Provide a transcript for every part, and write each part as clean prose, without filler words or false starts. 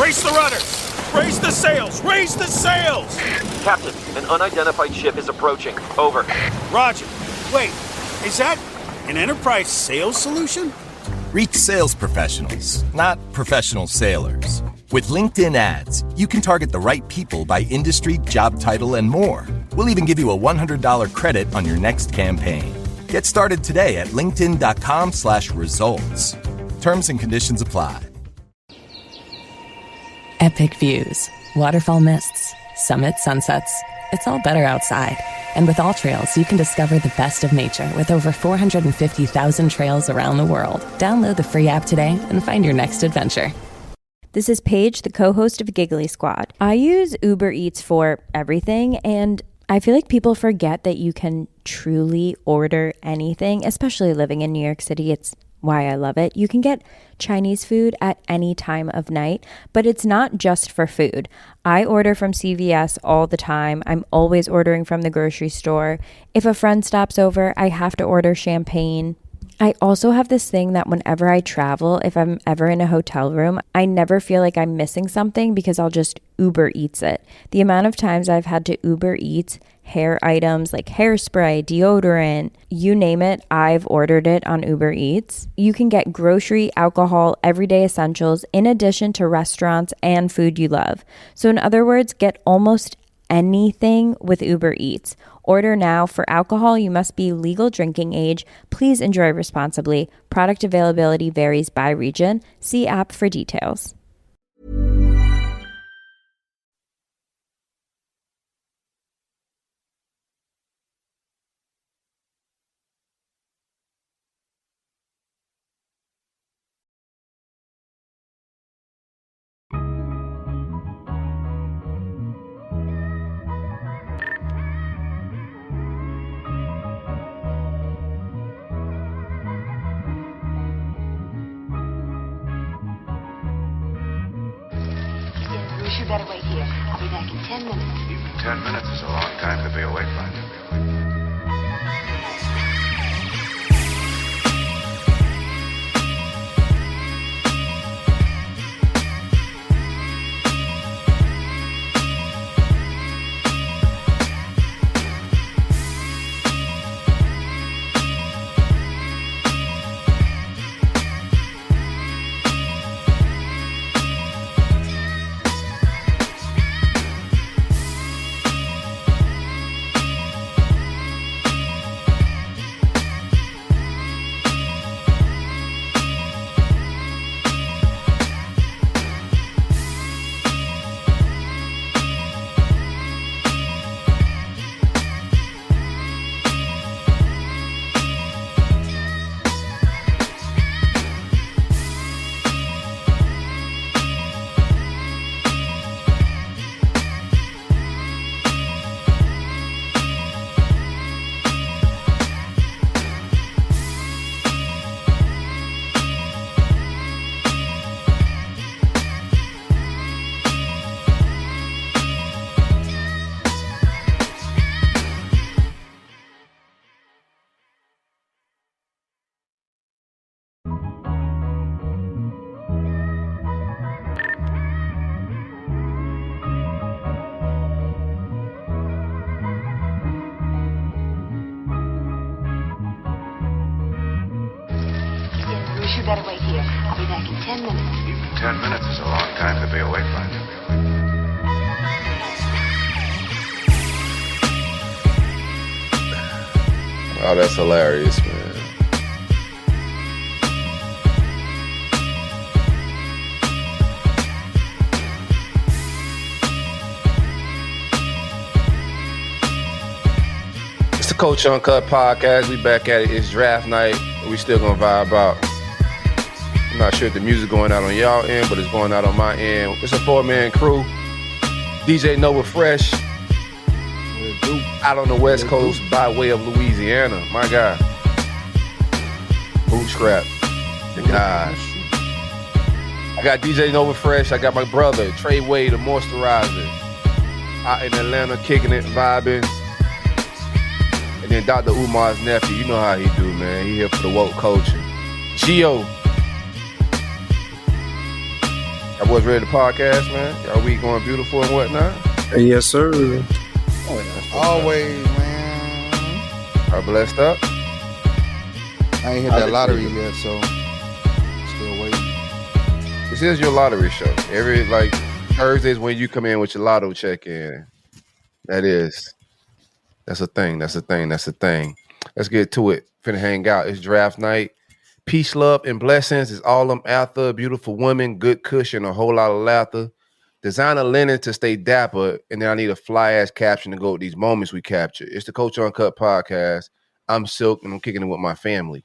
Brace the rudders! Raise the sails! Raise the sails! Captain, an unidentified ship is approaching. Over. Roger. Wait, is that an enterprise sales solution? Reach sales professionals, not professional sailors. With LinkedIn ads, you can target the right people by industry, job title, and more. We'll even give you a $100 credit on your next campaign. Get started today at linkedin.com/results. Terms and conditions apply. Epic views, waterfall mists, summit sunsets. It's all better outside. And with All Trails, you can discover the best of nature with over 450,000 trails around the world. Download the free app today and find your next adventure. This is Paige, the co-host of Giggly Squad. I use Uber Eats for everything, and I feel like people forget that you can truly order anything, especially living in New York City. It's why I love it. You can get Chinese food at any time of night, but it's not just for food. I order from CVS all the time. I'm always ordering from the grocery store. If a friend stops over, I have to order champagne. I also have this thing that whenever I travel, if I'm ever in a hotel room, I never feel like I'm missing something because I'll just Uber Eats it. The amount of times I've had to Uber Eats hair items like hairspray, deodorant, you name it, I've ordered it on Uber Eats. You can get grocery, alcohol, everyday essentials in addition to restaurants and food you love. So in other words, get almost anything with Uber Eats. Order now. For alcohol, you must be legal drinking age. Please enjoy responsibly. Product availability varies by region. See app for details. You better wait here. I'll be back in 10 minutes. Even 10 minutes is a long time to be awake like that. You better wait here. I'll be back in 10 minutes. Even 10 minutes is a long time to be awake like that. Oh, that's hilarious, man. It's the Coach Uncut podcast. We back at it. It's draft night. We still gonna vibe out. I'm not sure if the music going out on y'all end, but it's going out on my end. It's a 4-man crew. DJ Nova Fresh. Out on the West Coast by way of Louisiana. My God. Bootstrap. The God. I got DJ Nova Fresh. I got my brother, Trey Wade, the moisturizer. Out in Atlanta, kicking it, vibing. And then Dr. Umar's nephew. You know how he do, man. He here for the woke culture. Gio. I was ready to podcast, man. Y'all week going beautiful and whatnot. Yes, sir. Always, man. Are blessed up. I ain't hit that lottery yet, so still waiting. This is your lottery show. Every Thursdays when you come in with your lotto check in. That's a thing. That's a thing. Let's get to it. Finna hang out. It's draft night. Peace, love, and blessings is all I'm after. Beautiful women, good cushion, a whole lot of laughter. Designer linen to stay dapper, and then I need a fly-ass caption to go with these moments we capture. It's the Coach Uncut podcast. I'm Silk, and I'm kicking it with my family.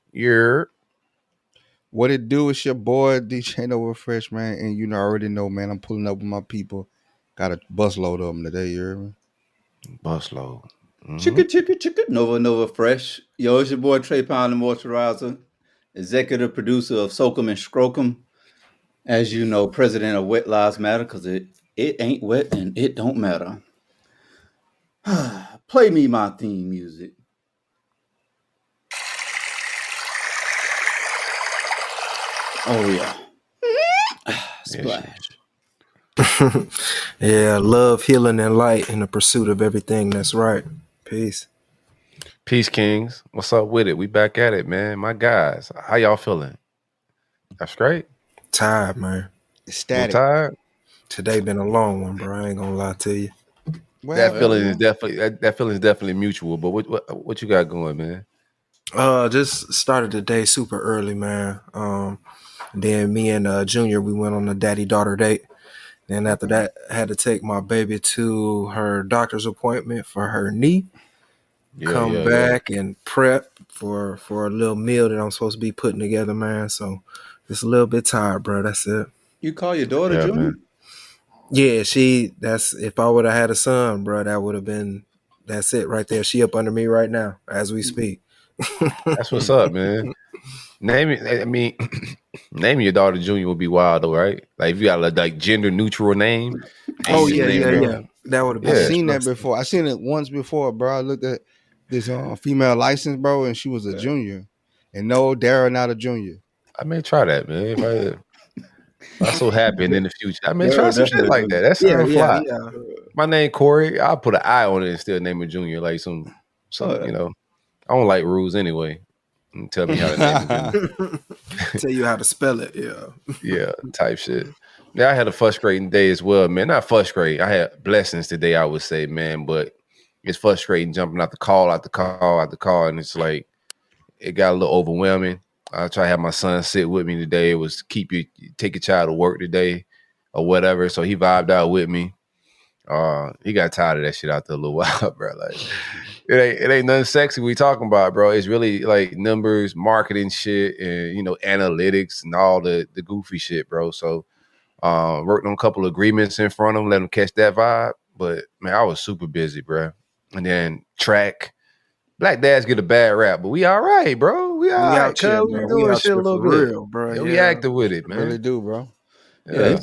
What it do? It's your boy, DJ Nova Fresh, man, and you already know, man, I'm pulling up with my people. Got a busload of them today, you hear me? Busload. Chicka, Nova Fresh. Yo, it's your boy Trey Pound, the Moisturizer, executive producer of Soakum and Scrokum. As you know, president of Wet Lives Matter, because it ain't wet and it don't matter. Play me my theme music. Oh, yeah. Splash. Yeah, love, healing, and light in the pursuit of everything that's right. Peace. Peace, Kings. What's up with it? We back at it, man. My guys, how y'all feeling? That's great. Tired, man. Ecstatic. Tired? Today been a long one, bro. I ain't gonna lie to you. Well, that feeling is definitely mutual. But what you got going, man? Just started the day super early, man. Then me and Junior, we went on a daddy-daughter date. Then after that, I had to take my baby to her doctor's appointment for her knee. Come back and prep for a little meal that I'm supposed to be putting together, man. So just a little bit tired, bro. That's it. You call your daughter Junior? Man. Yeah, that's if I would have had a son, bro, that would have been, that's it right there. She up under me right now as we speak. That's what's up, man. Naming your daughter Junior would be wild though, right? Like if you got a like gender neutral name. Oh yeah. That would have been. I've seen that before. I seen it once before, bro. I looked at this female license, bro, and she was a junior. And no, Dara not a junior. I may try that, man. I'm so happy in the future. I may try some shit like that. That sounds fly. Yeah. My name Corey. I'll put an I on it and still name it Junior. Like some you know. I don't like rules anyway. Tell me how to name it. Tell you how to spell it, yeah. Yeah, type shit. Yeah, I had a frustrating day as well, man. Not frustrating. I had blessings today, I would say, man, but it's frustrating jumping out the call, and it's like it got a little overwhelming. I try to have my son sit with me today. It was take your child to work today or whatever. So he vibed out with me. He got tired of that shit after a little while, bro. Like it ain't nothing sexy we talking about, bro. It's really like numbers, marketing shit, and analytics and all the goofy shit, bro. So worked on a couple of agreements in front of him, let him catch that vibe. But man, I was super busy, bro. And then track. Black dads get a bad rap, but we all right, bro. We all right, cuz we doing shit a little bit, real, bro. Yeah, we active with it, man. Really do, bro. Yeah.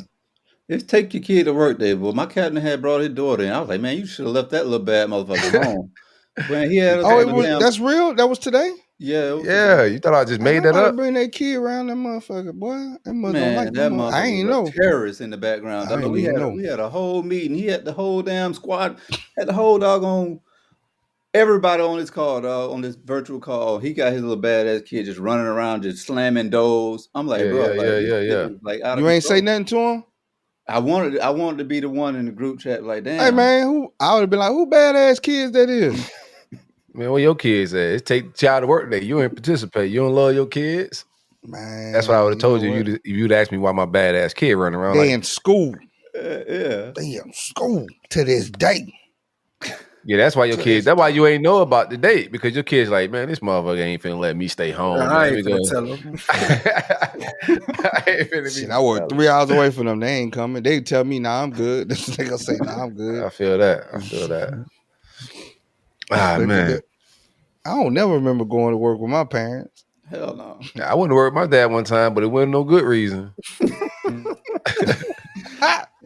It's take your kid to work day, but my captain had brought his daughter in. I was like, man, you should have left that little bad motherfucker home. When he had that's real? That was today? Yeah. You thought I just made that up? Bring that kid around that motherfucker, boy. That mother man, like that motherfucker. I ain't know. Terrorists in the background. We had a whole meeting. He had the whole damn squad, had the whole doggone everybody on this call, dog, on this virtual call. He got his little badass kid just running around, just slamming doors. I'm like, bro, like you ain't say nothing to him? I wanted to be the one in the group chat, like, damn. Hey man, I would have been like, who badass kids that is? Man, where your kids at? It's take the child to work today. You ain't participate. You don't love your kids? Man. That's what I would have told you. You'd ask me why my badass kid running around. They in school. Yeah. They in school to this day. Yeah, that's why your kids. That's why you ain't know about the date, because your kids like, man, this motherfucker ain't finna let me stay home. I ain't finna tell them. I work 3 hours away from them. They ain't coming. They tell me, nah, I'm good. They gonna say, nah, I'm good. I feel that. Man. I don't never remember going to work with my parents. Hell no. I went to work with my dad one time, but it wasn't no good reason. You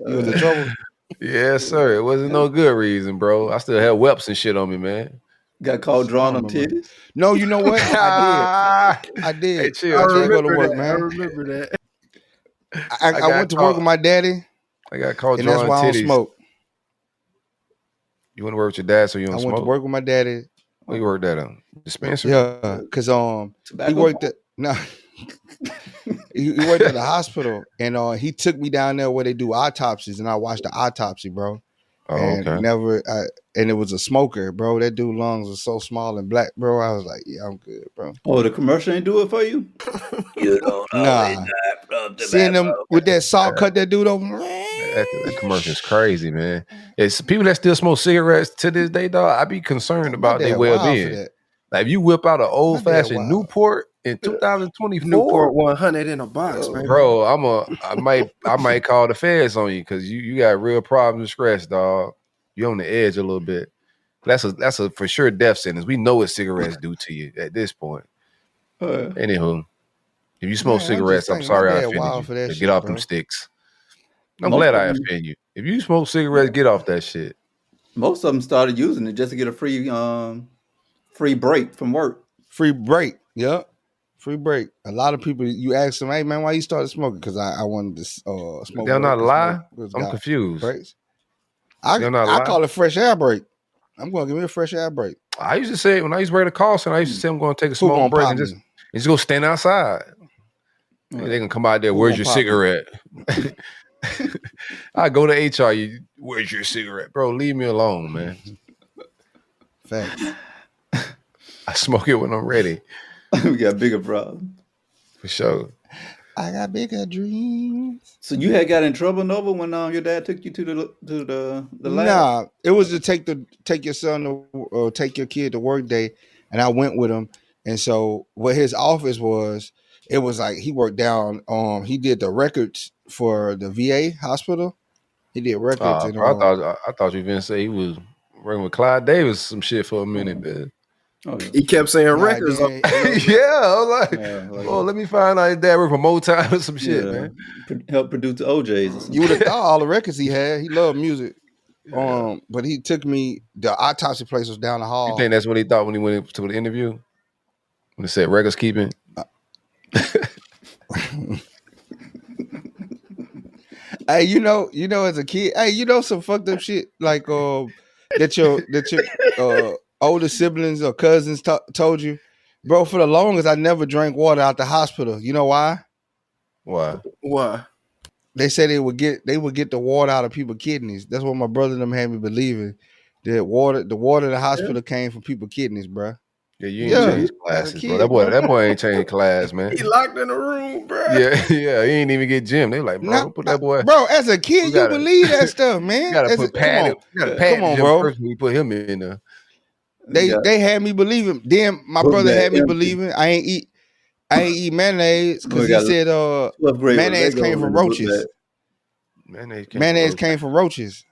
was in trouble? Yes, sir. It wasn't no good reason, bro. I still had whelps and shit on me, man. Got called drawing on titties? No, you know what? I did. Hey, chill. I remember go to work, that. man. I remember that. I went to work with my daddy. I got caught and that's drawing why I don't titties. smoke. You want to work with your dad, so you don't I smoke? went to work with my daddy. Where you worked at? Dispensary? Yeah, because he worked at he worked at the hospital, and he took me down there where they do autopsies, and I watched the autopsy, bro. Oh, and okay. And it was a smoker, bro. That dude lungs were so small and black, bro. I was like, yeah, I'm good, bro. Oh, the commercial ain't do it for you? You don't Nah. Seeing them with that salt cut that dude over. That commercial is crazy, man. It's people that still smoke cigarettes to this day, dog. I be concerned about their well-being. Like if you whip out an old-fashioned Newport in 2024, Newport 100 in a box, man. Bro, I might call the feds on you because you got real problems with stress, dog. You on the edge a little bit. That's a for sure death sentence. We know what cigarettes do to you at this point. Anywho, if you smoke cigarettes, I'm sorry I offended you. Get off them sticks. I'm glad I offend you. If you smoke cigarettes, get off that shit. Most of them started using it just to get a free break from work. Free break, yep. Free break. A lot of people, you ask them, hey man, why you started smoking? Because I wanted to smoke. They'll not lie. I'm confused. Breaks. I call it fresh air break. I'm going to give me a fresh air break. I used to say when I used to work at the call center, I used to say I'm going to take a smoke break and just go stand outside. They can come out there. Where's your cigarette? I go to HR. Where's your cigarette, bro? Leave me alone, man. Facts. I smoke it when I'm ready. We got bigger problems. For sure. I got bigger dreams. So you had got in trouble, Nova, when your dad took you to the lab? Nah, it was to take your son or take your kid to work day, and I went with him. And so what his office was, it was like he worked down. He did the records for the VA hospital. He did records. I thought you were gonna say he was working with Clyde Davis some shit for a minute, man. Oh, yeah. He kept saying records. Yeah, I was like, let me find out his dad worked for Motown or some shit, man. Help produce the OJs. You would have thought all the records he had. He loved music. Yeah. But he took me. The autopsy place was down the hall. You think that's what he thought when he went to the interview? When he said records keeping. Hey, you know, as a kid, some fucked up shit like that your older siblings or cousins told you, bro. For the longest, I never drank water out the hospital. You know why? Why? They said they would get the water out of people's kidneys. That's what my brother and them had me believing. The water in the hospital came from people's kidneys, bro. Yeah, you ain't changed classes, bro. That boy ain't changed class, man. He locked in the room, bro. Yeah, he ain't even get gym. They like, bro, put that boy. Bro, as a kid, you believe that stuff, man. You gotta put Pat. Come on, bro. First we put him in there. They had me believing. Then my brother had me believing. I ain't eat mayonnaise because he said mayonnaise came from roaches. Mayonnaise came from roaches.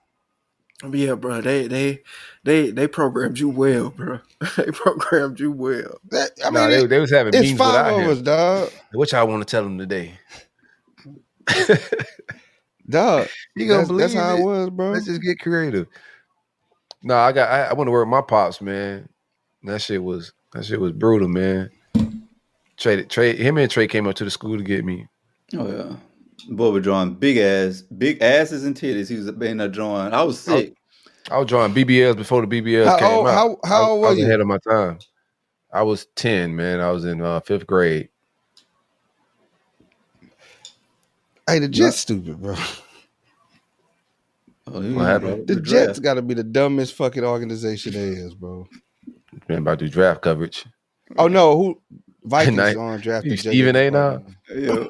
Yeah, bro. They programmed you well, bro. They programmed you well. They was having meetings without him. Us, dog. What y'all want to tell them today? Dog, you gonna believe that's how it was, bro. Let's just get creative. No, I want to work with my pops, man. That shit was brutal, man. Him and Trey came up to the school to get me. Oh yeah. Boy was drawing big asses and titties. He was in there drawing. I was sick. I was drawing BBLs before the BBLs came out. How old was you? Ahead of my time. I was 10, man. I was in 5th grade. Hey, the Jets stupid, bro. What happened? The Jets got to be the dumbest fucking organization there is, bro. Man, about to do draft coverage. Oh no, who? Vikings on drafted Stephen A. now. Yeah.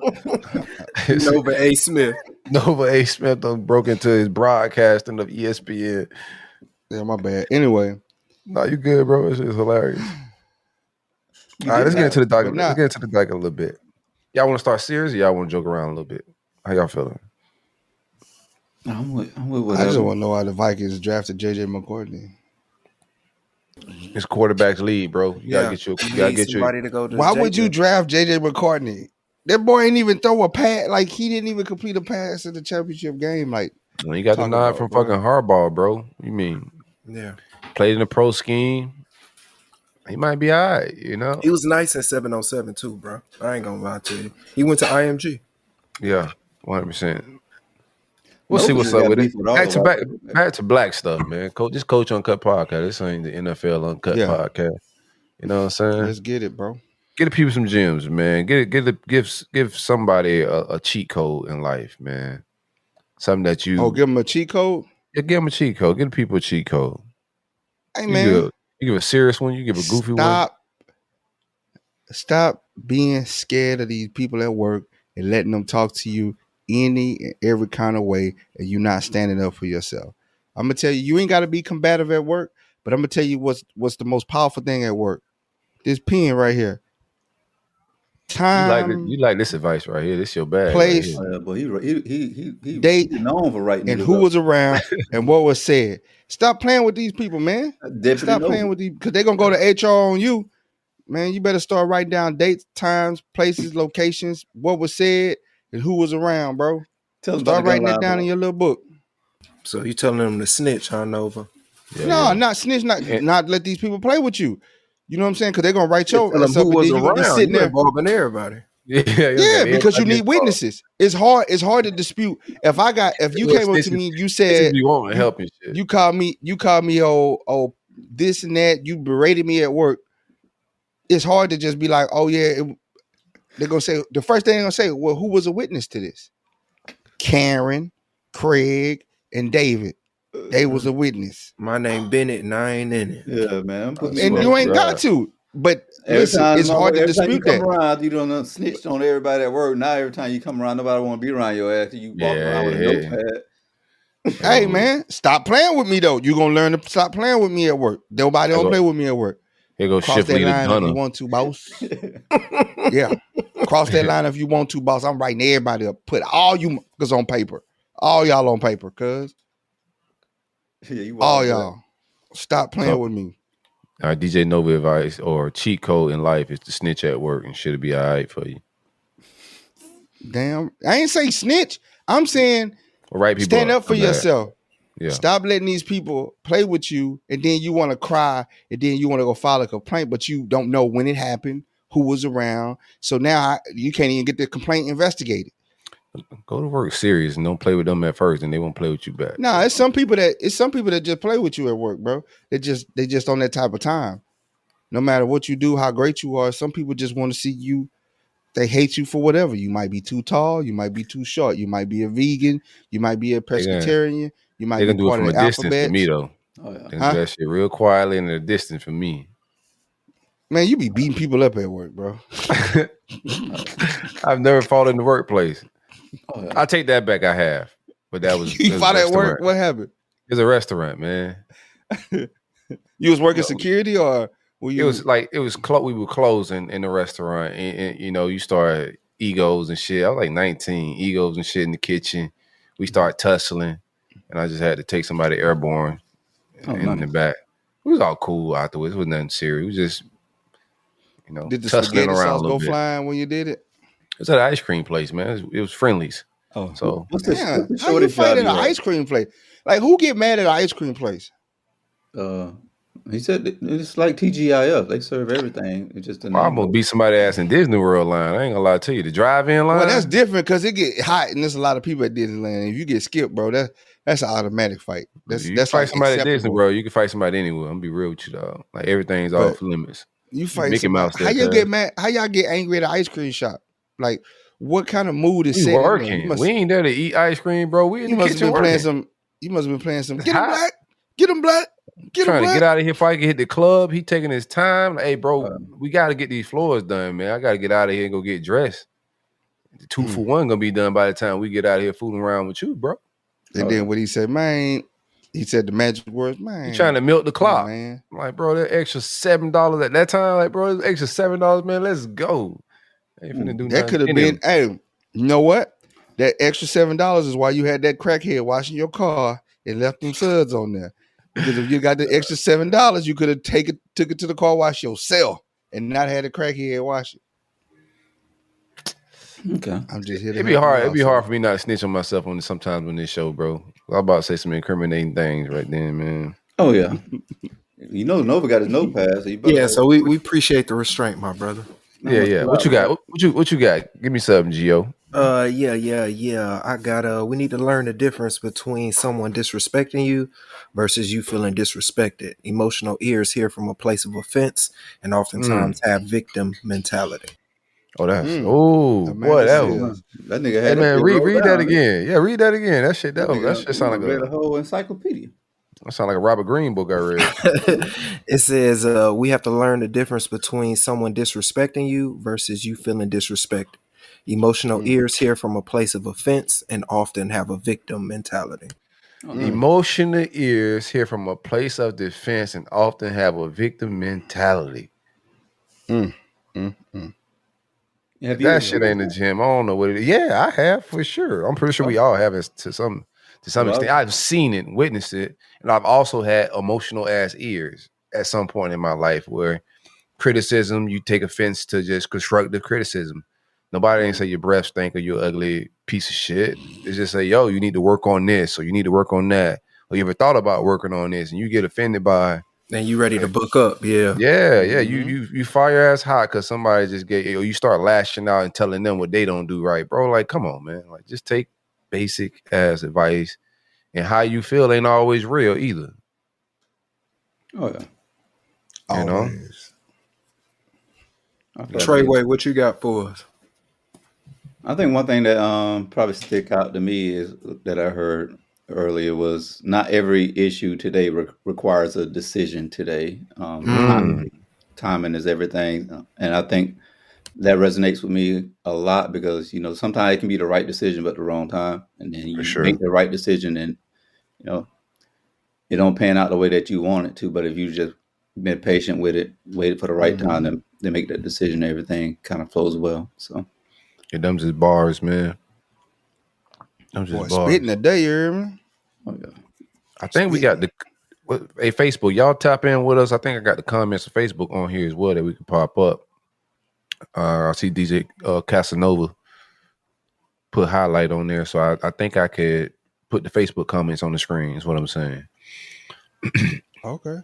Nova A. Smith. Nova A. Smith done broke into his broadcasting of ESPN. Yeah, my bad. Anyway, no, you good, bro. It's hilarious. All right, let's get into the doc. Let's get into the doc a little bit. Y'all want to start serious, or y'all want to joke around a little bit? How y'all feeling? I'm with whatever. I just want to know why the Vikings drafted J.J. McCourty. It's quarterback's lead, bro. You gotta get somebody to go to. Why would you draft J.J. McCourty? That boy ain't even throw a pass. Like he didn't even complete a pass in the championship game. Like well, you got the nod from fucking Harbaugh, bro. You mean? Yeah. Played in the pro scheme. He might be all right, you know. He was nice at 707 too, bro. I ain't gonna lie to you. He went to IMG. Yeah. 100%. We'll see what's up with it. Back to black stuff, man. This Coach Uncut podcast. This ain't the NFL Uncut podcast. You know what I'm saying? Let's get it, bro. Get the people some gems, man. Give somebody a cheat code in life, man. Something that you give them a cheat code. Yeah, give them a cheat code. Give the people a cheat code. Hey, man, you give a serious one. You give a goofy one. Stop being scared of these people at work and letting them talk to you any and every kind of way, and you not standing up for yourself. I'm gonna tell you, you ain't got to be combative at work, but I'm gonna tell you what's the most powerful thing at work. This pen right here. Time. You like this advice right here. This your bag. Place. Right, but he date known for writing and who was around and what was said. Stop playing with these people, man. Stop playing with these because they're gonna go to HR on you. Man, you better start writing down dates, times, places, locations, what was said, and who was around, bro. Start writing that down in your little book. So you telling them to snitch, huh, Nova? Not snitch, not let these people play with you. You know what I'm saying? Because they're gonna write your ass up, and then you gonna be sitting there involving everybody. Yeah, because you need witnesses. It's hard to dispute. If you came up to me, you said you want help and shit. You called me oh this and that. You berated me at work. It's hard to just be like, oh yeah. They're gonna say the first thing they're gonna say. Well, who was a witness to this? Karen, Craig, and David. They was a witness. My name Bennett, and I ain't in it. Yeah, man. And you ain't got to. But listen, it's hard to dispute that. Around, you don't snitch on everybody at work. Now every time you come around, nobody want to be around your ass. You walk around with a notepad. Hey man, stop playing with me though. You gonna learn to stop playing with me at work. Nobody don't play with me at work. Here go cross that line if you want to, boss. Yeah, cross that line if you want to, boss. I'm writing everybody up. Put all you niggas on paper. All y'all on paper, cuz. All y'all. Stop playing with me. All right, DJ Nova advice or cheat code in life is to snitch at work and should it be all right for you. Damn. I ain't say snitch. I'm saying stand up for yourself. Yeah. Stop letting these people play with you and then you want to cry and then you want to go file a complaint, but you don't know when it happened, who was around. So now you can't even get the complaint investigated. Go to work serious and don't play with them at first, and they won't play with you back. Nah, it's some people that just play with you at work, bro. They just on that type of time. No matter what you do, how great you are, some people just want to see you. They hate you for whatever. You might be too tall, you might be too short, you might be a vegan, you might be a pescatarian, you might be part of the alphabet. They can do it from a distance for me though. Oh yeah, they can do that shit real quietly and at a distance for me. Man, you be beating people up at work, bro. I've never fought in the workplace. Oh, yeah. I take that back. I have, but that was you fought at work. What happened? It was a restaurant, man. You was working security, or were you? It was like we were closing in the restaurant, and you started egos and shit. I was like 19, egos and shit in the kitchen. We started tussling, and I just had to take somebody airborne in the back. It was all cool afterwards. It was nothing serious. It was just did the spaghetti sauce go flying when you did it? It was at an ice cream place, man. It was Friendly's. Oh, so what's this? How you fight at an ice cream place? Like, who get mad at an ice cream place? He said it's like TGIF. They serve everything. It's just I'm gonna beat somebody's ass in Disney World line. I ain't gonna lie to you. The drive-in line. Well, that's different because it get hot and there's a lot of people at Disneyland. If you get skipped, bro, that's an automatic fight. That's fight like somebody at Disney World. You can fight somebody anywhere. I'm gonna be real with you, dog. Like everything's off limits. You fight Mickey Mouse. How you get mad? How y'all get angry at an ice cream shop? Like, what kind of mood is set? Working. We ain't there to eat ice cream, bro. We in the kitchen working. You must have been playing some. Get him black. Get him black. Trying to get out of here before I can hit the club. He taking his time. Like, hey, bro, we got to get these floors done, man. I got to get out of here and go get dressed. The 2 for 1 gonna be done by the time we get out of here fooling around with you, bro. And then what he said, man. He said the magic words, man. You trying to milk the clock, man? I'm like, bro, that extra $7 at that time, like, bro, that extra $7, man. Let's go. Ain't finna do that could have been. Hey, you know what? That extra $7 is why you had that crackhead washing your car and left them suds on there. Because if you got the extra $7, you could have took it to the car wash yourself and not had a crackhead wash it. Okay, I'm just here. It'd be hard. It'd be hard for me not to snitch on myself on sometimes on this show, bro. I'm about to say some incriminating things right then, man. Oh yeah, Nova got his notepad. So we appreciate the restraint, my brother. Yeah. What you got? What you got? Give me something, Gio. Yeah. I got we need to learn the difference between someone disrespecting you versus you feeling disrespected. Emotional ears hear from a place of offense and oftentimes have victim mentality. Oh, that's boy, Amanda that Oh, was. man. says, That nigga Hey had that man, shit wrote read that down. again. Yeah, read that again. That shit that shit sound like Nigga read a a whole encyclopedia. Robert Greene book I read. It says we have to learn the difference between someone disrespecting you versus you feeling disrespected. Emotional ears hear from a place of offense and often have a victim mentality. Oh, no. Emotional ears hear from a place of defense and often have a victim mentality. Have If you that shit ain't experienced the that? gym, I don't know what it is. Yeah, I have for sure. I'm pretty sure we Oh, all have it to some well, extent. I've seen it, witnessed it, and I've also had emotional ass ears at some point in my life where criticism, you take offense to just constructive criticism. Nobody ain't say your breath stink or you're an ugly piece of shit. They just say, yo, you need to work on this or you need to work on that. Or you ever thought about working on this and you get offended by And you ready to book up? Yeah. yeah. You fire your ass hot because somebody just gave or you start lashing out and telling them what they don't do right, bro. Like, come on, man. Like, just take basic ass advice. And how you feel ain't always real either. oh yeah. You know? always. I feel Gotta get Treyway, what you got for us? I think one thing that probably stick out to me is that I heard earlier was not every issue today requires a decision today. Timing is everything, and I think that resonates with me a lot because sometimes it can be the right decision but the wrong time, and then for you sure. make the right decision and you know it don't pan out the way that you want it to. But if you just been patient with it, waited for the right time, then make that decision, everything kind of flows well. So. Yeah, them just bars, man. Them just Boy, spitting bars. today, you hear me? Oh yeah. I think we got Spitting. the hey Facebook, y'all tap in with us. I think I got the comments of Facebook on here as well that we can pop up. I see DJ Casanova put highlight on there, so I think I could put the Facebook comments on the screen. Is what I'm saying. Okay.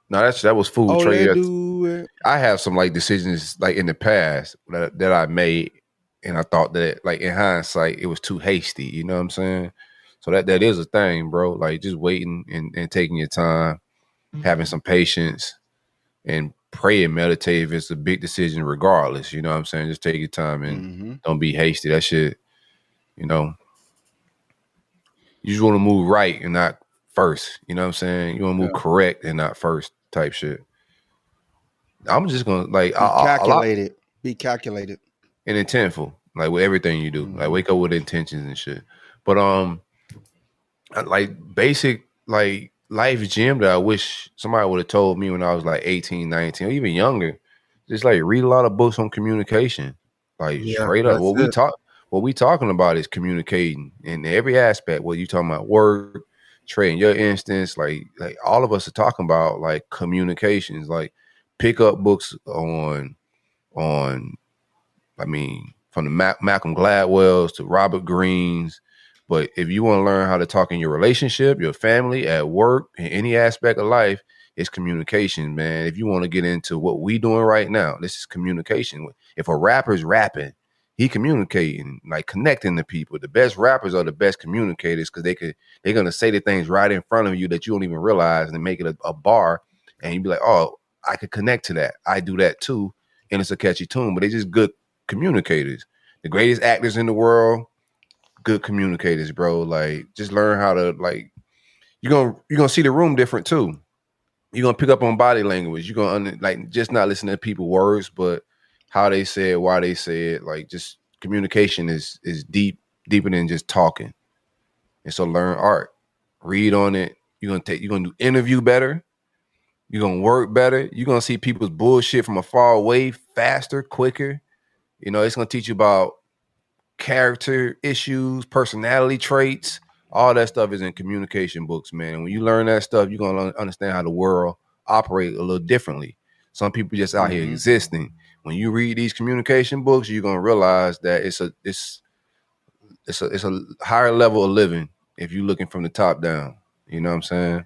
No, that was food, Oh, Trey. let do it. I have some like decisions like in the past that I made, and I thought that like in hindsight it was too hasty. You know what I'm saying? So that is a thing, bro. Like just waiting and taking your time, having some patience, and pray and meditate if it's a big decision, regardless. You know what I'm saying? Just take your time and don't be hasty. That shit, you know, you just want to move right and not first. You know what I'm saying? You want to move Yeah. correct and not first type shit. I'm just gonna like Be a lot calculated. Be calculated. and intentful, like with everything you do. Like wake up with intentions and shit. But like basic like life gym that I wish somebody would have told me when I was like 18, 19, or even younger. Just like read a lot of books on communication. Like Yeah, straight up. that's it. What we talking about is communicating in every aspect. What you talking about work, trade in your instance, like all of us are talking about like communications. Like pick up books on I mean, from the Malcolm Gladwells to Robert Greene's. But if you want to learn how to talk in your relationship, your family, at work, in any aspect of life, it's communication, man. If you want to get into what we doing right now, this is communication. If a rapper's rapping, he communicating, like connecting to people. The best rappers are the best communicators because they're gonna say the things right in front of you that you don't even realize and make it a bar, and you be like, oh, I could connect to that. I do that too, and it's a catchy tune. But they just good communicators. The greatest actors in the world, good communicators, bro. Like just learn how to like you're gonna see the room different too. You're gonna pick up on body language. You're gonna like just not listen to people's words, but how they say it, why they say it. Like just communication is deeper than just talking. And so learn art. Read on it. You're gonna do interview better. You're gonna work better. You're gonna see people's bullshit from afar away faster, quicker. You know, it's gonna teach you about character issues, personality traits, all that stuff is in communication books, man. And when you learn that stuff, you're gonna understand how the world operates a little differently. Some people just out here existing. When you read these communication books, you're gonna realize that it's a higher level of living if you're looking from the top down. You know what I'm saying?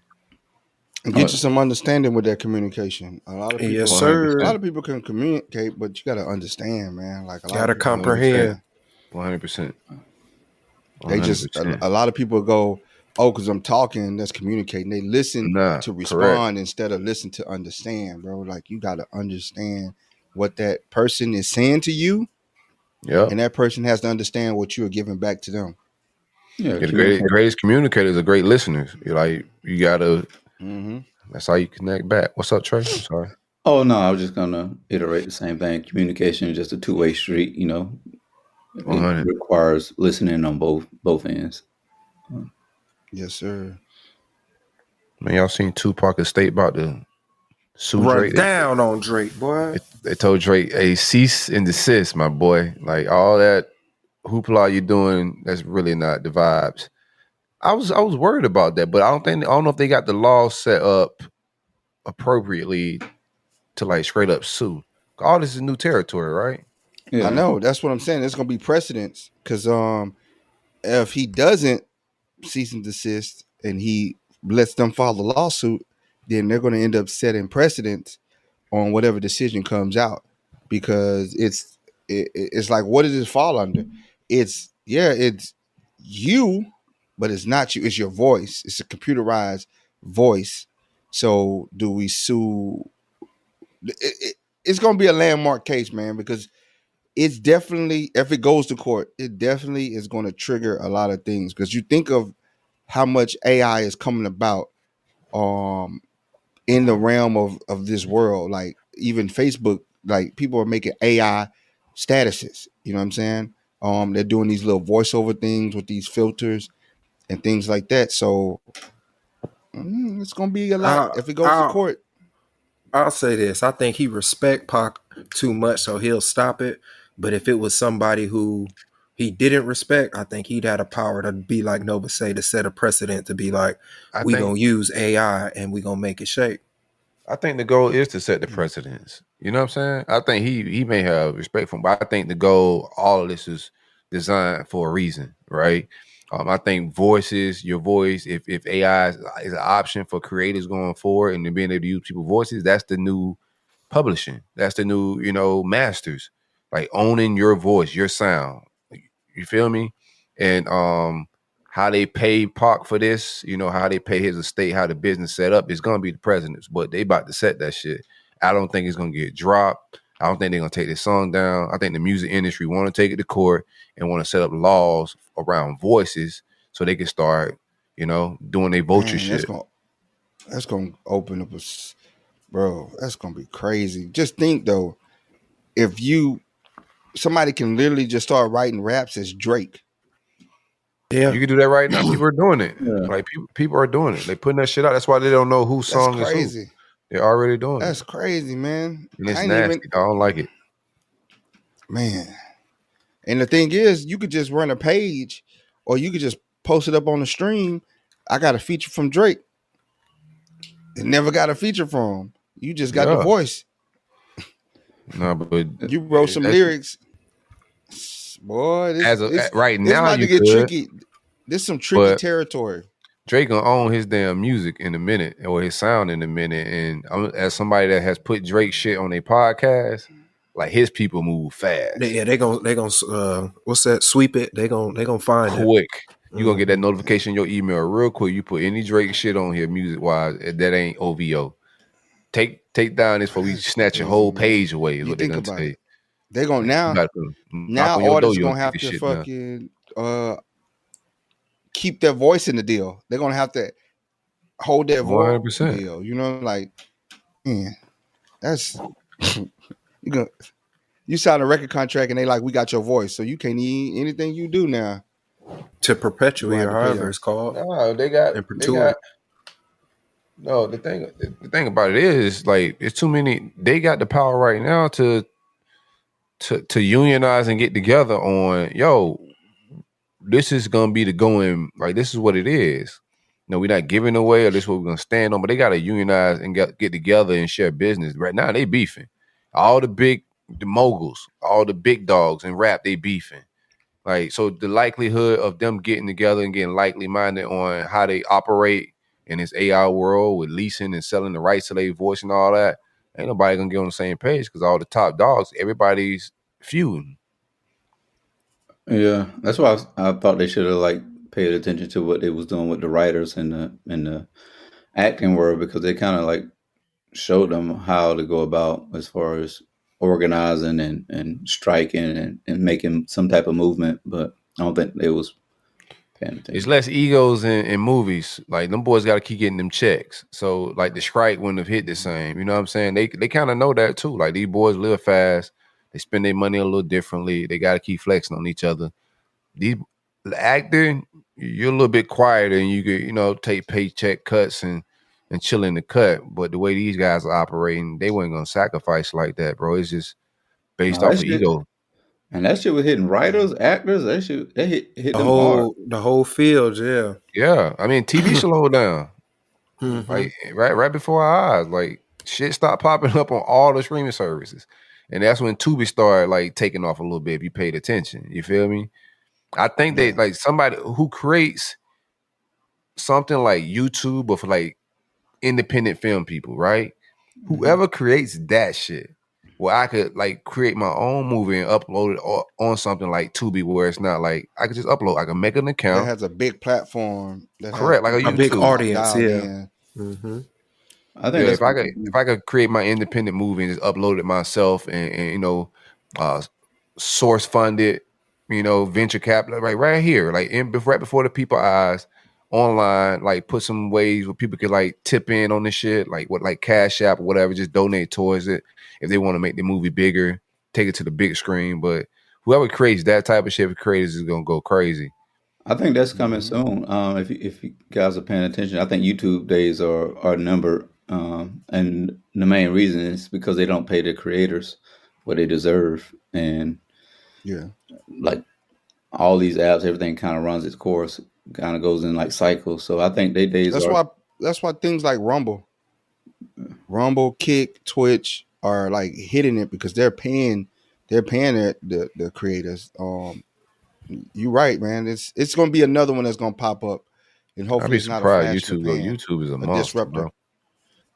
And get you some understanding with that communication. A lot of Yes, people, 100%. a lot sir. of people can communicate, but you got to understand, man. Like a lot of Gotta people don't understand. comprehend. 100%. They just a lot of people go, oh, because I'm talking, that's communicating. They listen to respond instead of listen to understand, bro. Like you got to understand what that person is saying to you, and that person has to understand what you are giving back to them. Yeah, the greatest communicators are great listeners. You gotta. That's how you connect back. What's up, Trey? I'm sorry. Oh no, I was just gonna iterate the same thing. Communication is just a two-way street. You know, it 100. requires listening on both ends. Yes, sir. Man, y'all seen Tupac Estate about to sue Run Drake? down on Drake, boy. They told Drake, "Hey, cease and desist, my boy. Like all that hoopla you doing, that's really not the vibes." I was worried about that, but I don't know if they got the law set up appropriately to like straight up sue. All this is new territory, right? Yeah. I know. That's what I'm saying. There's gonna be precedents because if he doesn't cease and desist and he lets them file the lawsuit, then they're going to end up setting precedents on whatever decision comes out because it's like, what does this fall under? It's you, but it's not you. It's your voice. It's a computerized voice. So do we sue? It's going to be a landmark case, man, because it's definitely, if it goes to court, it definitely is going to trigger a lot of things because you think of how much AI is coming about in the realm of this world. Like even Facebook, like people are making AI statuses. You know what I'm saying? They're doing these little voiceover things with these filters and things like that. So it's gonna be a lot if it goes to court. I'll say this. I think he respect Pac too much, so he'll stop it. But if it was somebody who he didn't respect, I think he'd have the power to be like Nova say, to set a precedent to be like, we gonna use AI and we gonna make it shake. I think the goal is to set the precedents. You know what I'm saying? I think he may have respect for him, but I think the goal, all of this is designed for a reason, right? I think your voice, if AI is an option for creators going forward and being able to use people's voices, that's the new publishing. That's the new, masters. Like owning your voice, your sound. You feel me? And how they pay Pac for this, how they pay his estate, how the business set up, is gonna be the president's, but they about to set that shit. I don't think it's gonna get dropped. I don't think they're gonna take this song down. I think the music industry want to take it to court and want to set up laws around voices so they can start, doing their vulture shit. That's gonna open up bro. That's gonna be crazy. Just think though, if somebody can literally just start writing raps as Drake. Yeah, you can do that right now. People are doing it. Yeah. Like people are doing it. They putting that shit out. That's why they don't know whose song is who. They're already doing That's crazy, man. And it's nasty. I don't like it, man. And the thing is, you could just run a page, or you could just post it up on the stream. I got a feature from Drake. It never got a feature from him. You just got the voice. No, but you wrote some lyrics. Boy, right now about you to get could, tricky. This is some tricky territory. Drake gonna own his damn music in a minute, or his sound in a minute. And as somebody that has put Drake shit on their podcast, like his people move fast. They gonna what's that? Sweep it. They gonna find quick. You gonna get that notification in your email real quick. You put any Drake shit on here, music wise, that ain't OVO. Take down this before we snatch your whole page away. Is what they're gonna say. They're gonna now artists are gonna have to fucking keep their voice in the deal. They're gonna have to hold their voice in the deal. You know, like, man, that's you sign a record contract and they like, we got your voice, so you can't eat anything you do now to perpetuate, or however it's called. No, they got. No, the thing about it is, like, it's too many. They got the power right now to unionize and get together on, this is gonna be the going, like, this is what it is. We're not giving away, or this is what we're gonna stand on. But they gotta unionize and get together and share business. Right now, they beefing. All the moguls, all the big dogs in rap, they beefing. Like, so the likelihood of them getting together and getting likely minded on how they operate in this AI world with leasing and selling the rights to their voice and all that, ain't nobody gonna get on the same page because all the top dogs, everybody's feuding. Yeah, that's why I thought they should have like paid attention to what they was doing with the writers and the acting world, because they kind of like showed them how to go about as far as organizing and striking and making some type of movement. But I don't think they was paying attention. It's less egos in movies. Like them boys got to keep getting them checks. So like the strike wouldn't have hit the same. You know what I'm saying? They kind of know that too. Like these boys live fast. They spend their money a little differently. They got to keep flexing on each other. The actor, you're a little bit quieter and you could, take paycheck cuts and chill in the cut. But the way these guys are operating, they weren't gonna sacrifice like that, bro. It's just based off of ego. And that shit was hitting writers, actors. That shit, they hit them hard. The whole field, yeah. Yeah, I mean, TV slowed down. Mm-hmm. Like right before our eyes, like shit stopped popping up on all the streaming services, and that's when Tubi started like taking off a little bit. If you paid attention, you feel me? I think they like somebody who creates something like YouTube, but for like independent film people, right? Mm-hmm. Whoever creates that shit, where I could like create my own movie and upload it on something like Tubi, where it's not like I could just upload. I can make an account that has a big platform. Correct, like a big audience. Yeah. Mm-hmm. I think if I could create my independent movie and just upload it myself and source fund it, venture capital right here, like right before the people's eyes, online, like put some ways where people could like tip in on this shit, like Cash App or whatever, just donate towards it if they want to make the movie bigger, take it to the big screen. But whoever creates that type of shit for creators is gonna go crazy. I think that's coming soon. If you guys are paying attention, I think YouTube days are numbered, and the main reason is because they don't pay the creators what they deserve, and like all these apps, everything kind of runs its course, kind of goes in like cycles. So I think they days. That's why things like Rumble, Kick, Twitch are like hitting it because they're paying the creators. You're right, man. It's going to be another one that's going to pop up, and hopefully it's not a flash YouTube. YouTube is a monster, disruptor. Bro.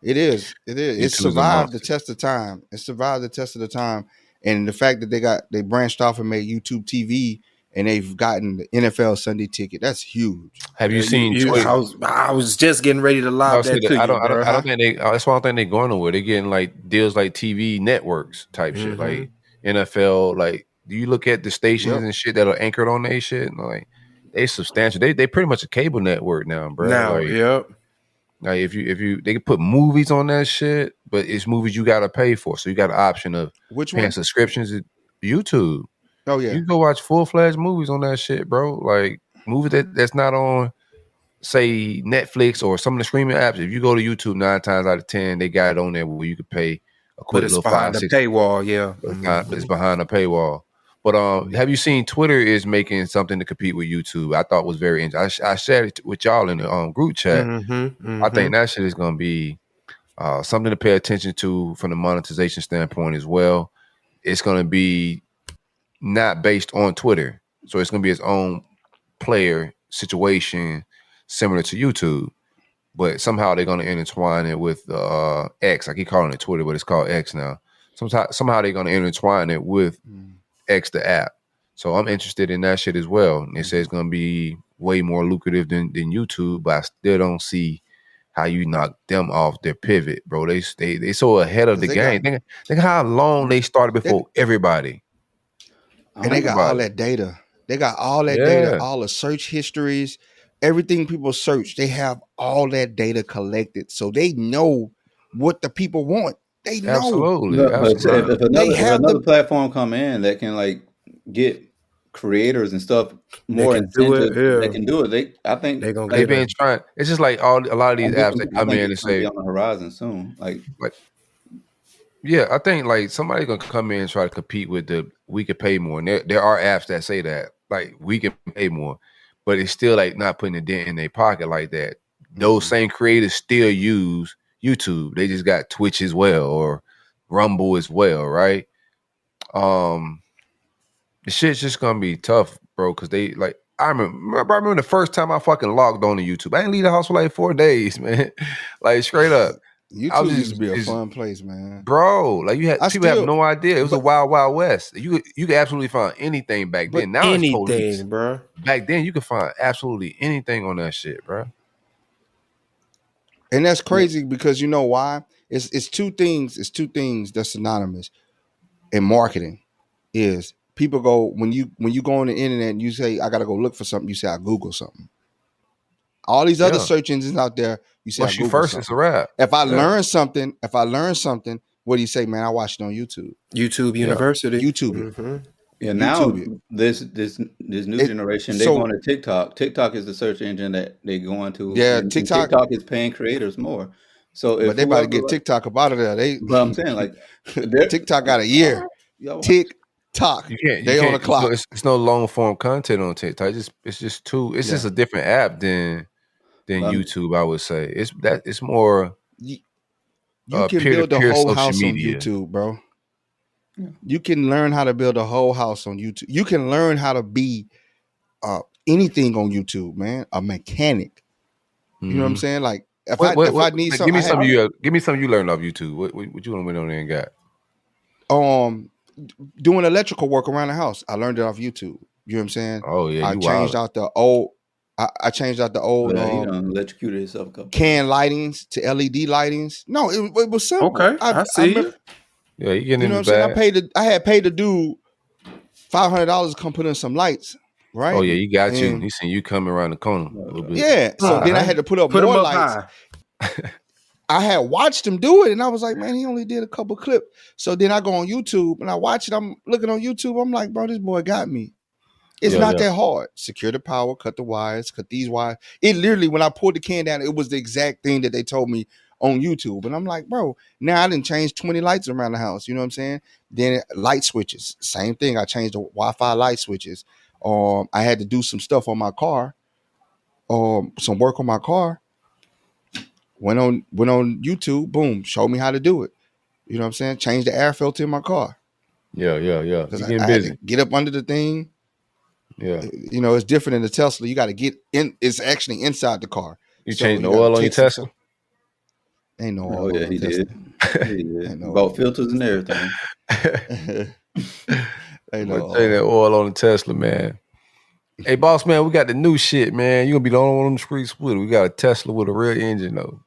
It is. It survived the test of time. It survived the test of the time, and the fact that they branched off and made YouTube TV, and they've gotten the NFL Sunday Ticket. That's huge. Have you seen? I was just getting ready to lob that to you. I don't think that's why I don't think they're going nowhere. They're getting like deals like TV networks type shit, like NFL, like. Do you look at the stations and shit that are anchored on their shit? Like they substantial. They pretty much a cable network now, bro. Like if you they can put movies on that shit, but it's movies you gotta pay for. So you got an option of paying subscriptions to YouTube. Oh yeah, you can go watch full-fledged movies on that shit, bro. Like movies that's not on, say, Netflix or some of the streaming apps. If you go to YouTube, 9 times out of 10, they got it on there where you could pay a quick little behind the paywall, yeah. But it's behind the paywall. But have you seen Twitter is making something to compete with YouTube? I thought was very interesting. I shared it with y'all in the group chat. I think that shit is going to be something to pay attention to from the monetization standpoint as well. It's going to be not based on Twitter. So it's going to be its own player situation similar to YouTube. But somehow they're going to intertwine it with X. I keep calling it Twitter, but it's called X now. Somehow they're going to intertwine it with X the app. So I'm interested in that shit as well. They say it's going to be way more lucrative than YouTube, but I still don't see how you knock them off their pivot, bro. They so ahead of the game. Think how long they started before everybody. And they got all that data. They got all that data, all the search histories, everything people search. They have all that data collected, so they know what the people want. They know. Absolutely. If another platform come in that can like get creators and stuff more incentive, they can do it. I think they've been trying. It's just like a lot of these apps that come in and say on the horizon soon. Yeah, I think like somebody's gonna come in and try to compete with we could pay more. And there are apps that say that like we can pay more, but it's still like not putting a dent in their pocket like that. Those same creators still use YouTube. They just got Twitch as well or Rumble as well, right? The shit's just gonna be tough, bro. Because they like I remember the first time I fucking logged on to YouTube. I didn't leave the house for like 4 days, man. Like straight up. YouTube used to be a fun place, man. Bro, like people have no idea. It was a wild, wild west. You could absolutely find anything back then. Now it's totally, bro. Back then you could find absolutely anything on that shit, bro. And that's crazy because you know why? It's two things. It's two things that's synonymous in marketing. Is people go when you go on the internet and you say I gotta go look for something. You say I Google something. All these other search engines out there, you say Once I Google first, something. it's a wrap. If I learn something, what do you say, man? I watched it on YouTube. YouTube University. YouTube it. Mm-hmm. Yeah, now this new generation, they're going to TikTok. TikTok is the search engine that they go into. Yeah, and TikTok is paying creators more. So, if but they about to get TikTok up out of there. But I'm saying, like, TikTok got a year. TikTok, they on the clock. It's no long form content on TikTok. It's just just a different app than YouTube. I would say it's more. You can build a whole house media on YouTube, bro. Yeah. You can learn how to build a whole house on YouTube. You can learn how to be anything on YouTube, man. A mechanic. You know what I'm saying? Like if I need something, give me something you learned off YouTube. What you went on there and got? Doing electrical work around the house. I learned it off YouTube. You know what I'm saying? Oh yeah, I changed out the old. I changed out the old. He done electrocuted himself a couple can lightings to LED lightings. No, it was simple. Okay, I see. Yeah, you getting know in what the I'm saying? I had paid the dude $500 to come put in some lights. Right? Oh yeah, you got you. He seen you coming around the corner a little bit. Yeah. So then I had to put more lights. I had watched him do it, and I was like, man, he only did a couple clips. So then I go on YouTube and I watch it. I'm looking on YouTube. I'm like, bro, this boy got me. It's not that hard. Secure the power, cut the wires, cut these wires. It literally, when I pulled the can down, it was the exact thing that they told me on YouTube. And I'm like, bro, now I didn't change 20 lights around the house. You know what I'm saying? Then light switches, same thing. I changed the Wi-Fi light switches. I had to do some stuff on my car, some work on my car. Went on YouTube, boom, showed me how to do it. You know what I'm saying? Change the air filter in my car. Yeah. You're getting I busy. had to get up under the thing. Yeah. You know, it's different in the Tesla. You got to get in. It's actually inside the car. You changed the oil on your Tesla? Ain't no oil. Oh, yeah, he did. He did. Bought filters and everything. Ain't no change that oil on the Tesla, man. Hey, boss man, we got the new shit, man. You gonna be the only one on the streets with it. We got a Tesla with a real engine, though.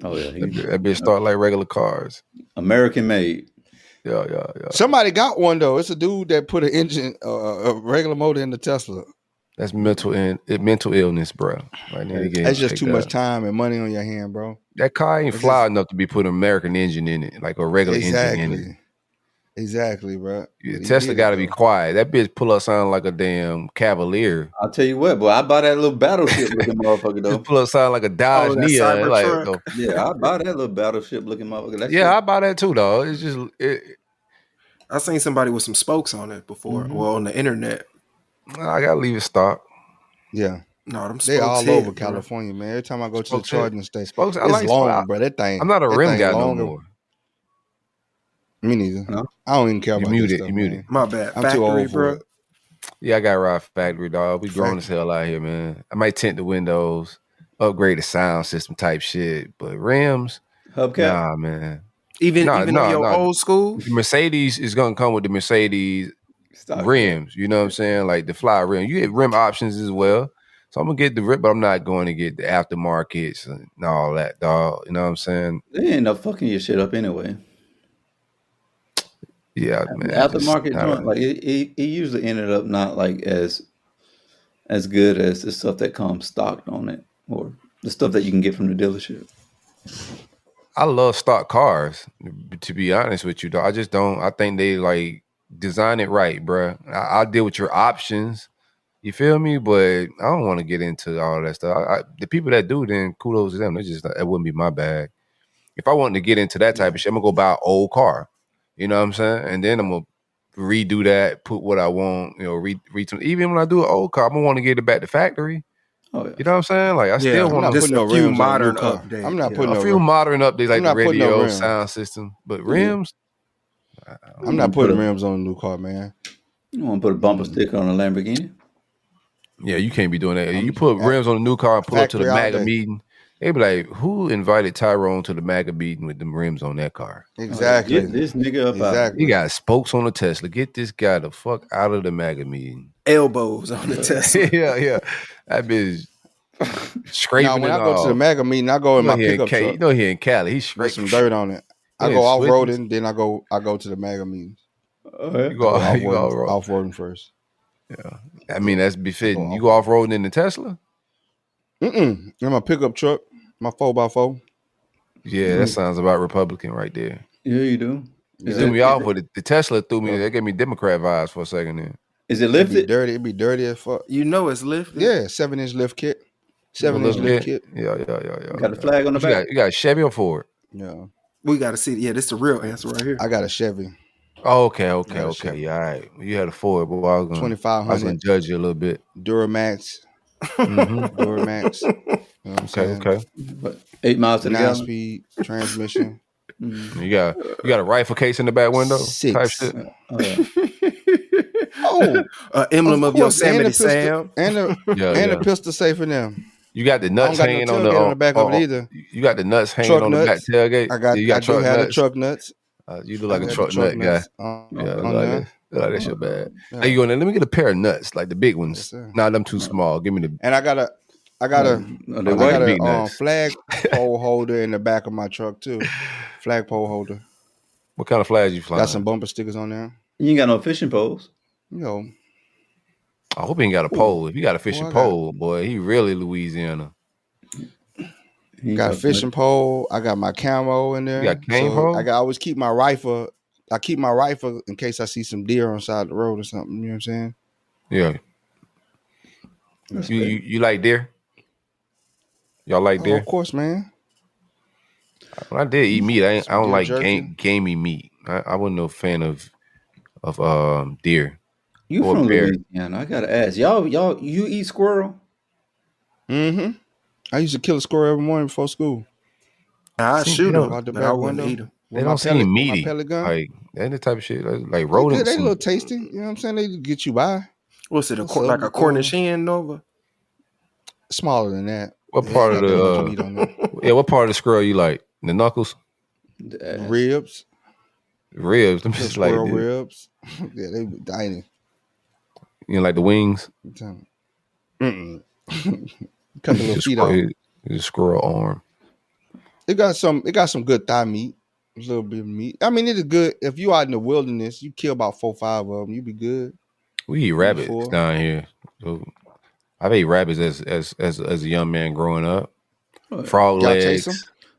Oh yeah, that bitch start like regular cars. American made. Yeah. Somebody got one though. It's a dude that put an engine, a regular motor in the Tesla. That's mental illness, bro. Right now, that's just too much time and money on your hand, bro. That car ain't fly enough to be putting an American engine in it, like a regular engine in it. Exactly, bro. Tesla got to be quiet. That bitch pull up sound like a damn Cavalier. I'll tell you what, boy, I buy that little battleship looking motherfucker though. Pull up sound like a Dodge Neon. Like, yeah, I buy that little battleship looking motherfucker. I buy that too, though. It's just I seen somebody with some spokes on it before. Mm-hmm. Well, on the internet. I gotta leave it stock. Yeah. No, them they all over California, man. Every time I go to the charging station, spokes. It's long, bro. That thing. I'm not a rim guy no more. Me neither. No? I don't even care about that stuff. You muted. My bad. I'm too old for it. Yeah, I got to ride factory, dog. We grown as hell out here, man. I might tint the windows, upgrade the sound system type shit, but rims, hubcap, nah, man. Even your old school, the Mercedes is gonna come with the Mercedes rims. You know what I'm saying? Like the fly rim. You get rim options as well. So I'm gonna get the rim, but I'm not going to get the aftermarkets and all that, dog. You know what I'm saying? They end up fucking your shit up anyway. Yeah, man. Aftermarket joint, like it usually ended up not like as good as the stuff that comes stocked on it, or the stuff that you can get from the dealership. I love stock cars, to be honest with you, dog. I just don't. I think they like design it right, bro. I'll deal with your options. You feel me? But I don't want to get into all that stuff. The people that do, then kudos to them. It wouldn't be my bag. If I wanted to get into that type of shit, I'm gonna go buy an old car. You know what I'm saying? And then I'm gonna redo that, put what I want, even when I do an old car, I'm gonna want to get it back to factory. Oh, yeah. You know what I'm saying? Like I still want to put a few modern updates. I'm not putting a few modern updates like the radio, sound system, but rims. I'm not putting rims on a new car, man. You want to put a bumper sticker on a Lamborghini? Yeah, you can't be doing that. You put rims on a new car and pull up to the MAGA meeting. They be like, who invited Tyrone to the MAGA meeting with them rims on that car? Exactly. Get this nigga up out. He got spokes on the Tesla. Get this guy the fuck out of the MAGA meeting. Elbows on the Tesla. yeah. That bitch scraping Now, when I it go to the off. MAGA meeting, I go in my pickup truck. You know he in Cali. He's with scraping some dirt on it. I go off-roading, then I go to the MAGA meetings. You go off-roading first. Yeah. I mean, that's befitting. You go off-roading in the Tesla? In my pickup truck, my 4x4. Yeah, that sounds about Republican right there. Yeah, you do. Threw me off with it. The Tesla threw me. That gave me Democrat vibes for a second there. Is it lifted? It'd be dirty as fuck. You know it's lifted. Yeah, 7-inch lift kit. 7-inch lift kit. Yeah. Got a flag on the back. You got a Chevy or Ford? Yeah. We got to see. Yeah, this is the real answer right here. I got a Chevy. Oh, okay. Yeah, all right. You had a Ford, but I was going to judge you a little bit. Duramax. Duramax. You know what I'm saying? Okay. But 8 miles to the gallon. 9-speed transmission. You got a rifle case in the back window? 6. Type shit? Emblem of Yosemite Sam. And the pistol safe in there. You got the nuts hanging on the back of it either. You got the nuts hanging on the back tailgate? I do have the truck nuts. You look like a truck nut guy. Look like that shit bad. How you going there? Let me get a pair of nuts, like the big ones. Nah, them too small. Give me the. And I got a flagpole holder in the back of my truck too. Flagpole holder. What kind of flags you flying? Got some bumper stickers on there. You ain't got no fishing poles. I hope he ain't got a pole. If he got a fishing pole, boy, he really Louisiana. Got a fishing pole. I got my camo in there. You got cane pole? I always keep my rifle. I keep my rifle in case I see some deer on the side of the road or something. You know what I'm saying? Yeah. You like deer? Y'all like deer? Of course, man. When I did eat meat, I don't like gamey meat. I wasn't no fan of deer. You from Louisiana? I gotta ask y'all. You eat squirrel? Mm-hmm. I used to kill a squirrel every morning before school. I shoot them, but I wouldn't eat them. They don't seem meaty. Like that the type of shit. Like rodents. They a little tasty. You know what I'm saying? They get you by. What's it? Like a Cornish hen, Nova? Smaller than that. What part of the? What part of the squirrel you like? The knuckles, ribs. Them just like ribs. Yeah, they be tiny. You know, like the wings. Cut the little feet off. The squirrel arm. It got some good thigh meat. A little bit of meat. I mean, it is good. If you out in the wilderness, you kill about 4 or 5 of them. You be good. We eat rabbits down here. So I've ate rabbits as a young man growing up. Frog legs. Chase them?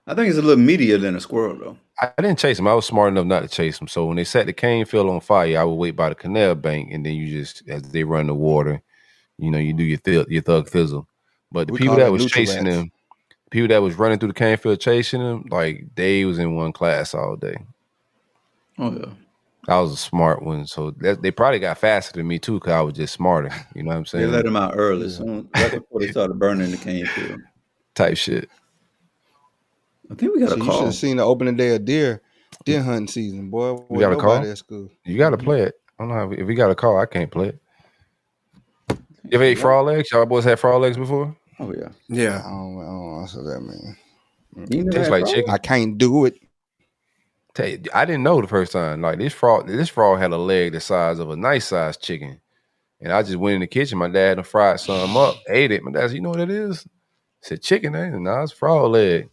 I think it's a little meatier than a squirrel, though. I didn't chase them. I was smart enough not to chase them. So when they set the cane field on fire, I would wait by the canal bank, and then you just, as they run the water, you know, you do your thug thizzle. But the people that was chasing them, people that was running through the cane field chasing them, like they was in one class all day. Oh yeah, I was a smart one, so they probably got faster than me too, because I was just smarter. You know what I'm saying? They let them out early, right before they started burning the cane field. Type shit. I think we got a call. You should have seen the opening day of deer hunting season, boy. You got a call? At school. You got to play it. I don't know if we got a call. I can't play it. You ever ate frog legs? Y'all boys had frog legs before? Oh yeah. Yeah. I don't know what that mean. Tastes like chicken. I can't do it. I didn't know the first time. Like this frog had a leg the size of a nice sized chicken. And I just went in the kitchen. My dad and fried some up, ate it. My dad said, "You know what it is?" I said, "Chicken, ain't it?" "No, it's frog leg."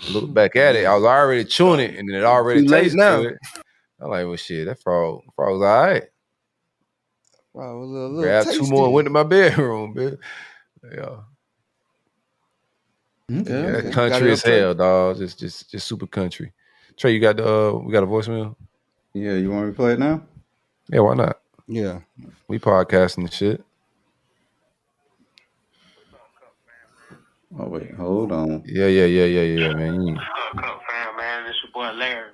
Look back at it. I was already chewing it, and it already tastes good. I'm like, well, shit, that frog's all right. Wow, a little grabbed tasty. 2 more and went to my bedroom, man. Yeah. Okay. Yeah, country as hell, dog. Just super country. Trey, we got a voicemail? Yeah, you want me to play it now? Yeah, why not? Yeah. We podcasting and shit. Oh wait, hold on. Yeah, man. Man, this your boy Larry.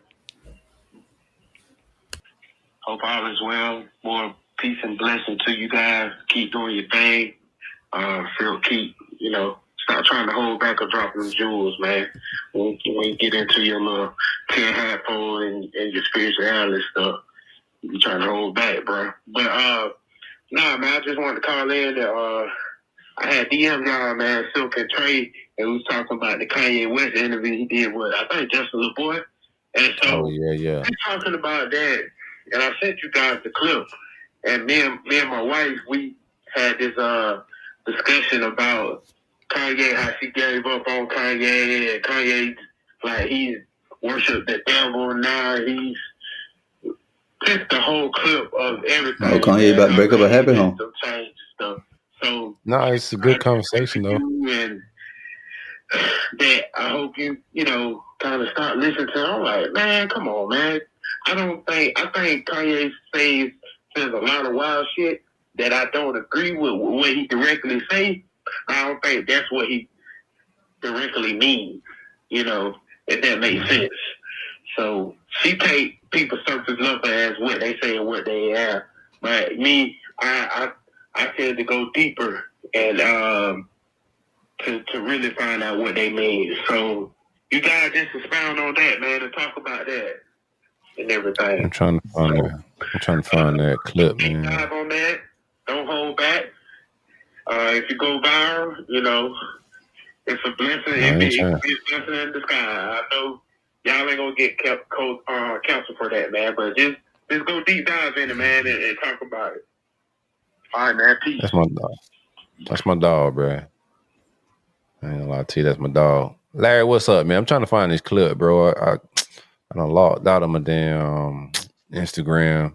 Hope all is well. More peace and blessing to you guys. Keep doing your thing. Stop trying to hold back or dropping them jewels, man. When you get into your little tin hat full and your spirituality stuff, you trying to hold back, bro. But man, I just wanted to call in that I had DM y'all, man, Silk and Trey, and we was talking about the Kanye West interview he did with, I think, Justin LeBoy. And so yeah. we talking about that, and I sent you guys the clip. And me and my wife, we had this discussion about Kanye, how she gave up on Kanye, and Kanye, like, he's worshiped the devil, now he's just the whole clip of everything. Oh, Kanye about to break up a happy home. Some change stuff. So no, it's a good conversation though. And that I hope you kind of start listening to. I'm like, man, come on, man. I think Kanye says a lot of wild shit that I don't agree with what he directly say. I don't think that's what he directly means, if that makes sense. So she take people surface level as what they say and what they have. But me, I tend to go deeper and to really find out what they mean. So you guys just expound on that, man, and talk about that and everything. I'm trying to find that clip, man. Dive on that. Don't hold back. If you go viral, it's a blessing. It's a blessing in the sky. I know y'all ain't gonna get counsel for that, man. But just go deep dive in it, man, and talk about it. All right, man. Peace. That's my dog. That's my dog, bro. I ain't gonna lie to you, that's my dog. Larry, what's up, man? I'm trying to find this clip, bro. I done logged out of my damn Instagrams.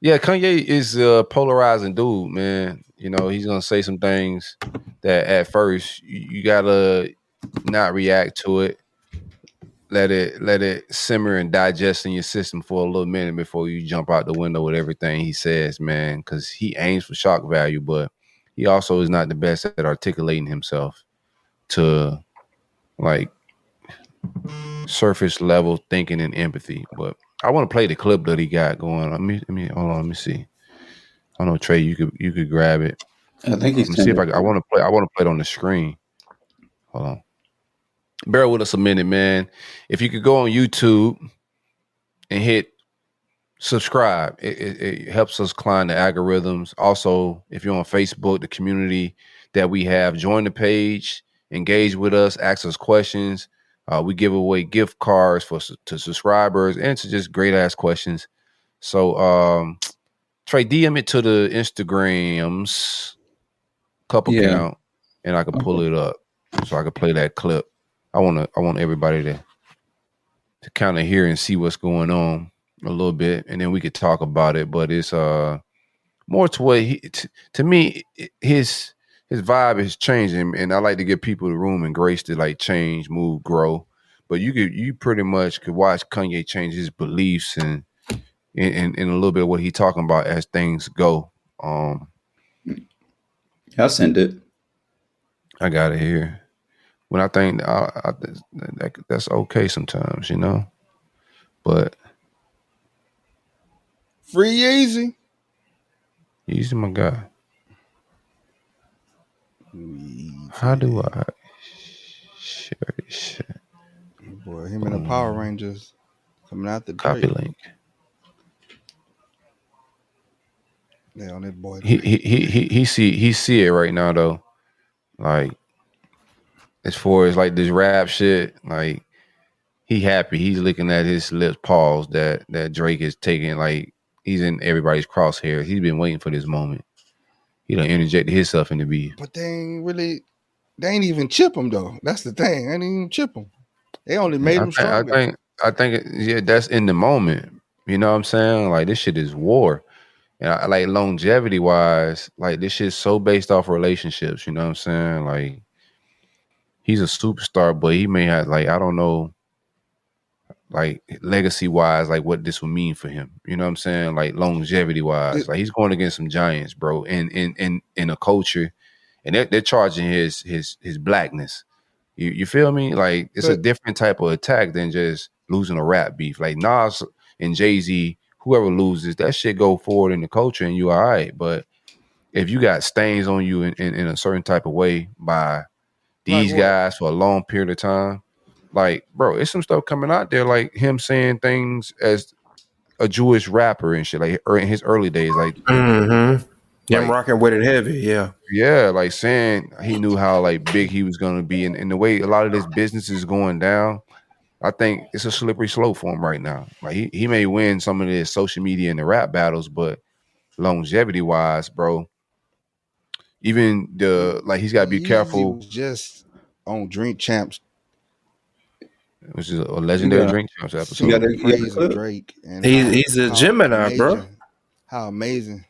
Yeah, Kanye is a polarizing dude, man. He's gonna say some things that at first you gotta not react to it. Let it simmer and digest in your system for a little minute before you jump out the window with everything he says, man. Because he aims for shock value, but he also is not the best at articulating himself to like surface level thinking and empathy. But I want to play the clip that he got going. Let me hold on. Let me see. I don't know, Trey. You could grab it. I think he's. Let me see if I want to play. I want to play it on the screen. Hold on. Bear with us a minute, man. If you could go on YouTube and hit subscribe, it helps us climb the algorithms. Also, if you're on Facebook, the community that we have, join the page, engage with us, ask us questions. We give away gift cards to subscribers and to just great ass questions. So, Trey, DM it to the Instagrams, couple count, and I can pull it up so I can play that clip. I want everybody to kind of hear and see what's going on a little bit, and then we could talk about it. But it's more to what to me, his vibe is changing, and I like to give people the room and grace to like change, move, grow. But you pretty much could watch Kanye change his beliefs and in a little bit of what he's talking about as things go. I'll send it. I got it here. When I think that's okay sometimes, but free Yeezy. Yeezy, my guy. How do I share this shit? Boy, him and the Power Rangers coming out the copy Drake. link. Yeah, on that boy. He see it right now though. Like as far as like this rap shit, like he happy. He's looking at his lips pause that Drake is taking. Like he's in everybody's crosshairs. He's been waiting for this moment. He done interjected himself in the beef. But they ain't even chip him though. That's the thing. They ain't even chip him. They only made him stronger. I think that's in the moment. You know what I'm saying? Like this shit is war. And I, like longevity wise, like this shit's so based off relationships. You know what I'm saying? Like he's a superstar, but he may have like I don't know, like legacy wise, like what this would mean for him. You know what I'm saying? Like longevity wise, like he's going against some giants, bro, in a culture, and they're charging his blackness. You feel me? Like it's a different type of attack than just losing a rap beef. Like Nas and Jay-Z, whoever loses, that shit go forward in the culture and you all right. But if you got stains on you in a certain type of way by these guys for a long period of time, like, bro, it's some stuff coming out there like him saying things as a Jewish rapper and shit, like in his early days. Like Him rocking with it heavy, yeah. Yeah, like saying he knew how like big he was gonna be, and the way a lot of this business is going down, I think it's a slippery slope for him right now. Like he may win some of this social media and the rap battles, but longevity wise, bro, even he's got to be Easy careful. was just on Drink Champs. Which is a legendary Drink Champs episode. Singing praise of Drake and He's a Gemini, bro. How amazing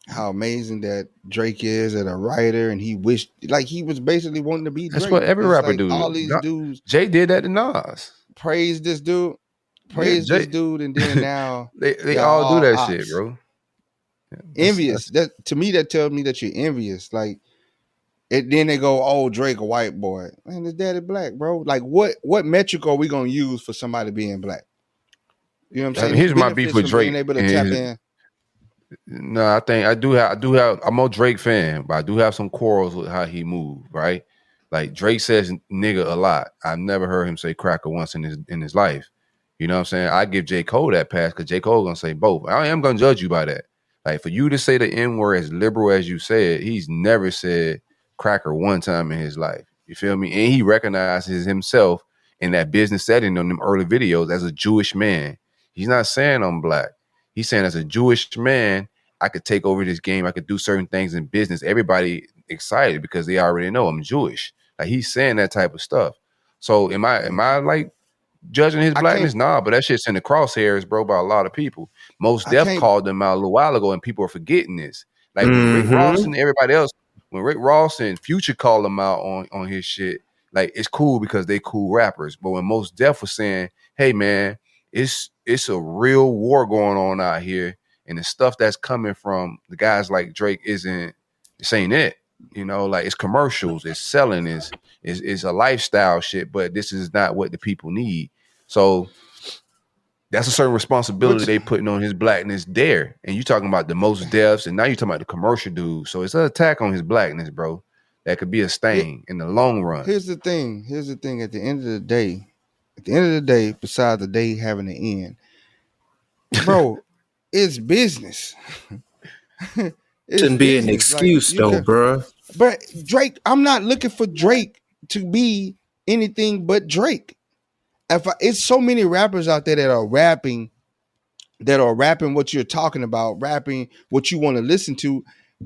that Drake is as a writer, and he wished like he was basically wanting to be Drake. That's what every it's rapper like do. all these dudes. Jay did that to Nas. Praise this dude, this dude, and then now they all do that shit, bro. Yeah, envious. That to me, that tells me that you're envious. Like, then they go, "Oh, Drake, a white boy, man, his daddy black, bro." Like, what metric are we gonna use for somebody being black? You know what I'm saying? Here's my beef with Drake. Being able to tap in. No, I think I do have. I'm a Drake fan, but I do have some quarrels with how he moved. Right, like Drake says "nigga" a lot. I've never heard him say "cracker" once in his life. You know what I'm saying? I give J. Cole that pass because J. Cole gonna say both. I am gonna judge you by that. Like for you to say the N word as liberal as you said, he's never said cracker one time in his life. You feel me? And he recognizes himself in that business setting on them early videos as a Jewish man. He's not saying I'm black. He's saying as a Jewish man, I could take over this game. I could do certain things in business. Everybody excited because they already know I'm Jewish. Like he's saying that type of stuff. So am I like judging his blackness? Nah, but that shit's in the crosshairs, bro, by a lot of people. Most Def called them out a little while ago, and people are forgetting this. Like when Rick Ross and everybody else, when Rick Ross and Future called him out on his shit, like it's cool because they cool rappers. But when Most Def was saying, "Hey man, it's a real war going on out here, and the stuff that's coming from the guys like Drake this ain't it." You know, like it's commercials, it's selling, it's a lifestyle shit, but this is not what the people need. So that's a certain responsibility they putting on his blackness there. And you talking about the Most Defs, and now you're talking about the commercial dude. So it's an attack on his blackness, bro. That could be a stain in the long run. Here's the thing. At the end of the day, besides the day having an end, bro, it's business. Shouldn't be an excuse though, bro. But Drake, I'm not looking for Drake to be anything but Drake. It's so many rappers out there that are rapping what you're talking about, rapping what you want to listen to.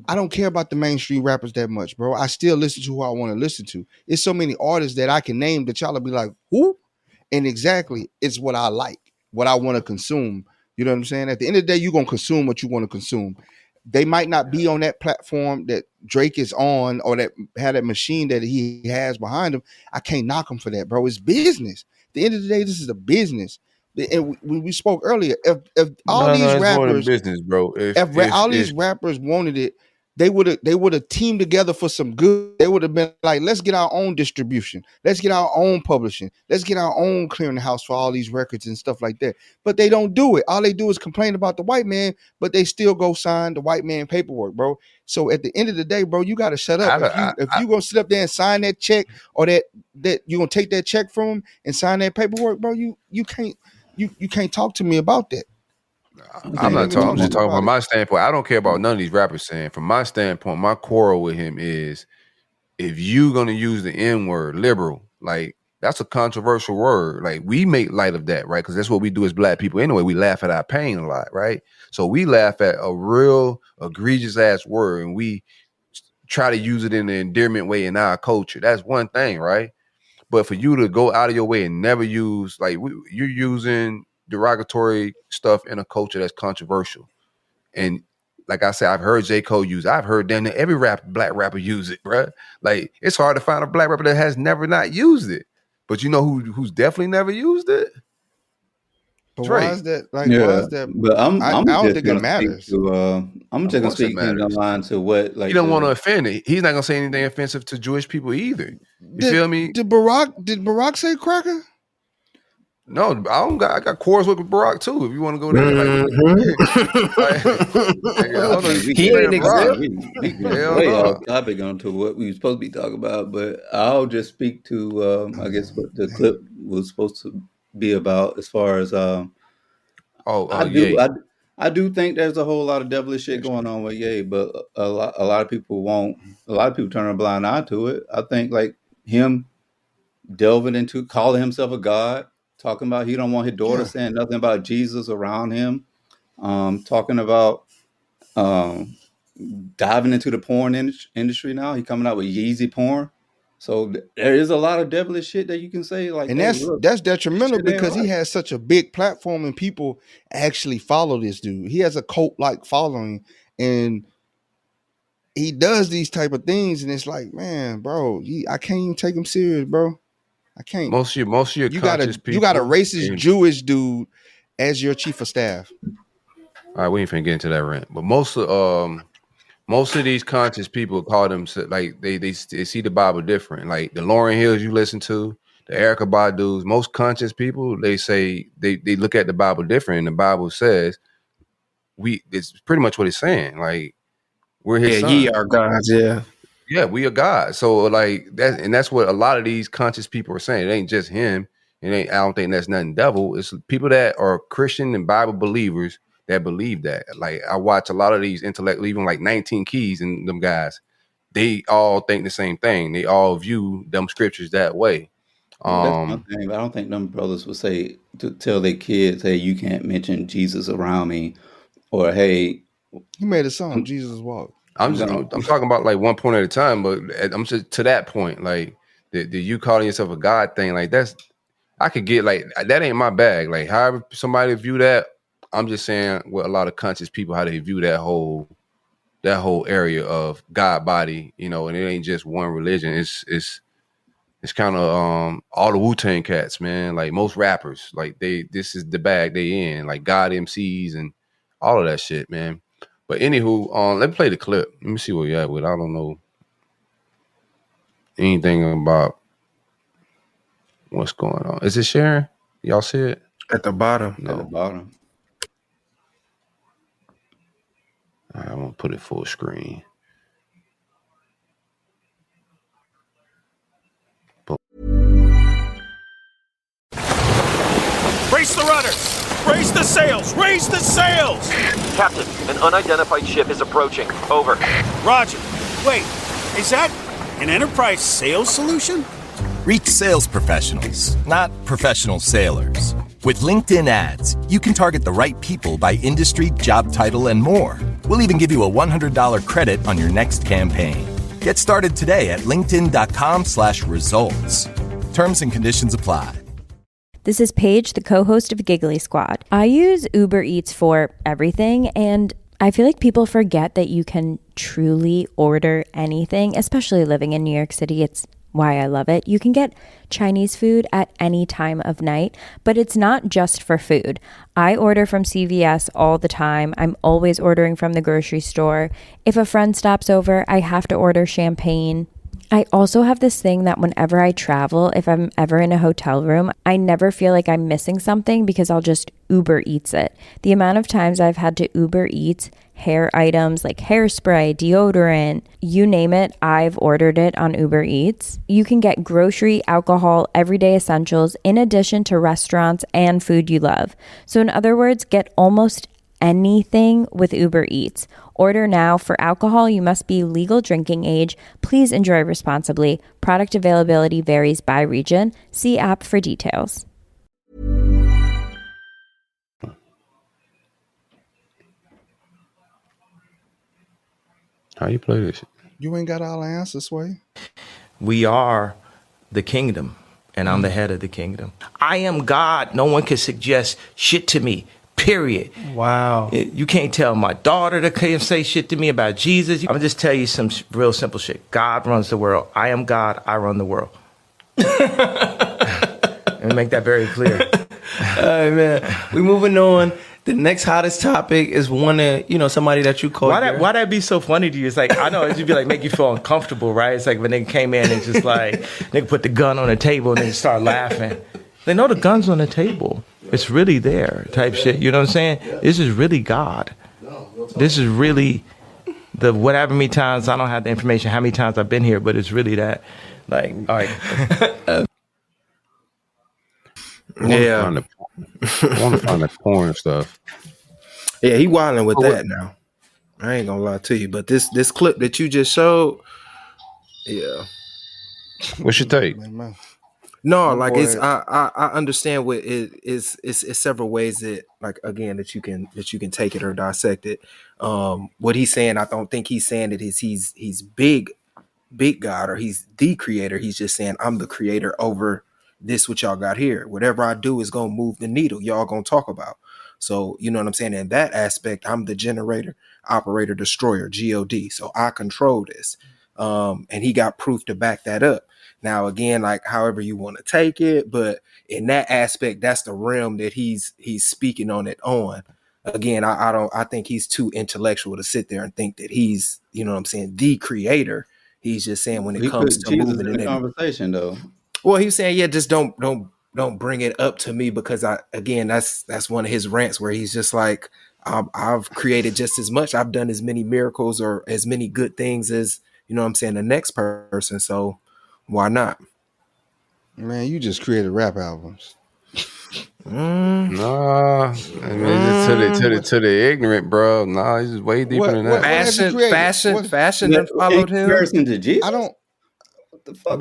I don't care about the mainstream rappers that much, bro. I still listen to who I want to listen to. It's so many artists that I can name that y'all will be like, who? And exactly, it's what I like, what I want to consume. You know what I'm saying? At the end of the day, you're going to consume what you want to consume. They might not be on that platform that Drake is on, or that had that machine that he has behind him. I can't knock him for that, bro. It's business. At the end of the day, this is a business. And when we spoke earlier, if all these rappers, business, bro. If all these rappers wanted it, they would have teamed together for some good. They would have been like, let's get our own distribution, let's get our own publishing, let's get our own clearinghouse for all these records and stuff like that. But they don't do it. All they do is complain about the white man, but they still go sign the white man paperwork, bro. So at the end of the day, bro, you got to shut up. If you gonna sit up there and sign that check, or that you gonna take that check from him and sign that paperwork, bro, you can't talk to me about that. I'm not talking. I'm just talking from my standpoint. I don't care about none of these rappers saying. From my standpoint, my quarrel with him is if you gonna use the N word, liberal, like that's a controversial word. Like we make light of that, right? Because that's what we do as black people anyway. We laugh at our pain a lot, right? So we laugh at a real egregious ass word, and we try to use it in an endearment way in our culture. That's one thing, right? But for you to go out of your way and never use, like you're using derogatory stuff in a culture that's controversial. And like I said, I've heard J. Cole use it. I've heard damn near every black rapper use it, bro. Like it's hard to find a black rapper that has never not used it. But you know who's definitely never used it? But Drake. why is that? Like, why is that? But I don't think it matters. I'm just gonna speak in line to what, like, he don't want to offend it. He's not gonna say anything offensive to Jewish people either. You feel me? Did Barack say cracker? No, I got quarrels with Barack too. If you want to go there, he ain't way off topic onto what we were supposed to be talking about. But I'll just speak to, I guess, what the clip was supposed to be about, as far as, I do think there's a whole lot of devilish shit going on with Ye, but a lot of people won't. A lot of people turn a blind eye to it. I think like him delving into calling himself a god, talking about he don't want his daughter saying nothing about Jesus around him, talking about diving into the porn industry now. He coming out with Yeezy porn. So there is a lot of devilish shit that you can say like, and hey, that's look, detrimental shit ain't because he right. has such a big platform and people actually follow this dude. He has a cult like following, and he does these type of things, and it's like, man, bro, I can't even take him serious, bro. I can't. Most of your You got conscious you got a people. racist Jewish dude as your chief of staff. All right, we ain't finna get into that rant, but most of these conscious people call them like they see the Bible different. Like the Lauryn Hills you listen to, the Erykah Badu's, most conscious people, they say they look at the Bible different. And the Bible says it's pretty much what it's saying. Like we're his son. Ye are gods, Yeah, we are God. So like that's what a lot of these conscious people are saying. It ain't just him. I don't think that's nothing devil. It's people that are Christian and Bible believers that believe that. Like I watch a lot of these intellectual, even like 19 Keys and them guys, they all think the same thing. They all view them scriptures that way. Yeah, that's one thing. I don't think them brothers would say to tell their kids, "Hey, you can't mention Jesus around me," or "Hey." He made a song, Jesus Walk. I'm talking about like one point at a time, but I'm just to that point, like the you calling yourself a God thing, like that's I could get like that ain't my bag. Like however somebody view that, I'm just saying what a lot of conscious people how they view that whole area of God body, and it ain't just one religion. It's kind of all the Wu-Tang cats, man. Like most rappers, like this is the bag they in, like God MCs and all of that shit, man. But anywho, let me play the clip. Let me see where you at with. I don't know anything about what's going on. Is it sharing? Y'all see it? at the bottom. No. At the bottom. All right, I'm gonna put it full screen. Brace the rudders! Raise the sails! Raise the sails! Captain, an unidentified ship is approaching. Over. Roger. Wait, is that an enterprise sales solution? Reach sales professionals, not professional sailors. With LinkedIn ads, you can target the right people by industry, job title, and more. We'll even give you a $100 credit on your next campaign. Get started today at linkedin.com/results. Terms and conditions apply. This is Paige, the co-host of Giggly Squad. I use Uber Eats for everything, and I feel like people forget that you can truly order anything, especially living in New York City. It's why I love it. You can get Chinese food at any time of night, but it's not just for food. I order from CVS all the time. I'm always ordering from the grocery store. If a friend stops over, I have to order champagne. I also have this thing that whenever I travel, if I'm ever in a hotel room, I never feel like I'm missing something because I'll just Uber Eats it. The amount of times I've had to Uber Eats hair items like hairspray, deodorant, you name it, I've ordered it on Uber Eats. You can get grocery, alcohol, everyday essentials in addition to restaurants and food you love. So in other words, get almost anything with Uber Eats. Order now. For alcohol, you must be legal drinking age. Please enjoy responsibly. Product availability varies by region. See app for details. How you play this? You ain't got all the answers, Sway. We are the kingdom, and I'm the head of the kingdom. I am God. No one can suggest shit to me. Period. Wow. You can't tell my daughter to come say shit to me about Jesus. I'm gonna just tell you some real simple shit. God runs the world. I am God. I run the world. Let me make that very clear. All right, man. We moving on. The next hottest topic is one of, somebody that you call. Why that be so funny to you? It's like, I know it'd be like make you feel uncomfortable, right? It's like when they came in and just like, they put the gun on the table and then start laughing. They know the gun's on the table. It's really there type shit. You know what I'm saying? This is really God. This is really whatever many times, I don't have the information how many times I've been here, but it's really that. Like, all right. I want to find the porn stuff. Yeah, he wilding with that now. I ain't gonna lie to you, but this clip that you just showed, yeah. What's your take? No, My like boy- it's I understand what it is. It's several ways that like again that you can take it or dissect it. What he's saying, I don't think he's saying that he's big God or he's the creator. He's just saying I'm the creator over this what y'all got here. Whatever I do is gonna move the needle. Y'all gonna talk about. So you know what I'm saying. In that aspect, I'm the generator, operator, destroyer, God. So I control this. And he got proof to back that up. Now again, like however you want to take it, but in that aspect, that's the realm that he's speaking on it on. Again, I think he's too intellectual to sit there and think that he's, you know what I'm saying, the creator. He's just saying when it He comes put to Jesus moving in the it. conversation though. Well, he was saying, yeah, just don't bring it up to me because that's one of his rants where he's just like, I've created just as much. I've done as many miracles or as many good things as, you know what I'm saying, the next person. So why not? Man, you just created rap albums. Nah, I mean, just to the ignorant, bro. Nah, he's just way deeper than that. What has he created? Fashion that followed him. Comparison to Jesus? I don't. What the fuck?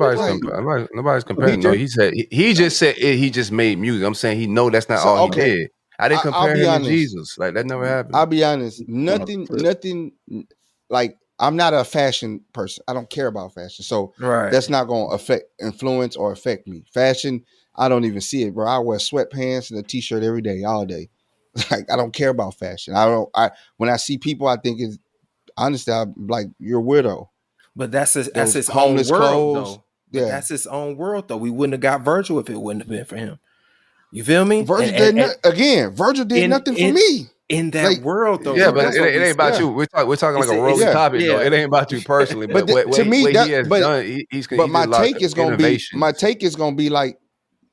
Nobody's comparing. No, he said he just said he just made music. I'm saying he know that's not all he did. I didn't compare him to Jesus. Like that never happened. I'll be honest. Nothing. Like I'm not a fashion person. I don't care about fashion. So that's not going to influence or affect me. Fashion, I don't even see it, bro. I wear sweatpants and a t-shirt every day, all day. Like I don't care about fashion. When I see people, I think it's honestly, I'm like, you're a weirdo. But that's his own world, clothes. though. But that's his own world, though. We wouldn't have got Virgil if it wouldn't have been for him. You feel me? Virgil did nothing for me. In that world, though. Yeah, but it ain't about you. We're talking like a rolling topic, though. It ain't about you personally. But to me, my take is gonna be like,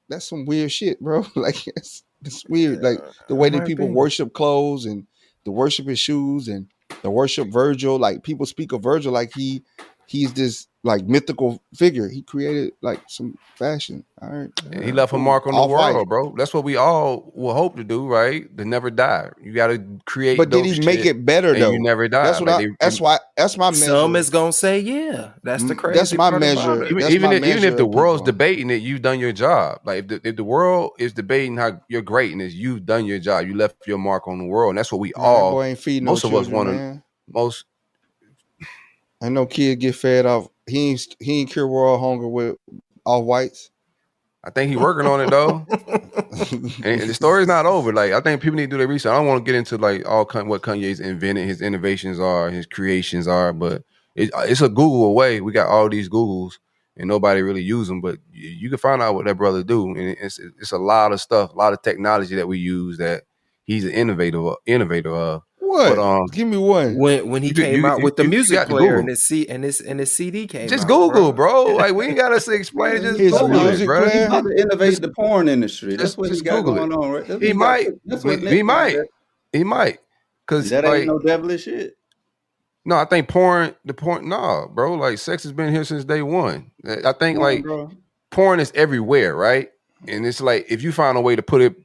that's some weird shit, bro. Like it's weird. Like the way that people worship clothes and the worship his shoes and the worship Virgil. Like people speak of Virgil like he's this like mythical figure. He created like some fashion. All right. He left a mark on the world, bro. That's what we all will hope to do, right? To never die. You got to create. But did he make it better though? You never die. That's what that's my measure. Some is gonna say, yeah. That's the crazy. That's my measure. Even if the world's debating it, you've done your job. Like if the world is debating how you're greatness, you've done your job. You left your mark on the world, and that's what we all. Boy ain't feeding most no of us children, want to. I know kids get fed off. He ain't cure world hunger with all whites. I think he's working on it though, and the story's not over. Like I think people need to do their research. I don't want to get into like what Kanye's invented, his innovations are, his creations are, but it's a Google away. We got all these Googles, and nobody really use them. But you can find out what that brother do, and it's a lot of stuff, a lot of technology that we use that he's an innovator of. What? But, give me one. When he came out with the music player and his CD came just out. Google, bro. Like we ain't gotta explain it. Just his Google music it, bro. player. How to innovate the porn industry. That's what he got Google going on, right? He might. Because that ain't no devilish shit. No, I think no, bro. Like sex has been here since day one. I think porn is everywhere, right? And it's like if you find a way to put it,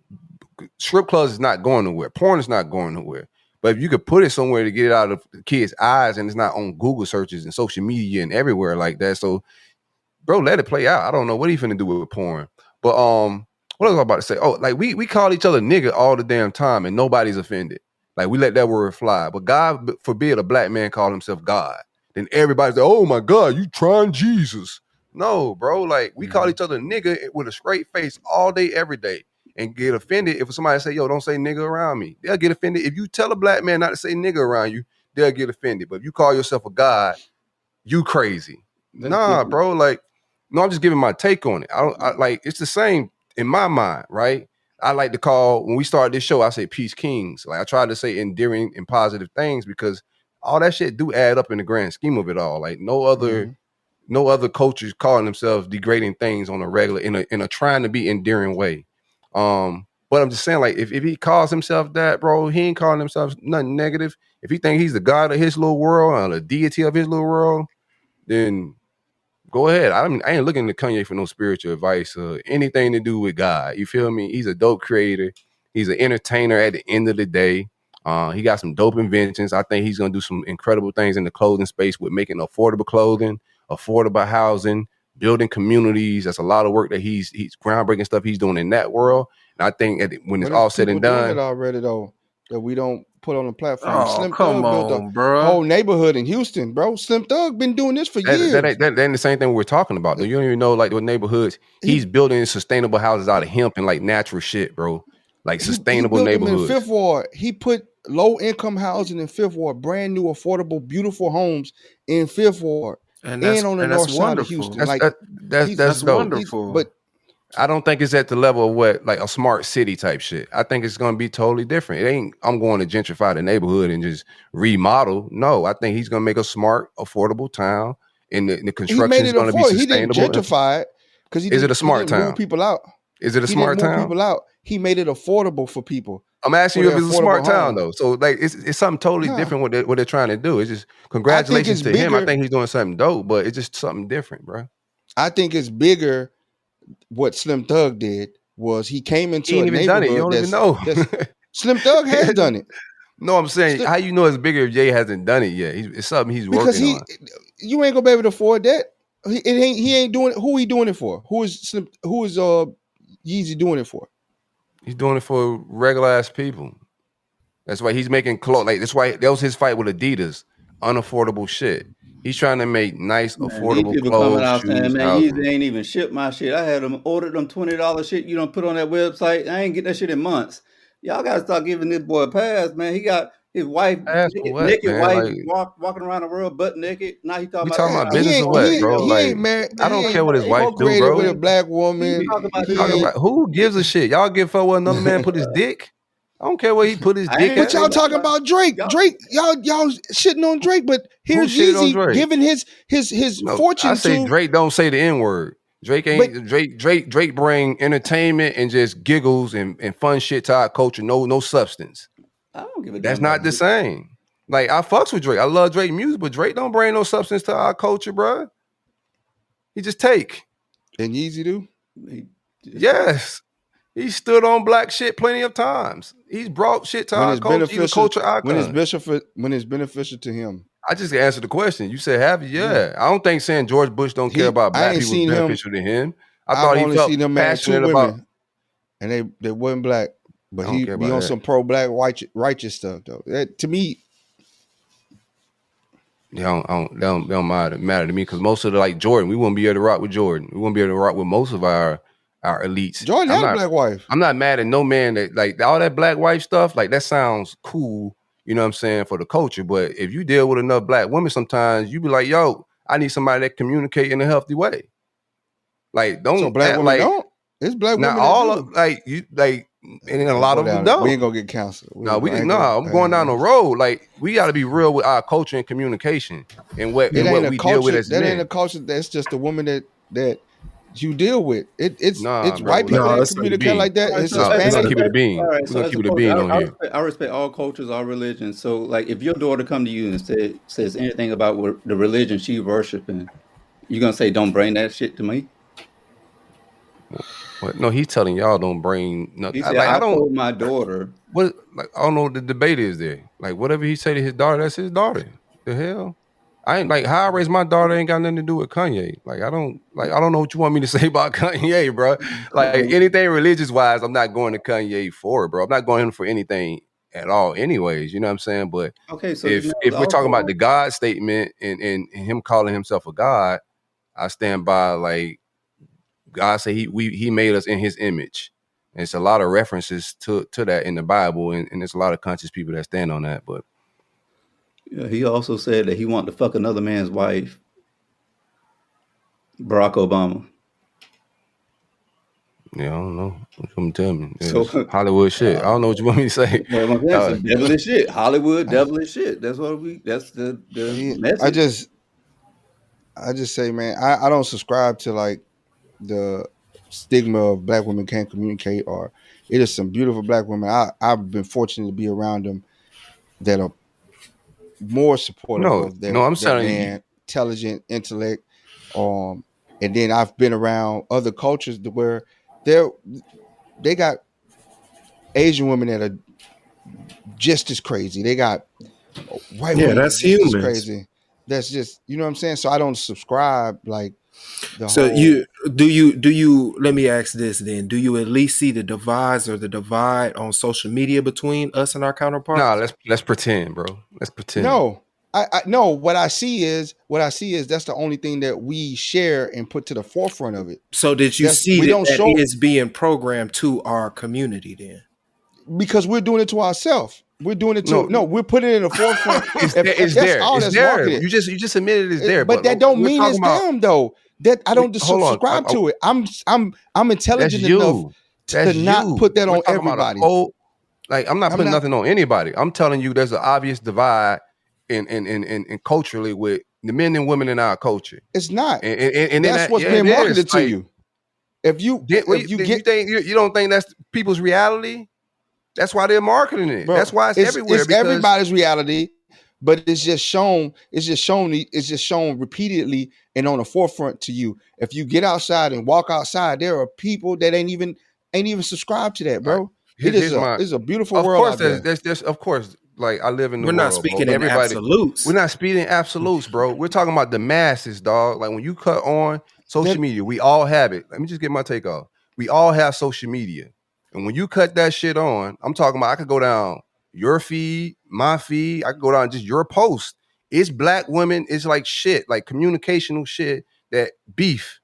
strip clubs is not going nowhere. Porn is not going nowhere. But if you could put it somewhere to get it out of the kids' eyes and it's not on Google searches and social media and everywhere like that. So, bro, let it play out. I don't know what he finna do with porn. But what was I about to say? Oh, like we call each other nigga all the damn time and nobody's offended. Like we let that word fly. But God forbid a black man call himself God. Then everybody's like, oh my God, you trying Jesus. No, bro. Like we call each other nigga with a straight face all day, every day. And get offended if somebody say, yo, don't say nigga around me. They'll get offended. If you tell a black man not to say nigga around you, they'll get offended. But if you call yourself a God, you crazy. Nah, bro. Like, no, I'm just giving my take on it. I like it's the same in my mind, right? I like to call, when we started this show, I say peace kings. Like I try to say endearing and positive things because all that shit do add up in the grand scheme of it all. Like no other cultures calling themselves degrading things on a regular in a trying to be endearing way. But I'm just saying, like, if he calls himself that, bro, he ain't calling himself nothing negative. If he think he's the God of his little world or the deity of his little world, then go ahead. I ain't looking to Kanye for no spiritual advice or anything to do with God. You feel me? He's a dope creator. He's an entertainer at the end of the day. He got some dope inventions. I think he's gonna do some incredible things in the clothing space with making affordable clothing, affordable housing, building communities. That's a lot of work that he's groundbreaking stuff he's doing in that world. And I think when it's all said and done, doing it already though that we don't put on the platform. Oh, Slim come Thug built on, a bro. whole neighborhood in Houston, bro. Slim Thug been doing this for years. That ain't the same thing we're talking about. Though. You don't even know like what neighborhoods he's building sustainable houses out of hemp and like natural shit, bro. Like sustainable he built neighborhoods. Them in Fifth Ward. He put low income housing in Fifth Ward, brand new, affordable, beautiful homes in Fifth Ward, and on the north side of Houston. That's dope. Wonderful. But I don't think it's at the level of what like a smart city type shit. I think it's gonna be totally different. It ain't I'm going to gentrify the neighborhood and just remodel. No, I think he's gonna make a smart, affordable town, and the construction is gonna be sustainable. He didn't gentrify it because is it a smart town? Move people out. Is it a smart town? Move people out. He made it affordable for people. I'm asking you if it's a smart town though. So like it's something totally different what they're trying to do. It's just congratulations to him. I think he's doing something dope, but it's just something different, bro. I think it's bigger. What Slim Thug did was he came into he ain't a even done it. You don't even know. Slim Thug has done it. No, I'm saying how you know it's bigger if Jay hasn't done it yet. It's something he's working on. You ain't gonna be able to afford that. He ain't doing it. Who he doing it for? Who is Yeezy doing it for? He's doing it for regular ass people. That's why he's making clothes. Like that's why that was his fight with Adidas. Unaffordable shit. He's trying to make nice, affordable people clothes. Coming out shoes, saying, man, housing. Yeezy ain't even shipped my shit. I had them ordered them $20 shit you don't put on that website. I ain't get that shit in months. Y'all gotta start giving this boy a pass, man. He got his wife, naked wife, walking around the world butt naked. Now he talking about business or what, bro? He ain't married. I don't care what his wife do, bro. With a black woman. Who gives a shit? Y'all give for what another man put his dick? I don't care where he put his dick. But y'all talking about Drake. Drake, y'all shitting on Drake, but here's Yeezy giving his fortune. I say Drake don't say the N-word. Drake ain't Drake bring entertainment and just giggles and fun shit to our culture. No substance. I don't give a damn. That's not the same. Like I fucks with Drake. I love Drake music, but Drake don't bring no substance to our culture, bro. He just take. And Yeezy do? Yes. He stood on black shit plenty of times. He's brought shit to our culture. He's a culture icon. When it's beneficial to him. I just answered the question. You said have you? Yeah. I don't think saying George Bush don't care about black people is beneficial to him. I thought he felt passionate about. And they wasn't black. But he be on some pro-black righteous stuff though. That, to me, they don't matter to me because most of the like Jordan, we wouldn't be able to rock with Jordan. We wouldn't be able to rock with most of our elites. Jordan had a black wife. I'm not mad at no man that like all that black wife stuff. Like that sounds cool, you know what I'm saying, for the culture. But if you deal with enough black women, sometimes you be like, yo, I need somebody that communicate in a healthy way. Like don't so black women like, don't. It's black women. Not all of like you like. And a lot of them don't. We ain't gonna get canceled. I'm going down the road. Like we got to be real with our culture and communication and what we deal with as men. That ain't a culture. That's just a woman that you deal with. It's white people that communicate like that. It's Hispanic. We're gonna keep it a bean. We're gonna keep it a bean on here. I respect all cultures, all religions. So, like, if your daughter come to you and says anything about the religion she worshiping, you gonna say, "Don't bring that shit to me." What? No, he's telling y'all don't bring nothing. He said, I told my daughter. What? Like I don't know what the debate is there. Like whatever he say to his daughter, that's his daughter. The hell. I ain't like how I raised my daughter ain't got nothing to do with Kanye. Like I don't know what you want me to say about Kanye, bro. Like anything religious wise, I'm not going to Kanye for it, bro. I'm not going to him for anything at all, anyways. You know what I'm saying? But okay, so if we're talking about the God statement and him calling himself a God, I stand by like God said he made us in his image. And it's a lot of references to that in the Bible, and there's a lot of conscious people that stand on that, but. Yeah, he also said that he wanted to fuck another man's wife, Barack Obama. Yeah, I don't know. What you want to tell me? So, Hollywood shit. I don't know what you want me to say. That's devilish shit. Hollywood devilish shit. That's what that's the message. I just say, man, I don't subscribe to like the stigma of black women can't communicate, or it is some beautiful black women. I've been fortunate to be around them that are more supportive of their man, intelligent intellect. And then I've been around other cultures where they got Asian women that are just as crazy. They got white Yeah, women that's just as humans. crazy. That's just, you know what I'm saying? So I don't subscribe like the So whole. do you let me ask this then. Do you at least see the divides or the divide on social media between us and our Nah, counterparts? let's pretend, bro. Let's pretend. No. I no, what I see is that's the only thing that we share and put to the forefront of it. So did you see We that don't that show is being programmed to our community then? because we're doing it to ourselves. We're doing it to No, we're putting it in the forefront. it's If that's there. all It's that's there. marketed, You just admitted it's there, but but that don't we're mean talking it's about. them though. That I don't Hold on. subscribe to it. I'm That's intelligent enough you. to That's not you. put that We're on talking about a everybody. whole. Like I'm not I'm putting not. nothing on anybody. I'm telling you, there's an obvious divide in culturally with the men and women in our culture. It's not. And then That's that, what's yeah, it being is. marketed to Like, you. If you if you you get think you don't think that's people's reality? That's why they're marketing it. bro, That's why it's everywhere it's because everybody's reality, but it's just shown. It's just shown repeatedly and on the forefront to you. If you get outside and walk outside, there are people that ain't even subscribed to that, all right, bro. It is here's my. a beautiful Of world course, out there. there's of course. Like I live in the We're not world, bro. speaking in Everybody, we're absolutes. not speaking absolutes, bro. We're talking about the masses, dog. Like when you cut on social That media, we all have it. Let me just get my take off. We all have social media, and when you cut that shit on, I'm talking about. I could go down your feed, my feed. I could go down just your post. It's black women. It's like shit, like communicational shit. That beef.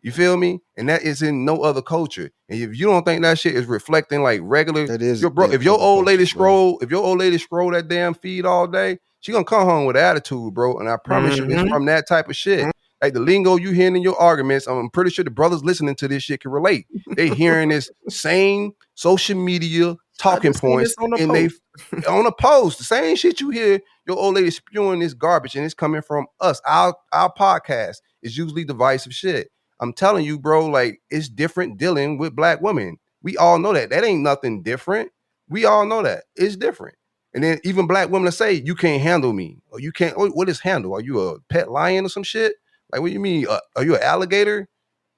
You feel me? And that is in no other culture. And if you don't think that shit is reflecting like regular, that is your bro, in if your other old lady cultures, bro. scroll that damn feed all day, she gonna come home with attitude, bro. And I promise you, it's Mm-hmm. from that type of shit. Like the lingo you hearing in your arguments, I'm pretty sure the brothers listening to this shit can relate. They hearing this same social media I talking just seen points this on the and they post. on a post. The same shit you hear your old lady spewing this garbage, and it's coming from us. Our podcast is usually divisive shit. I'm telling you, bro, like it's different dealing with black women. We all know that. That ain't nothing different. We all know that. It's different. And then even black women say, you can't handle me. Or you can't, what is handle? Are you a pet lion or some shit? Like, what do you mean? Are you an alligator?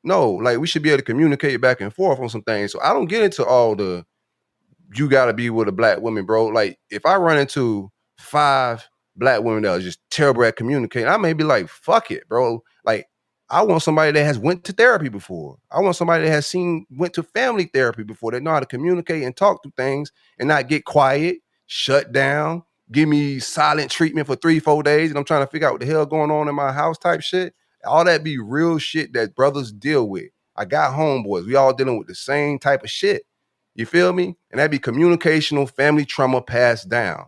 No, like we should be able to communicate back and forth on some things. So I don't get into all the you gotta be with a black woman, bro. Like if I run into 5 black women that are just terrible at communicating, I may be like, fuck it, bro. Like I want somebody that has went to therapy before. I want somebody that has went to family therapy before. They know how to communicate and talk through things and not get quiet, shut down, give me silent treatment for 3-4 days. And I'm trying to figure out what the hell going on in my house type shit. All that be real shit that brothers deal with. I got homeboys. We all dealing with the same type of shit. You feel me? And that'd be communicational family trauma passed down.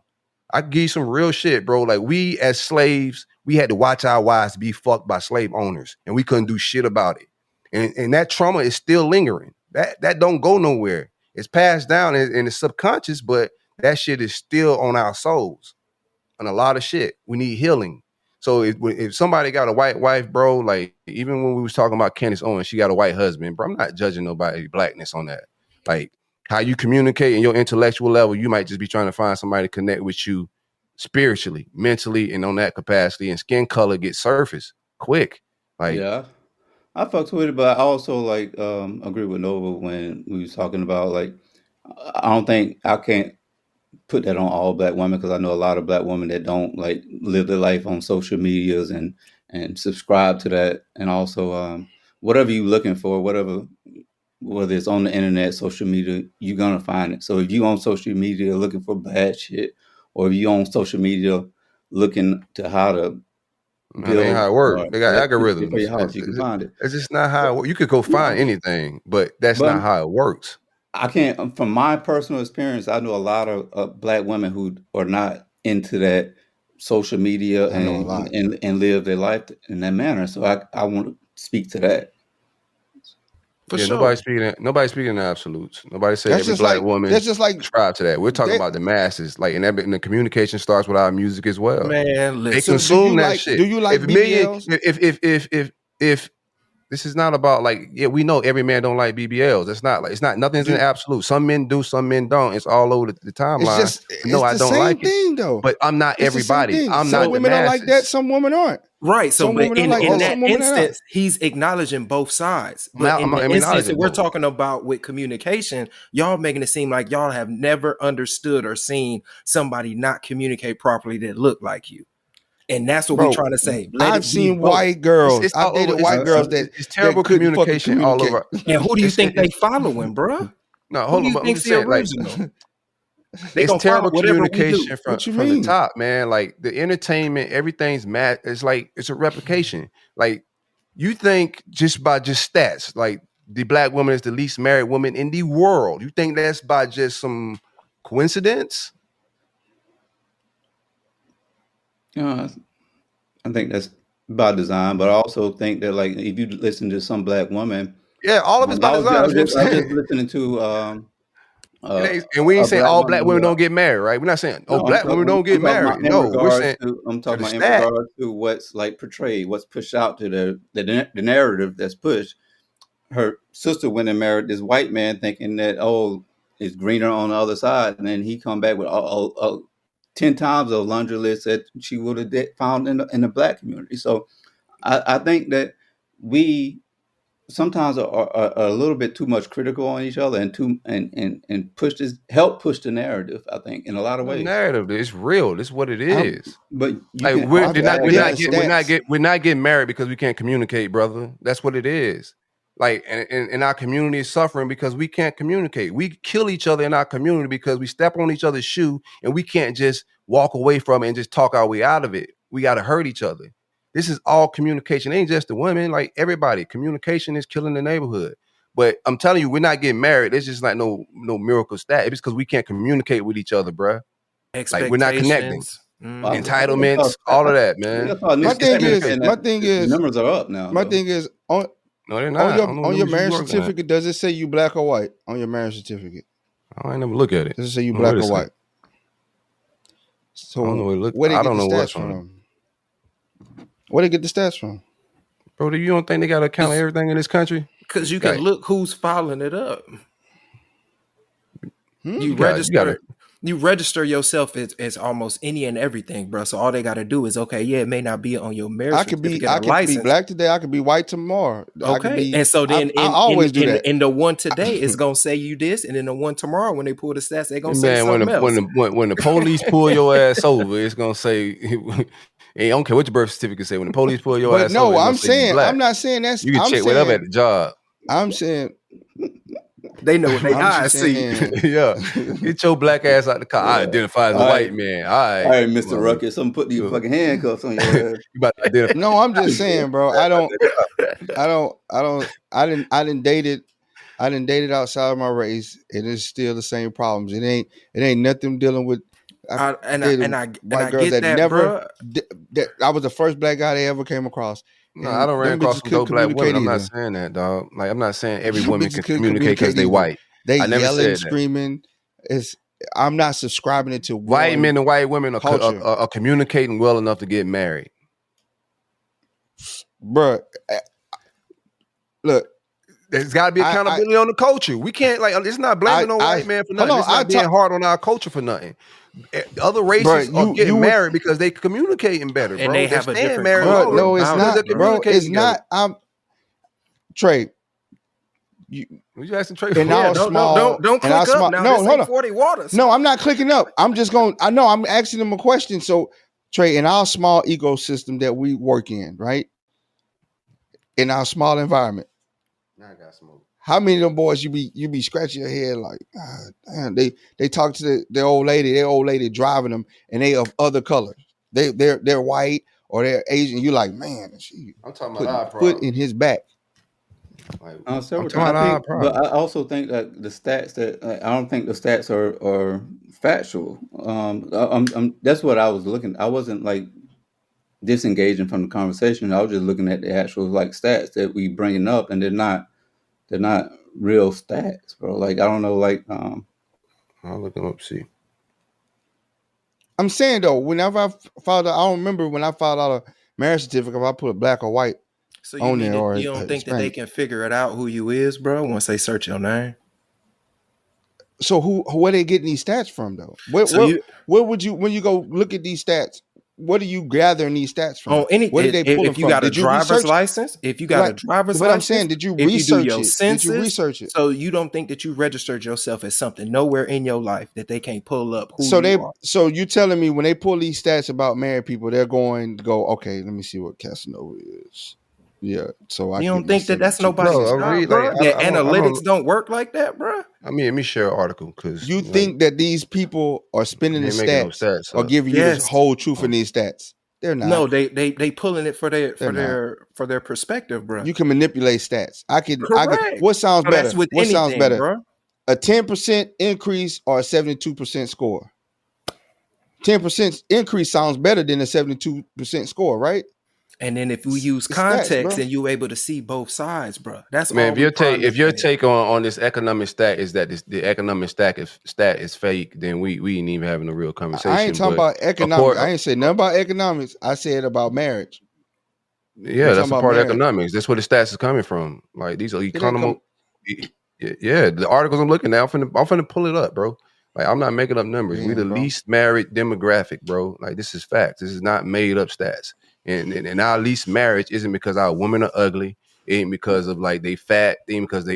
I can give you some real shit, bro. Like we as slaves, we had to watch our wives be fucked by slave owners, and we couldn't do shit about it. And that trauma is still lingering. That don't go nowhere. It's passed down in the subconscious, but that shit is still on our souls. And a lot of shit. We need healing. So if somebody got a white wife, bro, like even when we was talking about Candace Owens, she got a white husband, bro. I'm not judging nobody's blackness on that. Like how you communicate in your intellectual level, you might just be trying to find somebody to connect with you spiritually, mentally, and on that capacity. And skin color gets surfaced quick. Like Yeah, I fucked with it, but I also like agree with Nova when we was talking about like I don't think I can't put that on all black women because I know a lot of black women that don't like live their life on social medias and subscribe to that, and also whatever you're looking for, whether it's on the internet, social media, you're gonna find it. So if you on social media looking for bad shit, or if you on social media looking to how to that ain't how build it works. They got electricity for algorithms. your house, you can find it. It's just not how it works. You could go find No, anything, but that's not but how it works. I can't. From my personal experience, I know a lot of black women who are not into that social media I know a lot. and live their life in that manner. So I want to speak to that. For Yeah, sure. nobody's speaking in absolutes. Nobody say That's every just black like woman that's just like subscribe to that. We're talking that. about the masses, like and the communication starts with our music as well. Man, They listen. So consume that do shit. you If like a million, BBLs? if this is not about like, yeah, we know every man don't like BBLs. It's not nothing's in absolute. Some men do, some men don't. It's all over the timeline. I don't like thing, it. Though. But I'm not everybody. I'm some not women the are like that, some women aren't. Right. So some but women in, like in that, that some women instance, he's acknowledging both sides. But in the instance that we're talking about with communication, y'all making it seem like y'all have never understood or seen somebody not communicate properly that look like you. And that's what we're trying to say. I've seen white girls. I've dated white girls that it's terrible communication all over. And who do you think they following, bro? No, hold on. But I'm just saying, original? It's terrible communication from the mean? top, man. Like the entertainment, everything's mad. It's like it's a replication. Like you think just by stats, like the black woman is the least married woman in the world. You think that's by just some coincidence? I think that's by design, but I also think that like if you listen to some black woman, all of it's by design. I was just listening to and we ain't saying all black women don't get married, right? We're not saying black women don't get married. No, we're saying I'm talking about in regards to what's like portrayed, what's pushed out to the narrative that's pushed. Her sister went and married this white man, thinking that it's greener on the other side, and then he come back with 10 times of laundry list that she would have found in the black community. So I think that we sometimes are a little bit too much critical on each other and help push the narrative. I think in a lot of ways. Narrative, it's real. This is what it is. But like we're not getting married because we can't communicate, brother. That's what it is. Like, and our community is suffering because we can't communicate. We kill each other in our community because we step on each other's shoe and we can't just walk away from it and just talk our way out of it. We got to hurt each other. This is all communication. It ain't just the women, like everybody. Communication is killing the neighborhood. But I'm telling you, we're not getting married. It's just like no miracle stat. It's because we can't communicate with each other, bruh. Like we're not connecting. Entitlements, all of that, man. My thing is, numbers are up now. My thing is no, they're not. On your marriage certificate, does it say you black or white on your marriage certificate? I ain't never look at it. Does it say you black or white? So I don't know what it looks. I don't know what's from. Where they get the stats from? Bro, you don't think they got to count everything in this country? Because you can look who's following it up. You register yourself as almost any and everything, bro. So all they got to do is, it may not be on your marriage certificate. I could be black today. I could be white tomorrow. Okay, and so then I always do that. And the one today is gonna say you this, and then the one tomorrow when they pull the stats, they gonna say something else. When the police pull your ass over, it's gonna say. I don't care what your birth certificate say. When the police pull your ass over, I'm not saying that's. You can check whatever at the job. I'm saying. They know what they eyes see. Yeah. Get your black ass out the car. I identify as a white man. All right, Mr. Ruckus. Someone put these fucking handcuffs on your head. You about to identify. No, I'm just saying, bro. I didn't date it outside of my race. It is still the same problems. It ain't nothing dealing with I get that, bro. I was the first black guy they ever came across. No, I don't run across some dope black women. I'm not saying that, dog. Like, I'm not saying every woman can communicate because they white. They yelling, screaming. I'm not subscribing it to white men and white women are communicating well enough to get married. Bruh, look. There's got to be accountability on the culture. We can't, it's not blaming no white man for nothing. It's not being hard on our culture for nothing. Other races are getting married because they communicating better, bro. And they have a different culture. No, it's not, bro. It's not. Trey. You asking Trey? Don't click up now. No, hold on. 40 waters. No, I'm not clicking up. I'm just going. I know. I'm asking them a question. So, Trey, in our small ecosystem that we work in, right? In our small environment. I got smoke. How many of them boys you be scratching your head like, damn, they talk to their old lady driving them, and they of other colors. They're white or they're Asian. You like, man, I'm talking about foot in his back. But I also think that the stats I don't think the stats are factual. That's what I was looking. I wasn't like disengaging from the conversation. I was just looking at the actual stats that we bringing up, and they're not real stats, bro. Like, I don't know, I'll look them up, see. I'm saying though, whenever I filed out, I don't remember when I filed out a marriage certificate if I put black or white. So you on mean there that or you don't think that they Hispanic. can figure it out who you is, bro, once they search your name? So where they getting these stats from though? So you Where would you when you go look at these stats? What are you gathering these stats from? on any Where did they pull them if you from? got a Did you driver's research? license, if you got a Right. driver's But I'm license, saying, did you if you do research your it? Did you census, research it? so you don't think that you registered yourself as something nowhere in your life that they can't pull up who So you are. so you telling me when they pull these stats about married people, they're going to go, okay, let me see what Casanova is. Yeah, so I You can don't get my think that that's 72%. nobody's Bro, I job, read like bro? That I analytics don't. don't work like that, bro. I mean, let me share an article because You like think that these people are spinning they the ain't making no stats stats or up. giving you the Yes. whole truth in these stats? They're not. No, they pulling it for They're not. their perspective, bro. You can manipulate stats. I could. Correct. What sounds So that's better? with What sounds anything, better? bro. A 10% increase or a 72% score? 10% increase sounds better than a 72% score, right? And then if we use It's stats, context, bro. and you able to see both sides, bro. That's Man, all we trying to if your say. take on this economic stat is that the economic stat is fake, then we ain't even having a real I ain't conversation. talking But about economics. I ain't say nothing about economics. I said about marriage. yeah, I'm that's talking a about part of marriage. economics. That's where the stats is coming from. Like these are It ain't economic. come. Yeah, the articles I'm looking at, I'm finna pull it up, bro. Like I'm not making up numbers. We the Damn, bro. least married demographic, bro. Like this is facts. This is not made up stats. And our least marriage isn't because our women are ugly. It ain't because of like they fat. It ain't because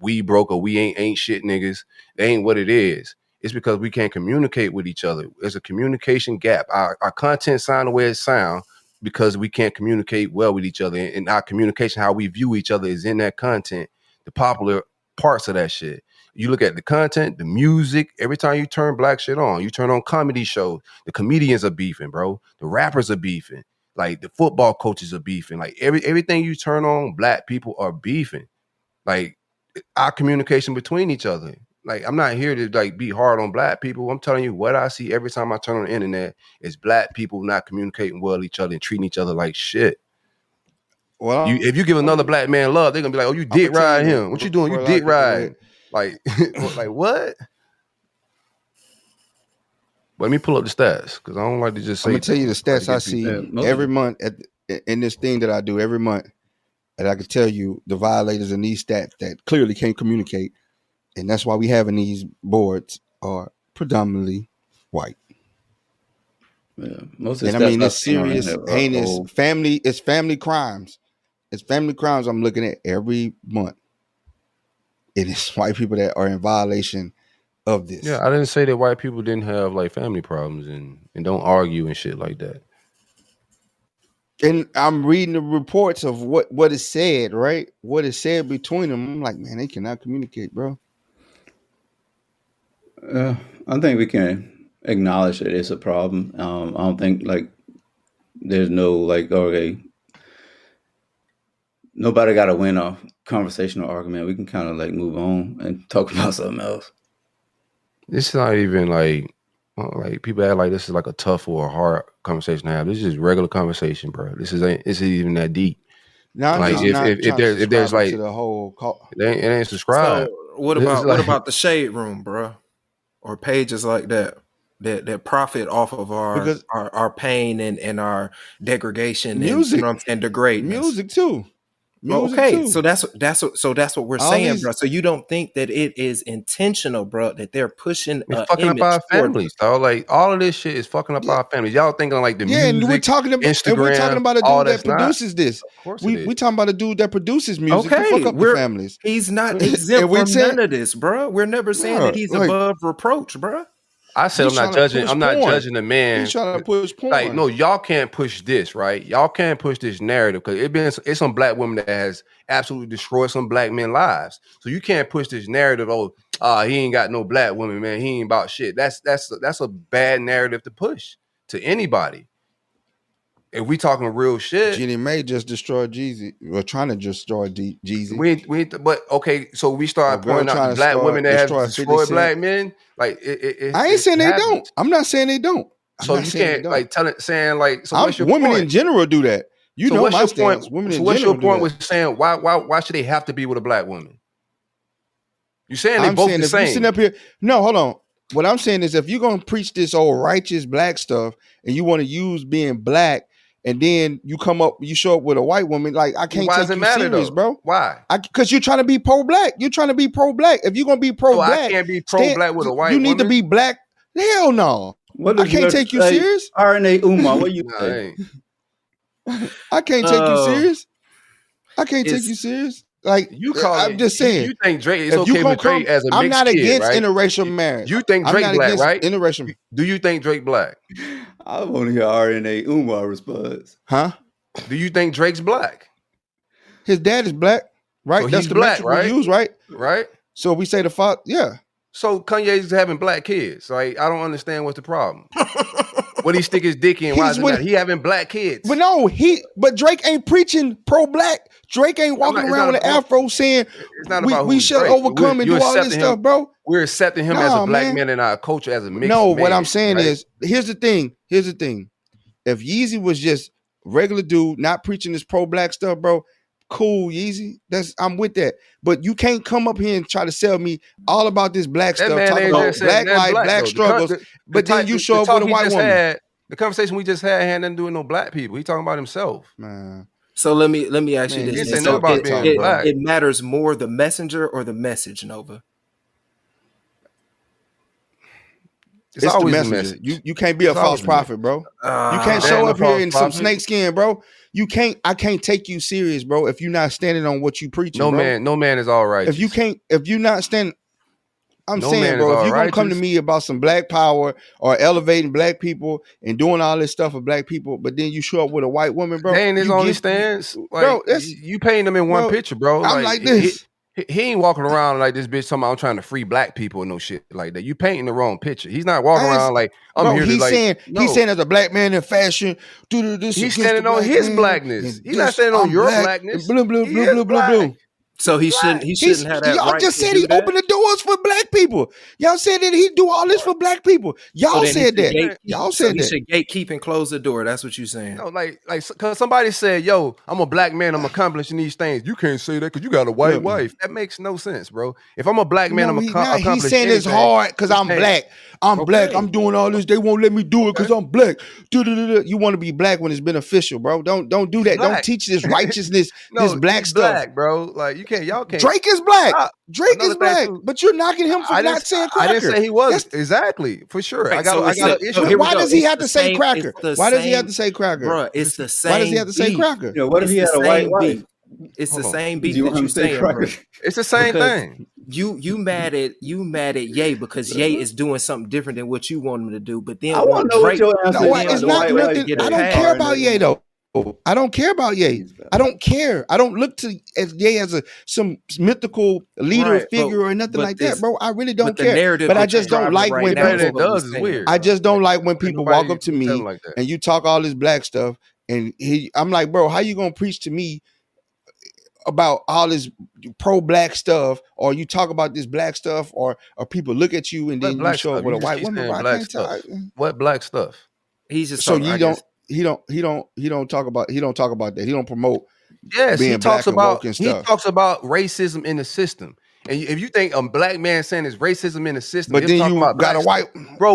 we broke or we ain't shit niggas. It ain't what it is. It's because we can't communicate with each other. There's a communication gap. Our content sound the way it sound because we can't communicate well with each other. And our communication, how we view each other, is in that content. The popular parts of that shit. You look at the content, the music. Every time you turn black shit on, you turn on comedy shows. The comedians are beefing, bro. The rappers are beefing. Like the football coaches are beefing. Like everything you turn on, black people are beefing. Like our communication between each other. Like I'm not here to like be hard on black people. I'm telling you what I see every time I turn on the internet is black people not communicating well with each other and treating each other like shit. Well, If you give another black man love, they're gonna be like, "Oh, you I'm dick gonna tell ride you him. What you doing? You where I dick get the riding." Like, like what? But let me pull up the stats because I don't like to just say. I'm gonna tell you the stats I get people. see every month in this thing that I do every month, and I can tell you the violators in these stats that clearly can't communicate, and that's why we having these boards are predominantly white. Yeah, most of And the I stuff mean, I've it's seen on serious, there are heinous old. family. It's family crimes. It's family crimes. I'm looking at every month. It is white people that are in violation of this. Yeah, I didn't say that white people didn't have like family problems and don't argue and shit like that. And I'm reading the reports of what is said, right? What is said between them. I'm like, man, they cannot communicate, bro. I think we can acknowledge that it's a problem. I don't think like there's no like okay, nobody got to win a conversational argument. We can kind of like move on and talk about something else. It's not even like people act like this is like a tough or a hard conversation to have. This is just regular conversation, bro. This isn't even that deep. Now I'm Like just not trying to if there's subscribe to like the whole call. it ain't subscribed. So what It's about like, the shade room, bro? Or pages like that profit off of Because our pain and our degradation and music, and degrading. music too. Well, Music okay, too. so that's what we're All saying, these bro. So you don't think that it is intentional, bro, that they're pushing it's an fucking up image our toward families, dog. Like all of this shit is fucking up yeah, our families. Y'all thinking like the yeah, and we're music, talking Instagram, about a all dude that that's not. produces this. Of course it We is. talking about a dude that produces music to fuck Okay, up the families. he's not And exempt we're from saying, none of this, bro. We're never saying that no, he's like above reproach, bro. I said he's trying to push I'm not porn. judging the He's man. trying to push Like, porn. no, y'all can't push this, right? Y'all can't push this narrative because it's some black women that has absolutely destroyed some black men lives. So you can't push this narrative. Oh, he ain't got no black women, man. He ain't about shit. That's a bad narrative to push to anybody. If we talking real shit, Jeannie Mae just destroyed Jeezy. We're trying to destroy Jeezy. but okay, so we A start girl pointing out the trying black women to that have destroy 50 destroyed Cent. black men. Like I ain't it saying they don't. happens. I'm not saying they don't. I'm So not you saying they can't don't. like saying like. So what's your Women point? in general do that. You So know what's my your point? stance. Women So in what's your general do point that. with saying why should they have to be with a black woman? You saying they I'm both saying the if you sit same? up here, no, hold on. What I'm saying is if you're gonna preach this old righteous black stuff and you want to use being black and then you show up with a white woman. Like, I can't take you serious, bro. Why? Because you're trying to be pro-black. You're trying to be pro-black. If you're gonna be pro-black, I can't be pro-black with a white woman. You need to be black. Hell no. I can't take you serious. RNA Umar, what you say? I can't take you serious. I can't take you serious. Like, I'm just saying. You think Drake is okay with Drake as a mixed I'm not kid, against right? interracial marriage. You think Drake black, right? Interracial. Do you think Drake black? I want to hear RNA Umar response. Huh? Do you think Drake's black? His dad is black, right? So That's the black, metric right? we use, right? Right. So we say the father, yeah. So Kanye's having black kids. Like, I don't understand what's the problem. What he stick his dick in? Why is it matter? He having black kids. But no, but Drake ain't preaching pro-black. Drake ain't walking around with an afro saying we should overcome and do all this stuff, bro. We're accepting him as a black man in our culture as a mixed man. What I'm saying is, here's the thing. If Yeezy was just regular dude, not preaching this pro-black stuff, bro, cool, Yeezy. I'm with that. But you can't come up here and try to sell me all about this black stuff, talk about black life, black struggles, but then you show up with a white woman. The conversation we just had nothing to do with no black people. He talking about himself. Man. So let me ask you this. So it matters more the messenger or the message, Nova? It's always the messenger. You can't be a false prophet, bro. You can't show up here in some snakeskin, bro. I can't take you serious, bro, if you're not standing on what you preaching. No man is all right. If you're not standing, I'm saying, bro, if you're gonna come to me about some black power or elevating black people and doing all this stuff for black people, but then you show up with a white woman, bro. They ain't his only stance. Bro, you painting them in one picture, bro. I'm like this. He ain't walking around like this bitch talking about I'm trying to free black people and no shit like that. You painting the wrong picture. He's not walking around like I'm here to like. He's saying as a black man in fashion, he's standing on his blackness. He's not standing on your blackness. Blue. So he shouldn't have that. Y'all right just said he opened the doors for black people. Y'all said that he do all this for black people. Y'all said that. Y'all said that. He should gatekeep and close the door. That's what you're saying. No, like, cause somebody said, "Yo, I'm a black man. I'm accomplishing these things." You can't say that because you got a white wife. That makes no sense, bro. If I'm a black man, I'm accomplishing. He's saying it's hard because I'm black. I'm black. I'm doing all this. They won't let me do it because I'm black. You want to be black when it's beneficial, bro. Don't do that. Don't teach this righteousness, this black stuff, black, bro. Like y'all can't. Drake is black. Drake is black, but you're knocking him for not saying cracker. I didn't say he wasn't. Exactly, for sure. Right, I got an issue. Why does he have to say cracker? Why does he have to say cracker? Bro, it's the same. Why does he have to say cracker? What if he had a white wife? It's the same beat that you saying, bro. It's the same thing. You mad at Ye because Ye is doing something different than what you want him to do. But then I want to know what your answer is. Not nothing. I don't care about Ye though. I don't care about Ye. I don't care. I don't look to Ye as some mythical leader figure or nothing like that, bro. I really don't care. But I just don't like when people. I just don't like when people walk up to me and you talk all this black stuff, and I'm like, bro, how you gonna preach to me about all this pro-black stuff, or you talk about this black stuff, or people look at you and then you show up with a white woman? What black stuff? He's just so you don't. He don't talk about that. He don't promote. Yes, being he talks black about and stuff. He talks about racism in the system. And if you think a black man saying there's racism in the system, but then you got a white bro.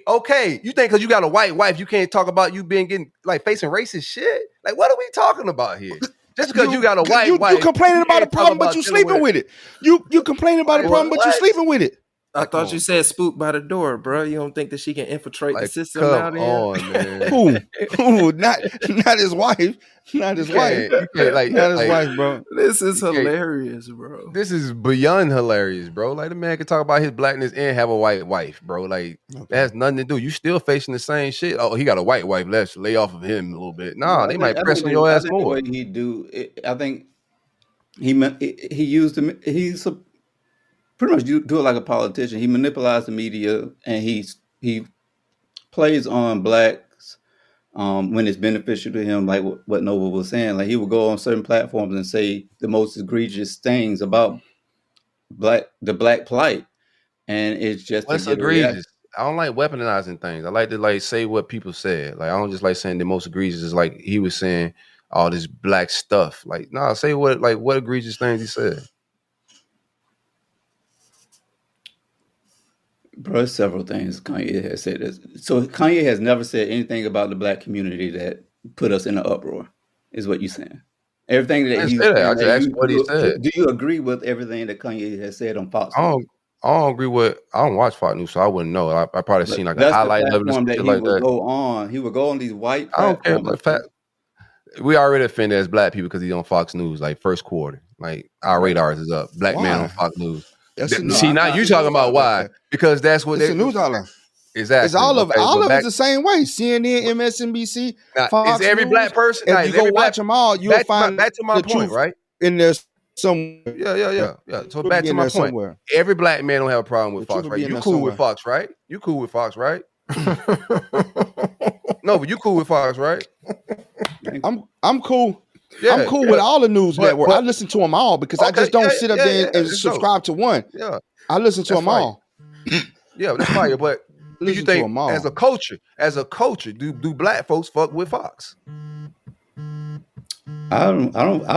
Okay. You think because you got a white wife, you can't talk about you getting like facing racist shit? Like, what are we talking about here? Just because you got a white wife, you complaining about a problem, but you sleeping with it. You complaining about a problem, but you sleeping with it. I thought you said spook by the door, bro. You don't think that she can infiltrate the system out there? On, man. Who? Not his wife. Not his wife. Not his wife, bro. This is hilarious, bro. This is beyond hilarious, bro. Like, the man can talk about his blackness and have a white wife, bro. Like, that has nothing to do. You still facing the same shit. Oh, he got a white wife. Let's lay off of him a little bit. Nah, they might press on your ass more. The way he do it, I think he used him. He's pretty much do it like a politician. He manipulates the media and he plays on blacks when it's beneficial to him, like what Nova was saying. Like, he would go on certain platforms and say the most egregious things about the black plight, and it's just what's egregious. I don't like weaponizing things. I like to say what people said. Like, I don't just like saying the most egregious is like he was saying all this black stuff. Like, nah, say what egregious things he said. Bro, several things Kanye has said. So Kanye has never said anything about the black community put us in an uproar. Is what you're saying? Everything that I didn't he's say that. I saying, just asked what he said. do you agree with everything that Kanye has said on Fox News? I don't agree with. I don't watch Fox News, so I wouldn't know. I probably But seen like a that's the highlight of it or platform some that shit he like would that. go on. He would go on these white I don't care. platforms. We already offended as black people because he's on Fox News, like first quarter. Like our radars is up. Black man on Fox News. See, now you talking about why? Because that's what it's a news outlet. Exactly. It's all of it's the same way. CNN, MSNBC, Fox is every News. black person. If you go watch them all, you'll find back to my the point, truth right? in there somewhere. Yeah. So back to my point. Somewhere. Every black man don't have a problem with Fox, right? You cool with Fox, right? You cool with Fox, right? No, but you cool with Fox, right? I'm cool. Yeah, I'm cool with all the news networks. I listen to them all because I just don't sit up there and subscribe to one. Yeah, I listen to them all. Yeah, that's fire. But do you think as a culture, do black folks fuck with Fox? I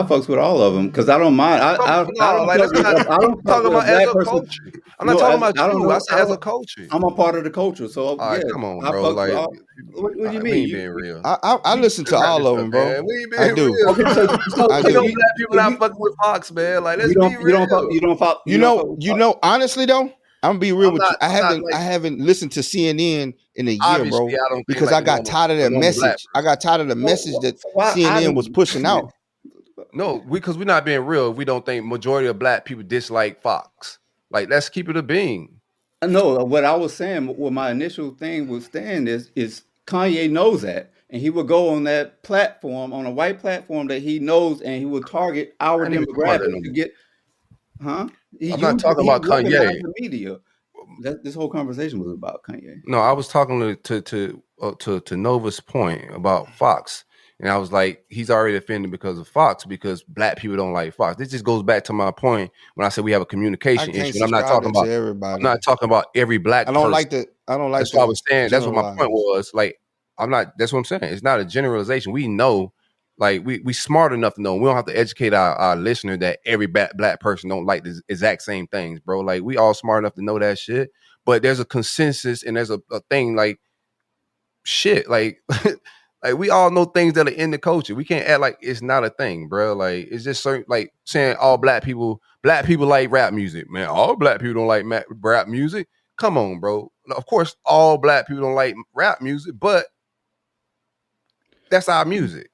fucks with all of them because I don't mind. I don't talk about as a culture. I'm not talking about you. I said as a culture. I'm a part of the culture. So yeah, come on, bro. Like, what do you mean? We ain't being real. I listen to all of them, bro. We ain't being I do. Real. Okay, so I do. Black people not fucking with Fox, man. Like, let's be real. You know. Honestly, though, I'm gonna be real with you. I haven't listened to CNN in a year, bro, because I got tired of that message. I got tired of the message that CNN was pushing out. No, because we're not being real. We don't think majority of black people dislike Fox. Like, let's keep it a being. No, what I was saying, what my initial thing was saying is Kanye knows that, and he would go on that platform, on a white platform that he knows, and he would target our demographic to get. Huh? I'm not talking about Kanye. The media. This whole conversation was about Kanye. No, I was talking to Nova's point about Fox. And I was like, he's already offended because of Fox, because black people don't like Fox. This just goes back to my point when I said we have a communication issue. And I'm not talking about everybody. I'm not talking about every black person. I don't like that's what I was saying. That's what my point was. Like, that's what I'm saying. It's not a generalization. We know, like, we smart enough to know. We don't have to educate our listener that every black person don't like the exact same things, bro. Like, we all smart enough to know that shit. But there's a consensus and there's a thing like shit. Like like we all know things that are in the culture. We can't act like it's not a thing, bro. Like, it's just certain, like saying all black people like rap music, man. All black people don't like rap music. Come on, bro. Of course, all black people don't like rap music, but that's our music.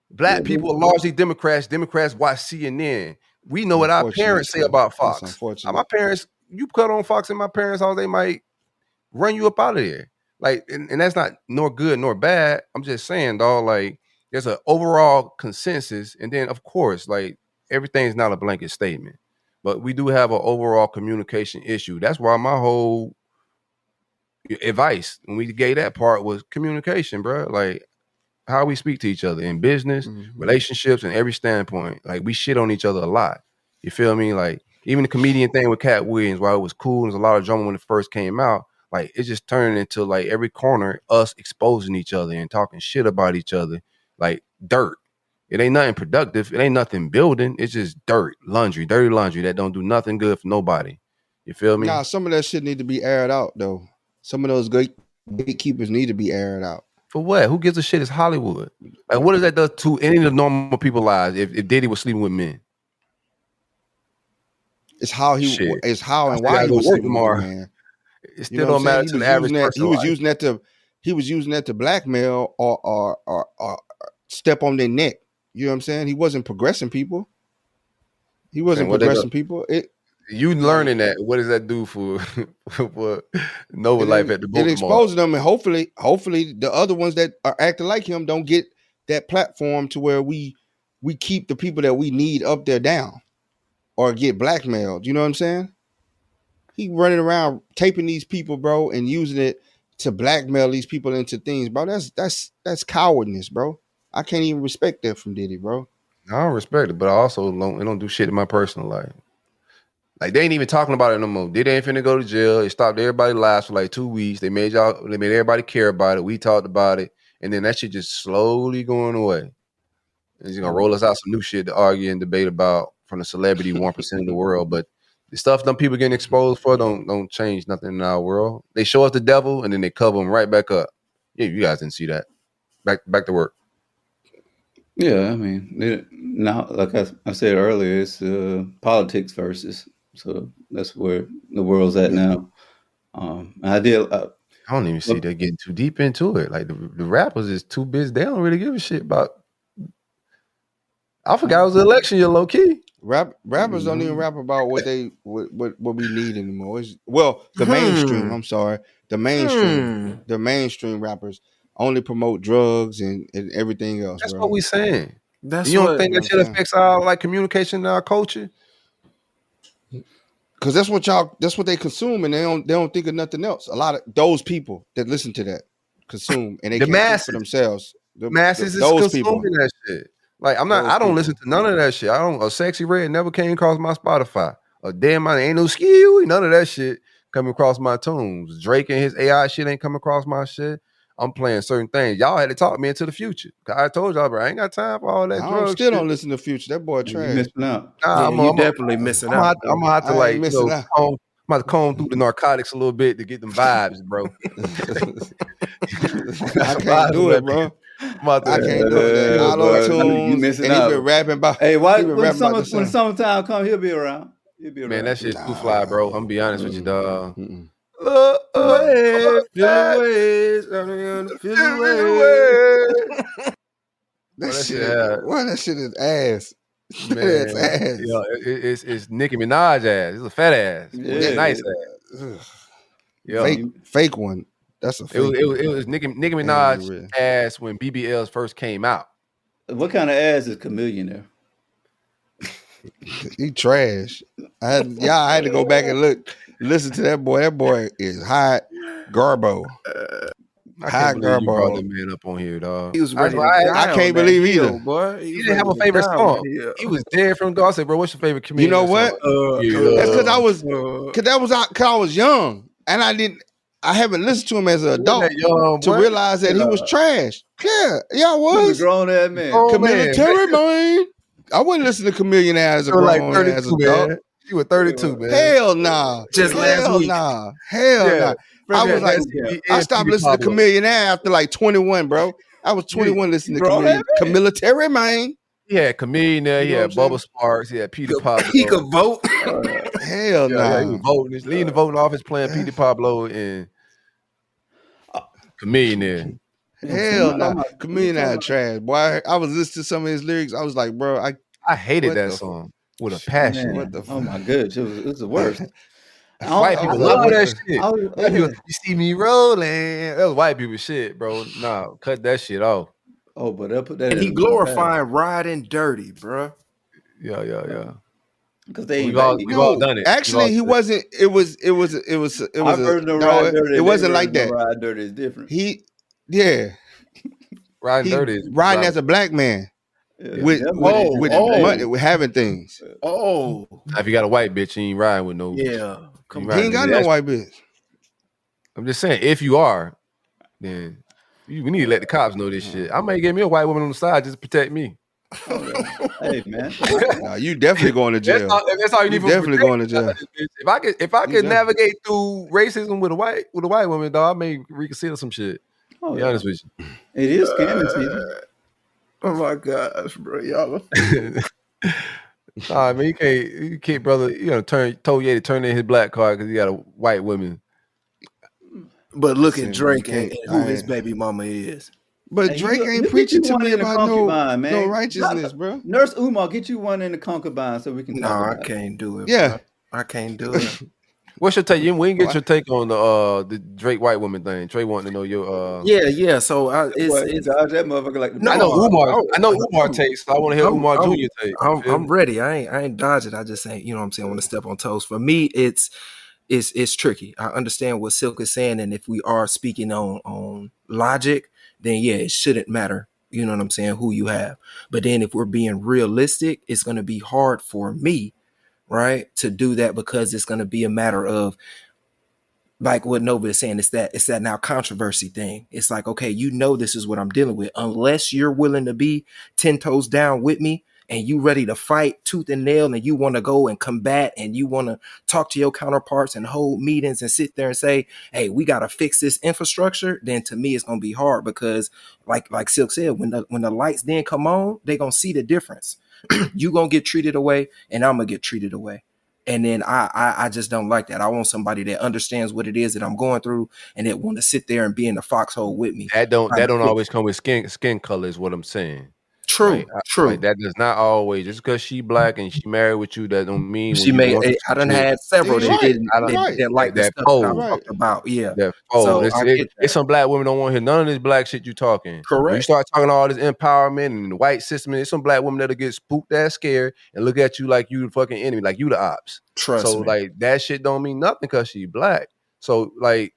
Black people are largely Democrats. Democrats watch CNN. We know what our parents say about Fox. My parents, you cut on Fox in my parents' house, they might run you up out of there. Like, and that's not nor good nor bad. I'm just saying, dog, like, there's an overall consensus. And then, of course, like, everything's not a blanket statement. But we do have an overall communication issue. That's why my whole advice when we gave that part was communication, bro. Like, how we speak to each other in business, relationships, and every standpoint. Like, we shit on each other a lot. You feel me? Like, even the comedian thing with Cat Williams, while it was cool and there's a lot of drama when it first came out, like, it just turned into, like, every corner, us exposing each other and talking shit about each other, like dirt. It ain't nothing productive. It ain't nothing building. It's just dirt, laundry, dirty laundry that don't do nothing good for nobody. You feel me? Nah, some of that shit need to be aired out, though. Some of those gatekeepers need to be aired out. For what? Who gives a shit? It's Hollywood. Like, what does that do to any of the normal people's lives if Diddy was sleeping with men? It's how and why he was sleeping with men. It still don't matter to the average person. He was using that to blackmail or step on their neck. You know what I'm saying? He wasn't progressing people. People. You learning that? What does that do for Nova life at the Baltimore? It exposes them, and hopefully the other ones that are acting like him don't get that platform to where we keep the people that we need up there down or get blackmailed. You know what I'm saying? He running around taping these people, bro, and using it to blackmail these people into things, bro. That's cowardness, bro. I can't even respect that from Diddy, bro. I don't respect it, but I also don't do shit in my personal life. Like, they ain't even talking about it no more. Diddy ain't finna go to jail. It stopped everybody's lives for like 2 weeks. They made everybody care about it. We talked about it, and then that shit just slowly going away. And he's gonna roll us out some new shit to argue and debate about from the celebrity 1% of the world, but the stuff them people getting exposed for don't change nothing in our world. They show us the devil and then they cover him right back up. Yeah, you guys didn't see that. Back to work. Yeah, I mean, now, like I said earlier, it's politics versus. So that's where the world's at now. I did. I don't even see they're getting too deep into it. Like the rappers is too busy. They don't really give a shit about. I forgot it was an election year, low key. Rappers don't even rap about what we need anymore. The mainstream. I'm sorry, the mainstream rappers only promote drugs and everything else. That's bro. what we saying. That's you don't what think that shit affects our like communication in our culture? Because that's what they consume, and they don't think of nothing else. A lot of those people that listen to that consume, and they The can't think masses. for themselves. Masses is those consuming people. that shit. Like I don't listen to none of that shit. A Sexy Red never came across my Spotify. A Damn I Ain't No Skill, none of that shit coming across my tunes. Drake and his AI shit ain't coming across my shit. I'm playing certain things. Y'all had to talk me into the future. I told y'all, bro, I ain't got time for all that drug shit. Don't listen to Future. That boy trash. You missing out. Nah, you definitely missing out. I'm gonna have to I'm about to comb through the narcotics a little bit to get them vibes, bro. I can't do it, bro. I can't do it. Auto tunes, and he been rapping about. Hey, why when summertime come, he'll be around. Man, that shit's too fly, bro. I'm gonna be honest with you, dog. That shit is ass. Man, it's ass. Yeah, it's Nicki Minaj ass. It's a fat ass. Yeah. It's a nice ass. Yeah. Fake one. That's a fake it was Nicki Minaj ass when BBLs first came out. What kind of ass is Chameleon there? He trash. I had to go back and listen to that boy. That boy is hot garbo. I can't believe you brought that man up on here, dog. He was ready I can't believe either. Boy. He didn't have a favorite song. He was dead from the go. I said, bro, what's your favorite comedian? You know what? That's because I was young, and I haven't listened to him as an adult to realize that he was trash. Yeah, I was. He was a grown ass man. Military man. I wouldn't listen to Chameleon as a grown ass adult. Man. You were 32, man. Hell nah. Just last week. Hell nah. I was like, I stopped listening to Chameleon after like 21, bro. I was 21 listening to Chameleon. Military man. He had Chameleon there. He had Bubba Sparks. He had Peter Pablo. He could vote. Hell nah. He was voting. He's leading the voting office playing Peter Pablo and Chameleon there. Hell no. Nah. Chameleon had trash. Boy, I was listening to some of his lyrics. I was like, bro, I hated that song with a passion. What the oh my goodness, it was the worst. White people love that shit. You see me rolling. That was white people shit, bro. Nah, cut that shit off. Oh, but they'll put that. And he glorifying riding dirty, bro. Yeah. Because we've all done it. Actually, he wasn't. It was. It wasn't like that. Ride dirty is different. Riding dirty is riding as a black man. With money, with having things. Oh, now, if you got a white bitch, you ain't riding with no. Yeah, he ain't got no white bitch. I'm just saying, if you are, then we need to let the cops know this shit. I may get me a white woman on the side just to protect me. Hey man, nah, you definitely going to jail. That's all you need. Definitely going to jail. If I could navigate through racism with a white woman, dog, I may reconsider some shit. To be honest with you, it is scamming season. Oh my gosh, bro, y'all. Nah, man, you can't, brother. You told Ye to turn in his black card because he got a white woman. But look at Drake and who his baby mama is. But Drake ain't preaching to me about no righteousness, bro. Nurse Umar, get you one in the concubine so we can. No, I can't do it. Yeah, bro. I can't do it. What's your take? We can get your take on the Drake white woman thing. Trey wanting to know your Yeah. So it's that motherfucker like. I know Umar takes. So I want to hear Umar Jr. take. I'm ready. I ain't dodging. I just ain't. You know what I'm saying? I want to step on toes. For me, it's tricky. I understand what Silk is saying, and if we are speaking on logic, then yeah, it shouldn't matter. You know what I'm saying? Who you have. But then if we're being realistic, it's going to be hard for me, right, to do that because it's going to be a matter of, like what Nova is saying, it's that now controversy thing. It's like, okay, this is what I'm dealing with. Unless you're willing to be 10 toes down with me and you ready to fight tooth and nail, and you want to go and combat, and you want to talk to your counterparts and hold meetings and sit there and say, hey, we got to fix this infrastructure, then to me it's going to be hard, because like Silk said, when the lights then come on, they're going to see the difference. You going to get treated away, and I'm going to get treated away. And then I just don't like that. I want somebody that understands what it is that I'm going through, and that want to sit there and be in the foxhole with me. That don't always come with skin color, is what I'm saying. True, true. Like, that does not always, just because she black and she married with you, that don't mean she made. I done had several that didn't like the stuff that I talked about. Yeah, so it's some black women don't want to hear none of this black shit you talking. Correct. When you start talking all this empowerment and the white system, there's some black women that'll get spooked, that scared, and look at you like you the fucking enemy, like you the ops. Trust me. Like, that shit don't mean nothing because she black. So like,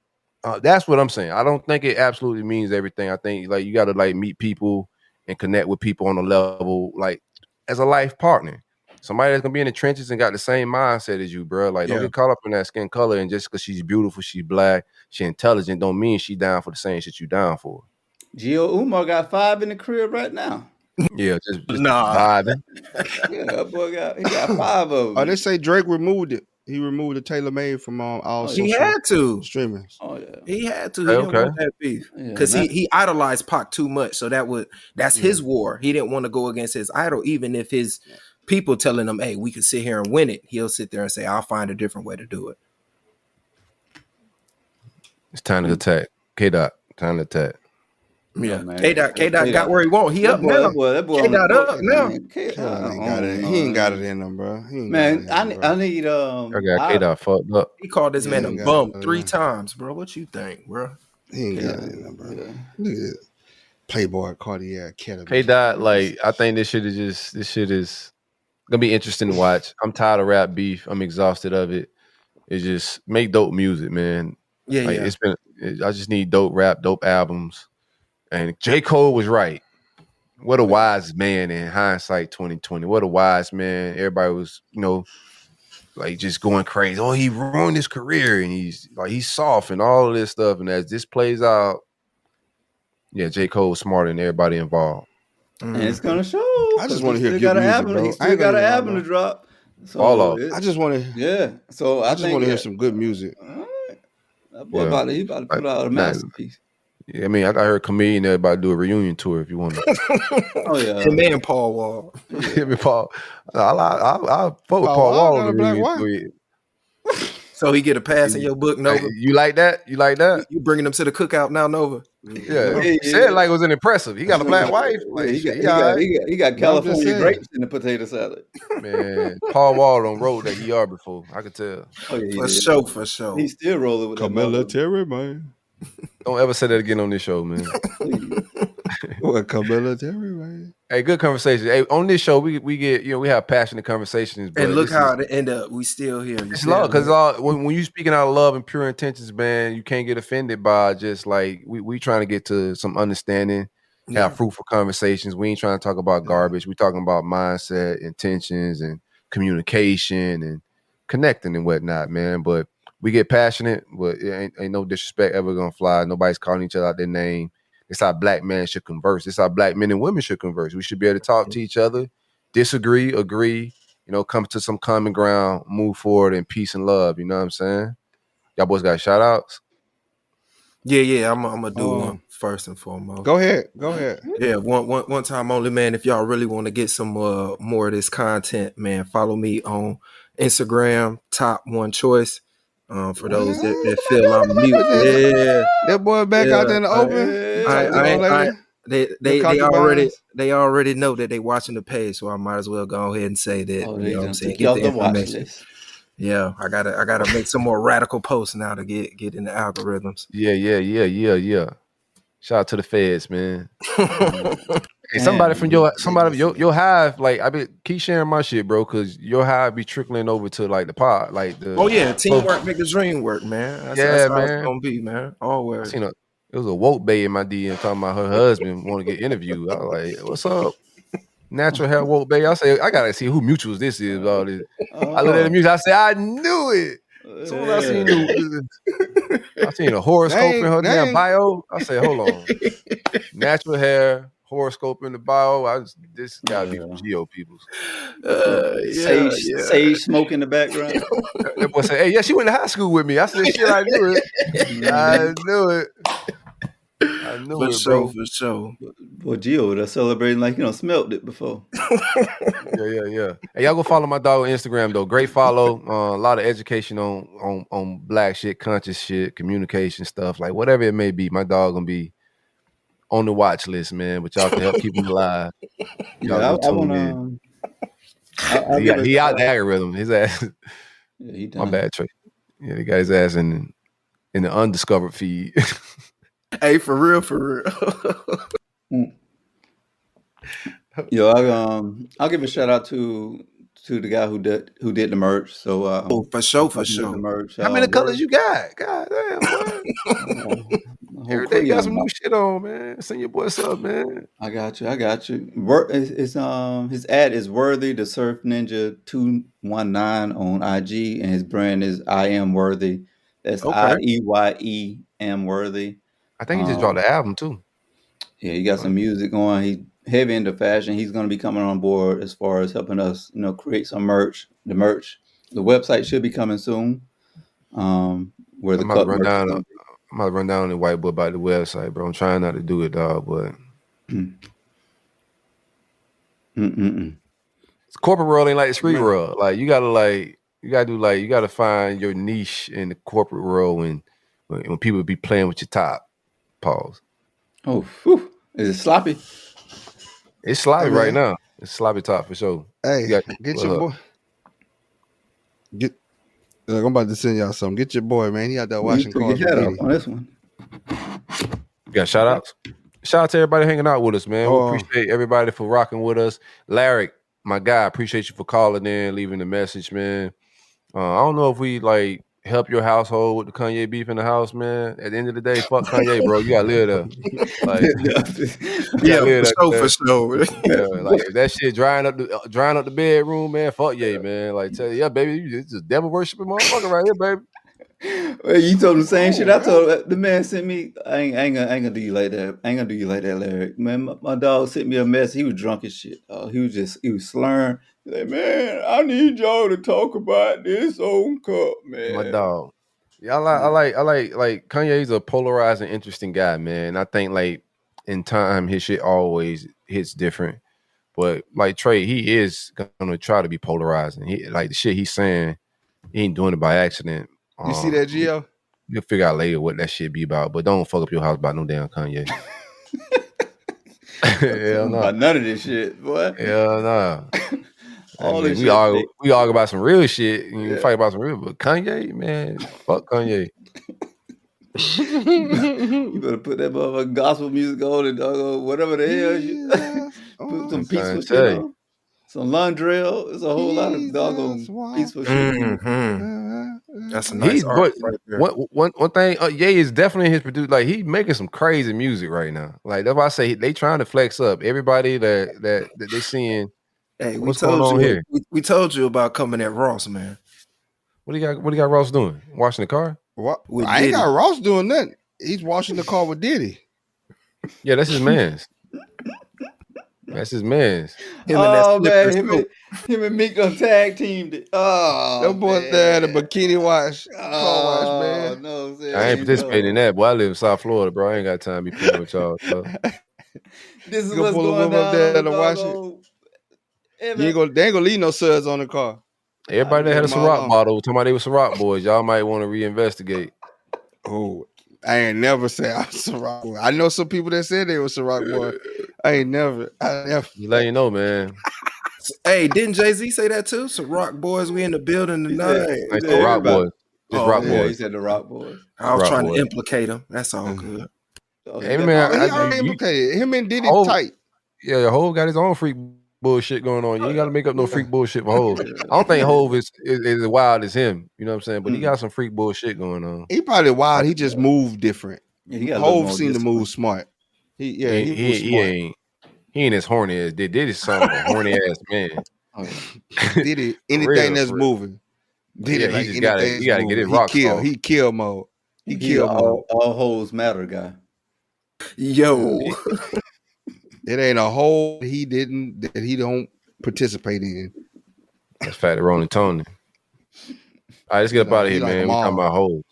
that's what I'm saying. I don't think it absolutely means everything. I think like you got to like meet people and connect with people on a level, like as a life partner. Somebody that's gonna be in the trenches and got the same mindset as you, bro. Like, don't get caught up in that skin color, and just because she's beautiful, she's black, she's intelligent, don't mean she down for the same shit you down for. Gio Umar got 5 in the crib right now. Yeah, just vibing. Yeah, that boy he got 5 of them. Oh, they say Drake removed it. He removed the Tailor Made from all social he had to streamers. Oh yeah, he had to. He didn't want that beef because he idolized Pac too much. So that's his war. He didn't want to go against his idol, even if his people telling him, "Hey, we can sit here and win it." He'll sit there and say, "I'll find a different way to do it." It's time to attack. K-Dot, time to attack. Yeah, K-Dot got where he want. He up now. That boy K-Dot up now. He ain't got it in him, bro. Man, I need I got K-Dot fucked up. He called this man a bum 3 times, bro. What you think, bro? He ain't got it in him, bro. Look at Playboy Cartier Academy. K-Dot, like, I think this shit is gonna be interesting to watch. I'm tired of rap beef. I'm exhausted of it. It's just make dope music, man. I just need dope rap, dope albums. And J. Cole was right. What a wise man in hindsight 2020. What a wise man. Everybody was, like just going crazy. Oh, he ruined his career and he's soft and all of this stuff. And as this plays out, yeah, J. Cole's smarter than everybody involved. And it's gonna show. I just want to hear good music, album, bro. He still got an album to drop. So all of it. I just want to. So I just want to hear some good music. All right. That boy about to put out a masterpiece. Yeah, I mean, I heard Comedian about to do a reunion tour if you want to. Oh yeah, and man, Paul Wall. Paul. I vote with Paul Wall on the reunion tour. So he get a pass in your book, Nova. You like that? You like that? You bringing him to the cookout now, Nova? Yeah, he said like it was impressive. He got a black wife. Like, he got California grapes in the potato salad. Man, Paul Wall on road that ER before. I could tell. For sure. He's still rolling with Camilla Terry, man. Don't ever say that again on this show, man. What Camilla Terry, man? Hey, good conversation. Hey, on this show, we get we have passionate conversations. But and look how it end up. We still here. It's love because when you speaking out of love and pure intentions, man, you can't get offended by just like we trying to get to some understanding, have fruitful conversations. We ain't trying to talk about garbage. We talking about mindset, intentions, and communication and connecting and whatnot, man. But we get passionate, but it ain't no disrespect ever gonna fly. Nobody's calling each other out their name. It's how black men should converse. It's how black men and women should converse. We should be able to talk to each other, disagree, agree, come to some common ground, move forward in peace and love. You know what I'm saying? Y'all boys got shout outs? Yeah. I'm gonna do one first and foremost. Go ahead. Yeah, one time only, man. If y'all really want to get some more of this content, man, follow me on Instagram, Top One Choice. For those that feel I'm mute, that boy back out there in the open. They already know that they watching the page, so I might as well go ahead and say that. You know what I'm saying? Get the information. Yeah, I gotta make some more radical posts now to get in the algorithms. Yeah. Shout out to the feds, man. Hey, somebody from your hive, like keep sharing my shit, bro, because your hive be trickling over to like the pod, like the. Teamwork make the dream work, man. That's how it's gonna be, man. Always. It was a woke bae in my DM talking about her husband want to get interviewed. I was like, "What's up, natural hair woke bae?" I say, "I gotta see who mutuals this is." All this. I looked at the music. I said, "I knew it." As soon as I seen a horoscope in her damn bio, I said, "Hold on, natural hair." horoscope in the bio. This gotta be from Geo peoples. Sage smoke in the background. That boy said, "Hey, yeah, she went to high school with me." I said, "Shit, I knew it. I knew it. I knew For it, sure, bro." for sure. Boy, Gio, they're celebrating like smelt it before. Yeah. Hey, y'all go follow my dog on Instagram though. Great follow. A lot of education on black shit, conscious shit, communication stuff, like whatever it may be. My dog gonna be on the watch list, man. But y'all can help keep him alive. Y'all Yeah, go I tune want in. I'll He out the algorithm. His ass. Yeah, he done. My bad, Trey. Yeah, the guy's ass in the undiscovered feed. Hey, for real. Yo, I'll give a shout out to the guy who did the merch. So for sure. the merch. How many colors you got? God damn, boy. Every day you got some new shit on, man. Send your boy up, man. I got you. His ad is Worthy the Surf Ninja 219 on IG, and his brand is I Am Worthy. That's IEYEM Worthy. I think he just dropped the album too. Yeah, he got some music going. He's heavy into fashion. He's going to be coming on board as far as helping us, create some merch. The website should be coming soon. Where the I'm about to run down the white boy about the website, bro. I'm trying not to do it, dog, but it's corporate world ain't like the street world. Like you gotta find your niche in the corporate world when people be playing with your top. Pause. Oh, whew. Is it sloppy? It's sloppy right now. It's sloppy top for sure. Hey, get your boy. I'm about to send y'all something. Get your boy, man. He out there washing cars on this one. You got shout outs? Shout out to everybody hanging out with us, man. We appreciate everybody for rocking with us. Larry, my guy, appreciate you for calling in, leaving the message, man. I don't know if we help your household with the Kanye beef in the house, man. At the end of the day, fuck Kanye, bro. You gotta live there. For sure. Yeah, like if that shit drying up the bedroom, man. Fuck yeah, man. Tell you, yeah, baby, you just devil worshiping motherfucker right here, baby. Well, you told him the same shit. I told the man sent me. I ain't gonna do you like that. I ain't gonna do you like that, Larry. Man, my dog sent me a mess. He was drunk as shit. He was slurring. He's like, man, I need y'all to talk about this on cup, man. My dog. Yeah, I like Kanye's a polarizing, interesting guy, man. I think in time his shit always hits different. But Trey, he is gonna try to be polarizing. He the shit he's saying, he ain't doing it by accident. You see that, Gio? You'll figure out later what that shit be about. But don't fuck up your house about no damn Kanye. Hell no. About none of this shit, boy. Hell no. We argue about some real shit and you fight about some real, but Kanye, man, fuck Kanye. You better put that motherfucking gospel music on and whatever the hell. Put some peaceful shit on. Some Lundrell. There's a whole lot of doggone peaceful shit. Mm-hmm. That's a nice art right there. One thing, Ye is definitely his producer. He making some crazy music right now. That's why I say they trying to flex up everybody that they seeing. Hey, what's going on here? We told you about coming at Ross, man. What do you got Ross doing? Washing the car? What? I ain't got Ross doing nothing. He's washing the car with Diddy. Yeah, that's his man's. That's his man's. Him and Meek done tag teamed it. Oh, them boys there at a bikini wash. Car wash, man. No, I ain't participating in that, boy. I live in South Florida, bro. I ain't got time to be playing with y'all. So. This is what's going down. Up there to wash it. They ain't gonna leave no suds on the car. Everybody that had a Ciroc bottle talking about they were Ciroc boys. Y'all might want to reinvestigate. Oh, I ain't never say I was Ciroc boy. I know some people that said they were Ciroc boy. I never. You let you know, man. Hey, didn't Jay-Z say that too? Ciroc boys, we in the building tonight. The Rock boys. Just Rock boys. He said the Rock boys. I was trying to implicate him. That's all good. Hey, man, he already implicated him and Diddy tight. Yeah, the Hov got his own freak bullshit going on. You ain't got to make up no freak bullshit for Hov. I don't think Hov is as wild as him. You know what I'm saying? But he got some freak bullshit going on. He probably wild. He just moved different. Yeah, Hov seemed to move smart. He ain't as horny as Diddy. Son of a horny ass man. Diddy anything that's moving. Diddy he just got to get it rock. He kill mode. He kill mode. All hoes matter, guy. Yo. It ain't a hole that he don't participate in. That's Fat Rolling Tony. All right, let's get up out of here, Like man. We talking about hoes.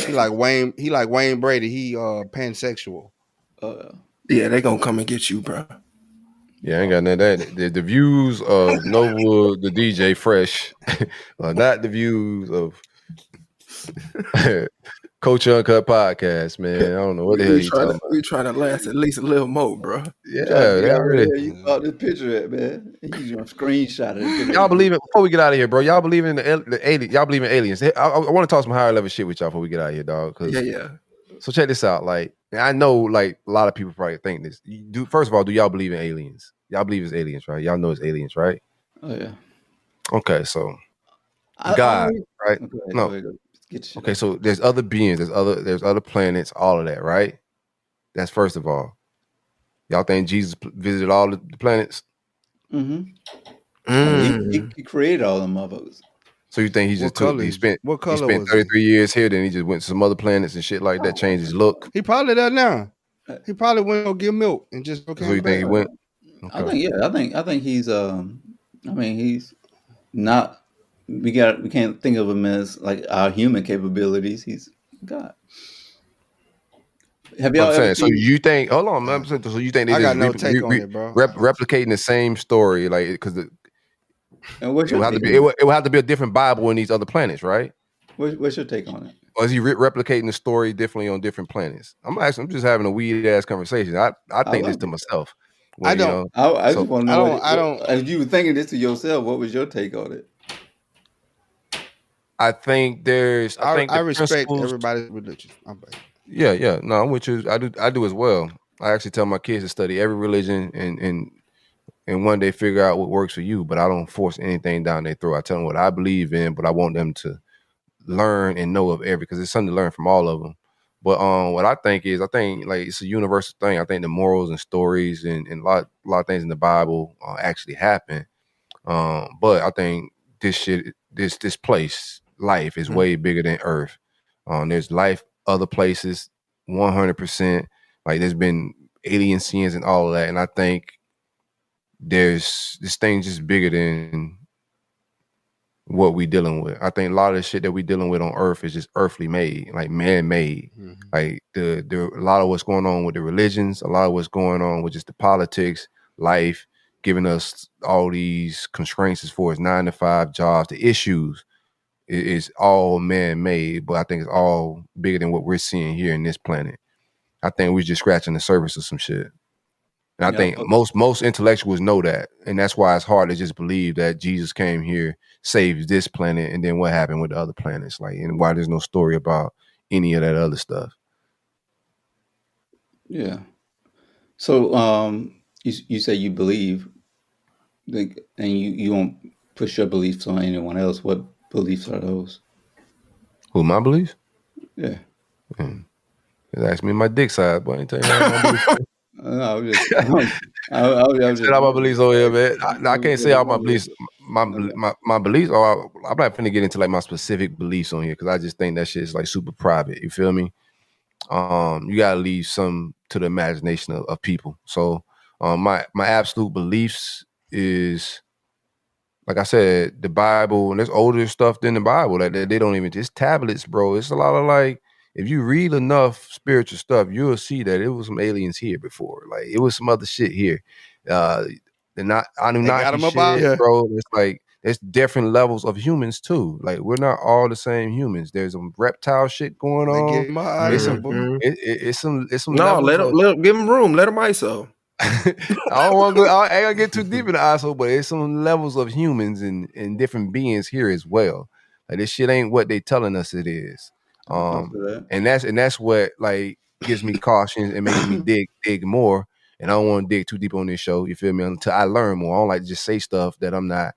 He like Wayne Brady. He pansexual. Yeah, they gonna come and get you, bro. Yeah, I ain't got none of that. The views of Nova, the DJ Fresh, are not the views of Coach Uncut Podcast, man. I don't know what the hell you talking about. We trying to last at least a little more, bro. Yeah, that really. You caught this picture at, man. He's gonna screenshot it. Y'all believe it? Before we get out of here, bro. Y'all believe in the alien? Y'all believe in aliens? I want to talk some higher level shit with y'all before we get out of here, dog. Yeah. So check this out. Like, I know, like, a lot of people probably think this. First of all, do y'all believe in aliens? Y'all believe it's aliens, right? Y'all know it's aliens, right? Oh yeah. Okay, so God, right? Go ahead. Okay, so there's other beings, there's other planets, all of that, right? That's first of all. Y'all think Jesus visited all the planets? Mm-hmm. I mean, he created all them motherfuckers. So you think he spent 33 years here, then he just went to some other planets and shit like that, changed his look? He probably there now. He probably went to go get milk and just okay. So you think he went? Okay. I think he's he's not we can't think of him as like our human capabilities. He's God. Have y'all ever seen? So you think? Hold on, man. So you think they just no take on it, bro. Replicating the same story, like because it would have to be a different Bible in these other planets, right? What's your take on it? Or is he replicating the story differently on different planets? I'm just having a weird ass conversation. I think this to myself. I don't. I just want to know. I don't. As you were thinking this to yourself, what was your take on it? I think I respect everybody's religion. Yeah. No, I'm with you. I do as well. I actually tell my kids to study every religion and one day figure out what works for you. But I don't force anything down their throat. I tell them what I believe in, but I want them to learn and know of because there's something to learn from all of them. But what I think like it's a universal thing. I think the morals and stories and a lot of things in the Bible actually happen. But I think this place, life, is way bigger than Earth. There's life other places, 100%. Like there's been alien scenes and all of that, and I think there's this thing just bigger than what we dealing with. I think a lot of the shit that we dealing with on Earth is just earthly made, like man-made. Mm-hmm. Like the a lot of what's going on with the religions, a lot of what's going on with just the politics, life, giving us all these constraints as far as 9-to-5 jobs, the issues is all man-made, but I think it's all bigger than what we're seeing here in this planet. I think we're just scratching the surface of some shit. And I think most intellectuals know that. And that's why it's hard to just believe that Jesus came here, saved this planet, and then what happened with the other planets. Like, and why there's no story about any of that other stuff. Yeah. So you say you believe, and you won't push your beliefs on anyone else. What beliefs are those? Who, my beliefs? Yeah. Ask me my dick size, boy. I ain't tell you my beliefs. No, I'm just. I said all my beliefs over here, man. I can't say all my beliefs. My beliefs are. I'm not finna get into like my specific beliefs on here because I just think that shit is like super private. You feel me? You gotta leave some to the imagination of people. So, my absolute beliefs is, like I said, the Bible, and there's older stuff than the Bible that they don't even. It's tablets, bro. It's a lot of like. If you read enough spiritual stuff, you'll see that it was some aliens here before. Like it was some other shit here. The Anunnaki shit, bro. It's like there's different levels of humans too. Like we're not all the same humans. There's some reptile shit going on. It's some. No, let them give them room. Let them ISO. I don't want to go. I ain't gonna get too deep in the ISO, but it's some levels of humans and different beings here as well. Like this shit ain't what they telling us it is. And that's what like gives me caution and makes me dig more. And I don't want to dig too deep on this show. You feel me? Until I learn more. I don't like to just say stuff that I'm not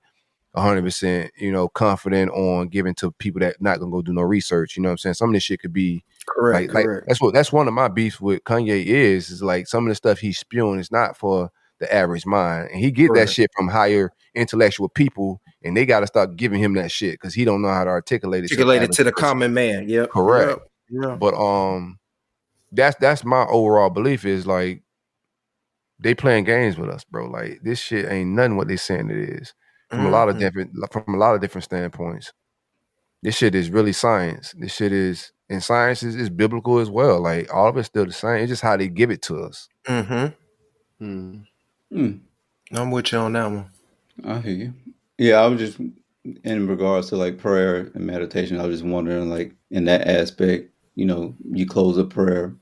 100%, confident on giving to people that not gonna go do no research. You know what I'm saying? Some of this shit could be correct. Like that's one of my beefs with Kanye is like some of the stuff he's spewing is not for the average mind, and he get that shit from higher intellectual people. And they got to start giving him that shit because he don't know how to articulate it to the common man. Yep. Correct. Yep. But that's my overall belief is like they playing games with us, bro. Like this shit ain't nothing what they saying it is from a lot of different standpoints. This shit is really science. This shit is, and science is biblical as well. Like all of it's still the same. It's just how they give it to us. I'm with you on that one. I hear you. Yeah, I was just in regards to like prayer and meditation. I was just wondering, like in that aspect, you close a prayer,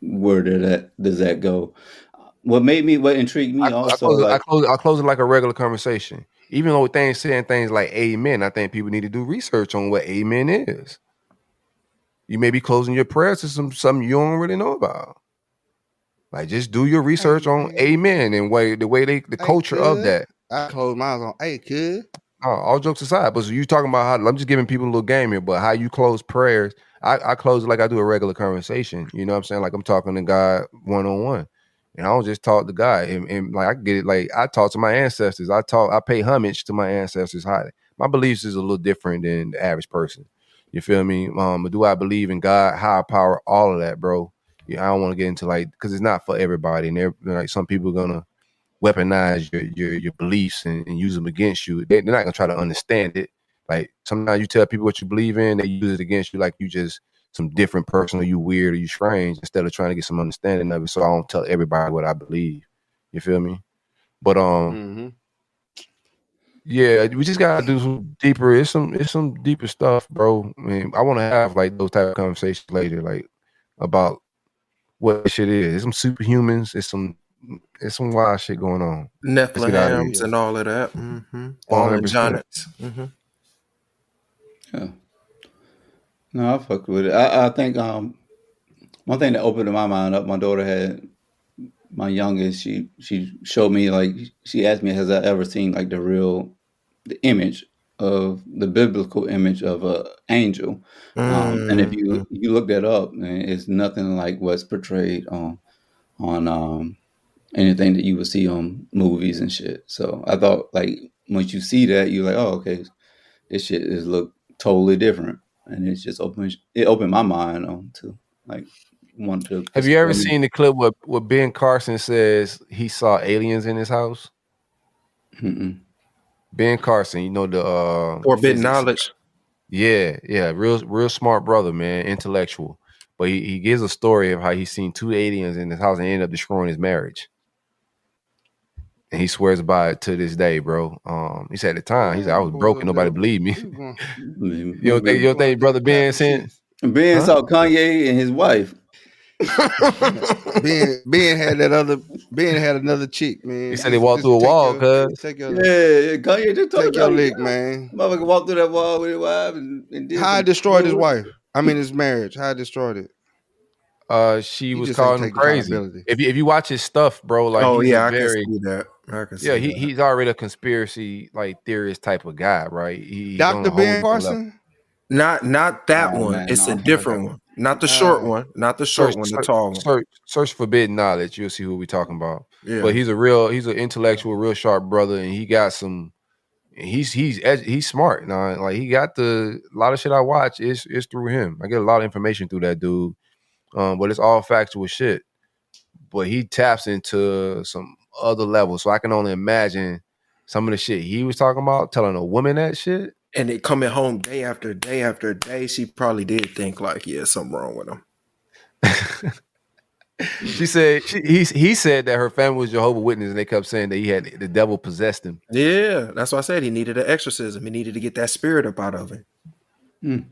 where does that go? What intrigued me also, I close it like a regular conversation. Even though saying things like amen, I think people need to do research on what amen is. You may be closing your prayers to something you don't really know about. Like just do your research on amen and the culture of that. I close mine on kid. All jokes aside, but so you talking about how I'm just giving people a little game here, but how you close prayers, I close it like I do a regular conversation. You know what I'm saying? Like I'm talking to God one-on-one. And I don't just talk to God. And like I get it, like I talk to my ancestors. I pay homage to my ancestors. My beliefs is a little different than the average person. You feel me? But do I believe in God, higher power, all of that, bro? Yeah, I don't want to get into because it's not for everybody. And like some people are gonna weaponize your beliefs and use them against you. They're not gonna try to understand it. Like sometimes you tell people what you believe in, they use it against you like you just some different person, or you weird, or you strange, instead of trying to get some understanding of it. So I don't tell everybody what I believe. You feel me? But yeah, we just gotta do some deeper. It's some deeper stuff, bro. I mean, I want to have like those type of conversations later, like about what shit is. It's some superhumans. It's some wild shit going on. Nephilims and all of that. Fallen giants. Yeah. No, I fucked with it. I think one thing that opened my mind up, my daughter had my youngest, she showed me, like, she asked me, has I ever seen like the image of the biblical image of a angel? And if you look that up, man, it's nothing like what's portrayed on anything that you would see on movies and shit. So I thought, like, once you see that, you're like, oh, okay, this shit is look totally different. And it's just opened my mind on to like want to. Have you ever seen the clip where Ben Carson says he saw aliens in his house? Ben Carson, you know, the forbidden knowledge. Yeah, real smart brother, man, intellectual. But he gives a story of how he's seen 2 aliens in his house and ended up destroying his marriage. And he swears by it to this day, bro. He said at the time, he said, I was broke and nobody believed me. You don't think brother Ben said? Ben saw Kanye and his wife. Ben had another chick, man. He said he walked through a wall, cuz. Kanye just told take your lick, man. Motherfucker walked through that wall with his wife and did how I destroyed his wife. I mean his marriage. How I destroyed it. She was calling him crazy. If you watch his stuff, bro, like I can see that. I can see that. He's already a conspiracy like theorist type of guy, right? Dr. Ben Carson? Not that one. Man, it's a different one. Not the short one. Not the short one. The tall one. Search forbidden knowledge. You'll see who we talking about. Yeah. But he's an intellectual, real sharp brother, and he got some. He's smart now. Like he got a lot of shit I watch is through him. I get a lot of information through that dude. But it's all factual shit. But he taps into some other levels. So I can only imagine some of the shit he was talking about, telling a woman that shit. And it coming home day after day after day, she probably did think like, yeah, something wrong with him. She said he said that her family was Jehovah's Witness, and they kept saying that the devil possessed him. Yeah, that's why I said he needed an exorcism. He needed to get that spirit up out of him.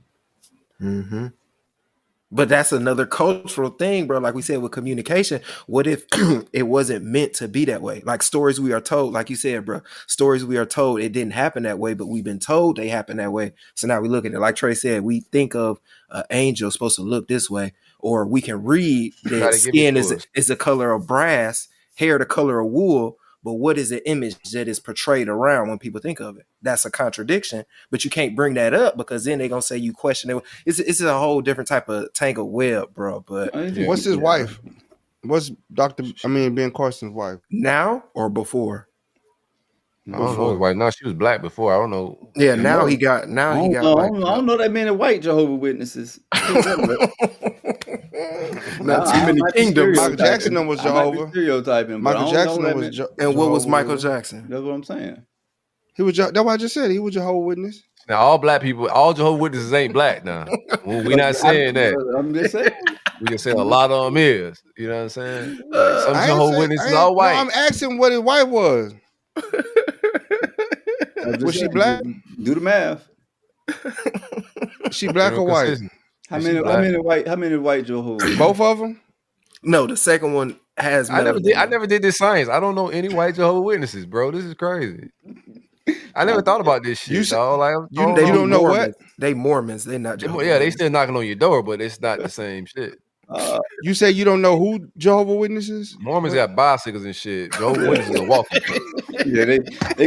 But that's another cultural thing, bro. Like we said with communication, what if it wasn't meant to be that way? Like stories we are told, like you said, bro, stories we are told, it didn't happen that way, but we've been told they happen that way. So now we look at it. Like Trey said, we think of an angel supposed to look this way, or we can read that skin is the color of brass, hair the color of wool. But what is the image that is portrayed around when people think of it? That's a contradiction, but you can't bring that up because then they're going to say you question it. It's a whole different type of tangled web, bro. But what's his wife? What's Ben Carson's wife? Now or before? I don't know his wife. No, she was black before. I don't know. Yeah, now he got. I don't know that many white Jehovah's Witnesses. Man, not too many kingdoms. Michael Jackson was Jehovah. Stereotyping. Michael Jackson was and what was Michael Jackson? That's what I'm saying. He was. That's what I just said. He was Jehovah's Witness. Now, all black people, all Jehovah's Witnesses ain't black now. We're not saying that. I'm just saying. We can say a lot of them is. You know what I'm saying? Like some Jehovah's Witnesses are white. No, I'm asking what his wife was. Was she black? Do the math. She black or white? How many white Jehovah's? Both of them? No, the second one has. I never did this science. I don't know any white Jehovah's Witnesses, bro. This is crazy. I never thought about this shit. You don't know what? They Mormons. They not Jehovah's. Yeah, they still knocking on your door, but it's not the same shit. You say you don't know who Jehovah's Witnesses? Mormons got bicycles and shit. Jehovah's Witnesses are walking. Yeah, they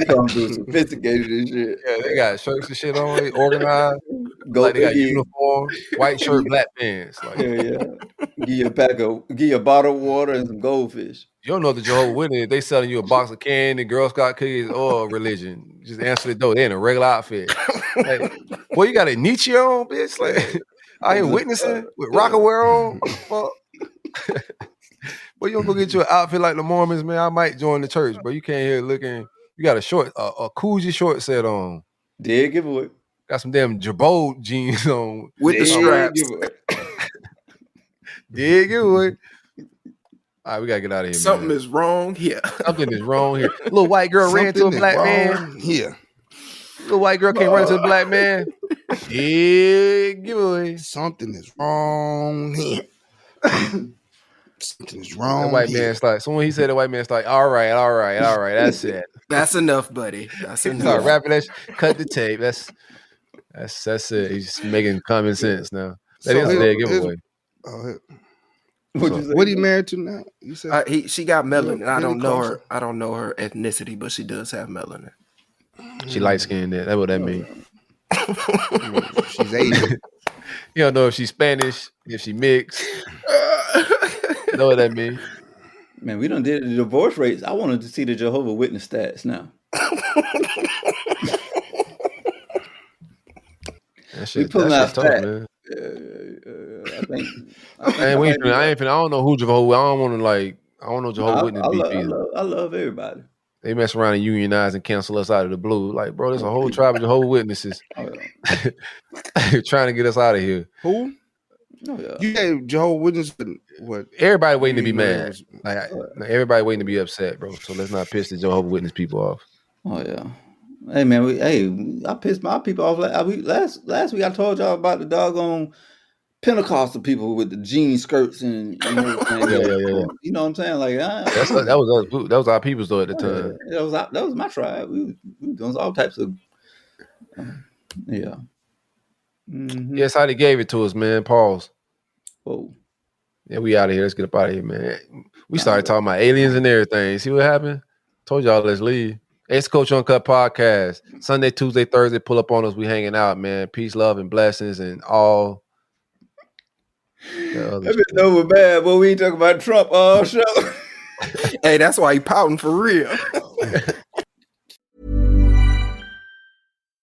come through sophisticated and shit. Yeah, they got shirts and shit on. They organized. Like they got uniforms, white shirt, black pants. Like, yeah. Give you a bottle of water and some goldfish. You don't know the Jehovah's Witness. They selling you a box of candy, Girl Scout cookies, or religion. Just answer the door. They in a regular outfit. Like, boy, you got a Nietzsche on, bitch. Like, I ain't witnessing with Rockaware on. Fuck. But you don't go get you an outfit like the Mormons, man. I might join the church, bro. You can't hear looking. You got a Coogee short set on. Dead giveaway. Got some damn Jabot jeans on with the straps. Dead giveaway. All right, we gotta get out of here. Something man. is wrong here. Something is wrong here. Little white girl ran to a black man. Here. Little white girl can't run to a black man. Dead giveaway. Something is wrong here. Something is wrong. The white man's like, so when he said the white man's like, all right, that's it. That's enough, buddy. That's enough. Start rapping that. Cut the tape. That's it. He's making common sense now. That is a dead giveaway. What he married to now? You said she got melanin. I don't know her. I don't know her ethnicity, but she does have melanin. She light skinned. That's what that means. She's Asian. You don't know if she's Spanish, if she mixed. You know what that means? Man, we done did the divorce rates. I wanted to see the Jehovah's Witness stats now. We pulling out stats. Man. I don't know who Jehovah's. I don't know Jehovah's Witness either. I love everybody. They mess around and unionize and cancel us out of the blue. Like, bro, there's a whole tribe of Jehovah's Witnesses trying to get us out of here. Who? Oh, yeah. You had Jehovah's Witnesses. What? Everybody waiting to be mad. Everybody waiting to be upset, bro. So let's not piss the Jehovah's Witness people off. Oh yeah. Hey man, I pissed my people off last week. I told y'all about the doggone Pentecostal people with the jean skirts and Yeah. You know what I'm saying? Like that was our peoples though at the time. That was my tribe. We doing all types of yeah. Mm-hmm. Yes, how they gave it to us, man. Pause. Whoa. Yeah, we out of here. Let's get up out of here, man. We started talking about aliens and everything. See what happened? Told y'all let's leave. It's Coach Uncut Podcast. Sunday, Tuesday, Thursday, pull up on us. We hanging out, man. Peace, love, and blessings, and all. That been over bad, but we ain't talking about Trump all show. Hey, that's why he pouting for real.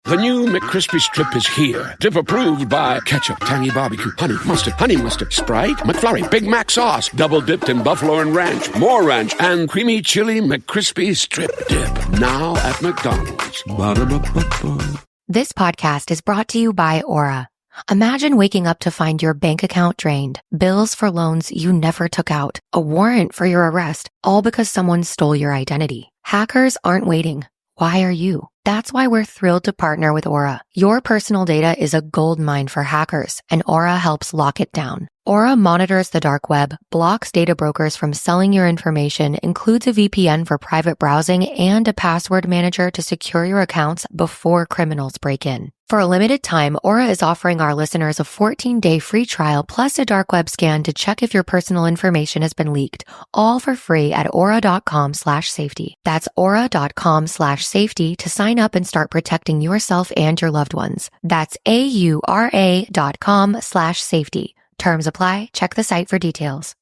The new McCrispy Strip is here. Dip approved by ketchup, tangy barbecue, honey mustard, Sprite, McFlurry, Big Mac sauce, double dipped in buffalo and ranch, more ranch, and creamy chili McCrispy Strip Dip. Now at McDonald's. Ba-da-ba-ba-ba. This podcast is brought to you by Aura. Imagine waking up to find your bank account drained, bills for loans you never took out, a warrant for your arrest, all because someone stole your identity. Hackers aren't waiting. Why are you? That's why we're thrilled to partner with Aura. Your personal data is a goldmine for hackers, and Aura helps lock it down. Aura monitors the dark web, blocks data brokers from selling your information, includes a VPN for private browsing, and a password manager to secure your accounts before criminals break in. For a limited time, Aura is offering our listeners a 14-day free trial plus a dark web scan to check if your personal information has been leaked, all for free at aura.com/safety. That's aura.com/safety to sign up and start protecting yourself and your loved ones. That's AURA.com/safety. Terms apply. Check the site for details.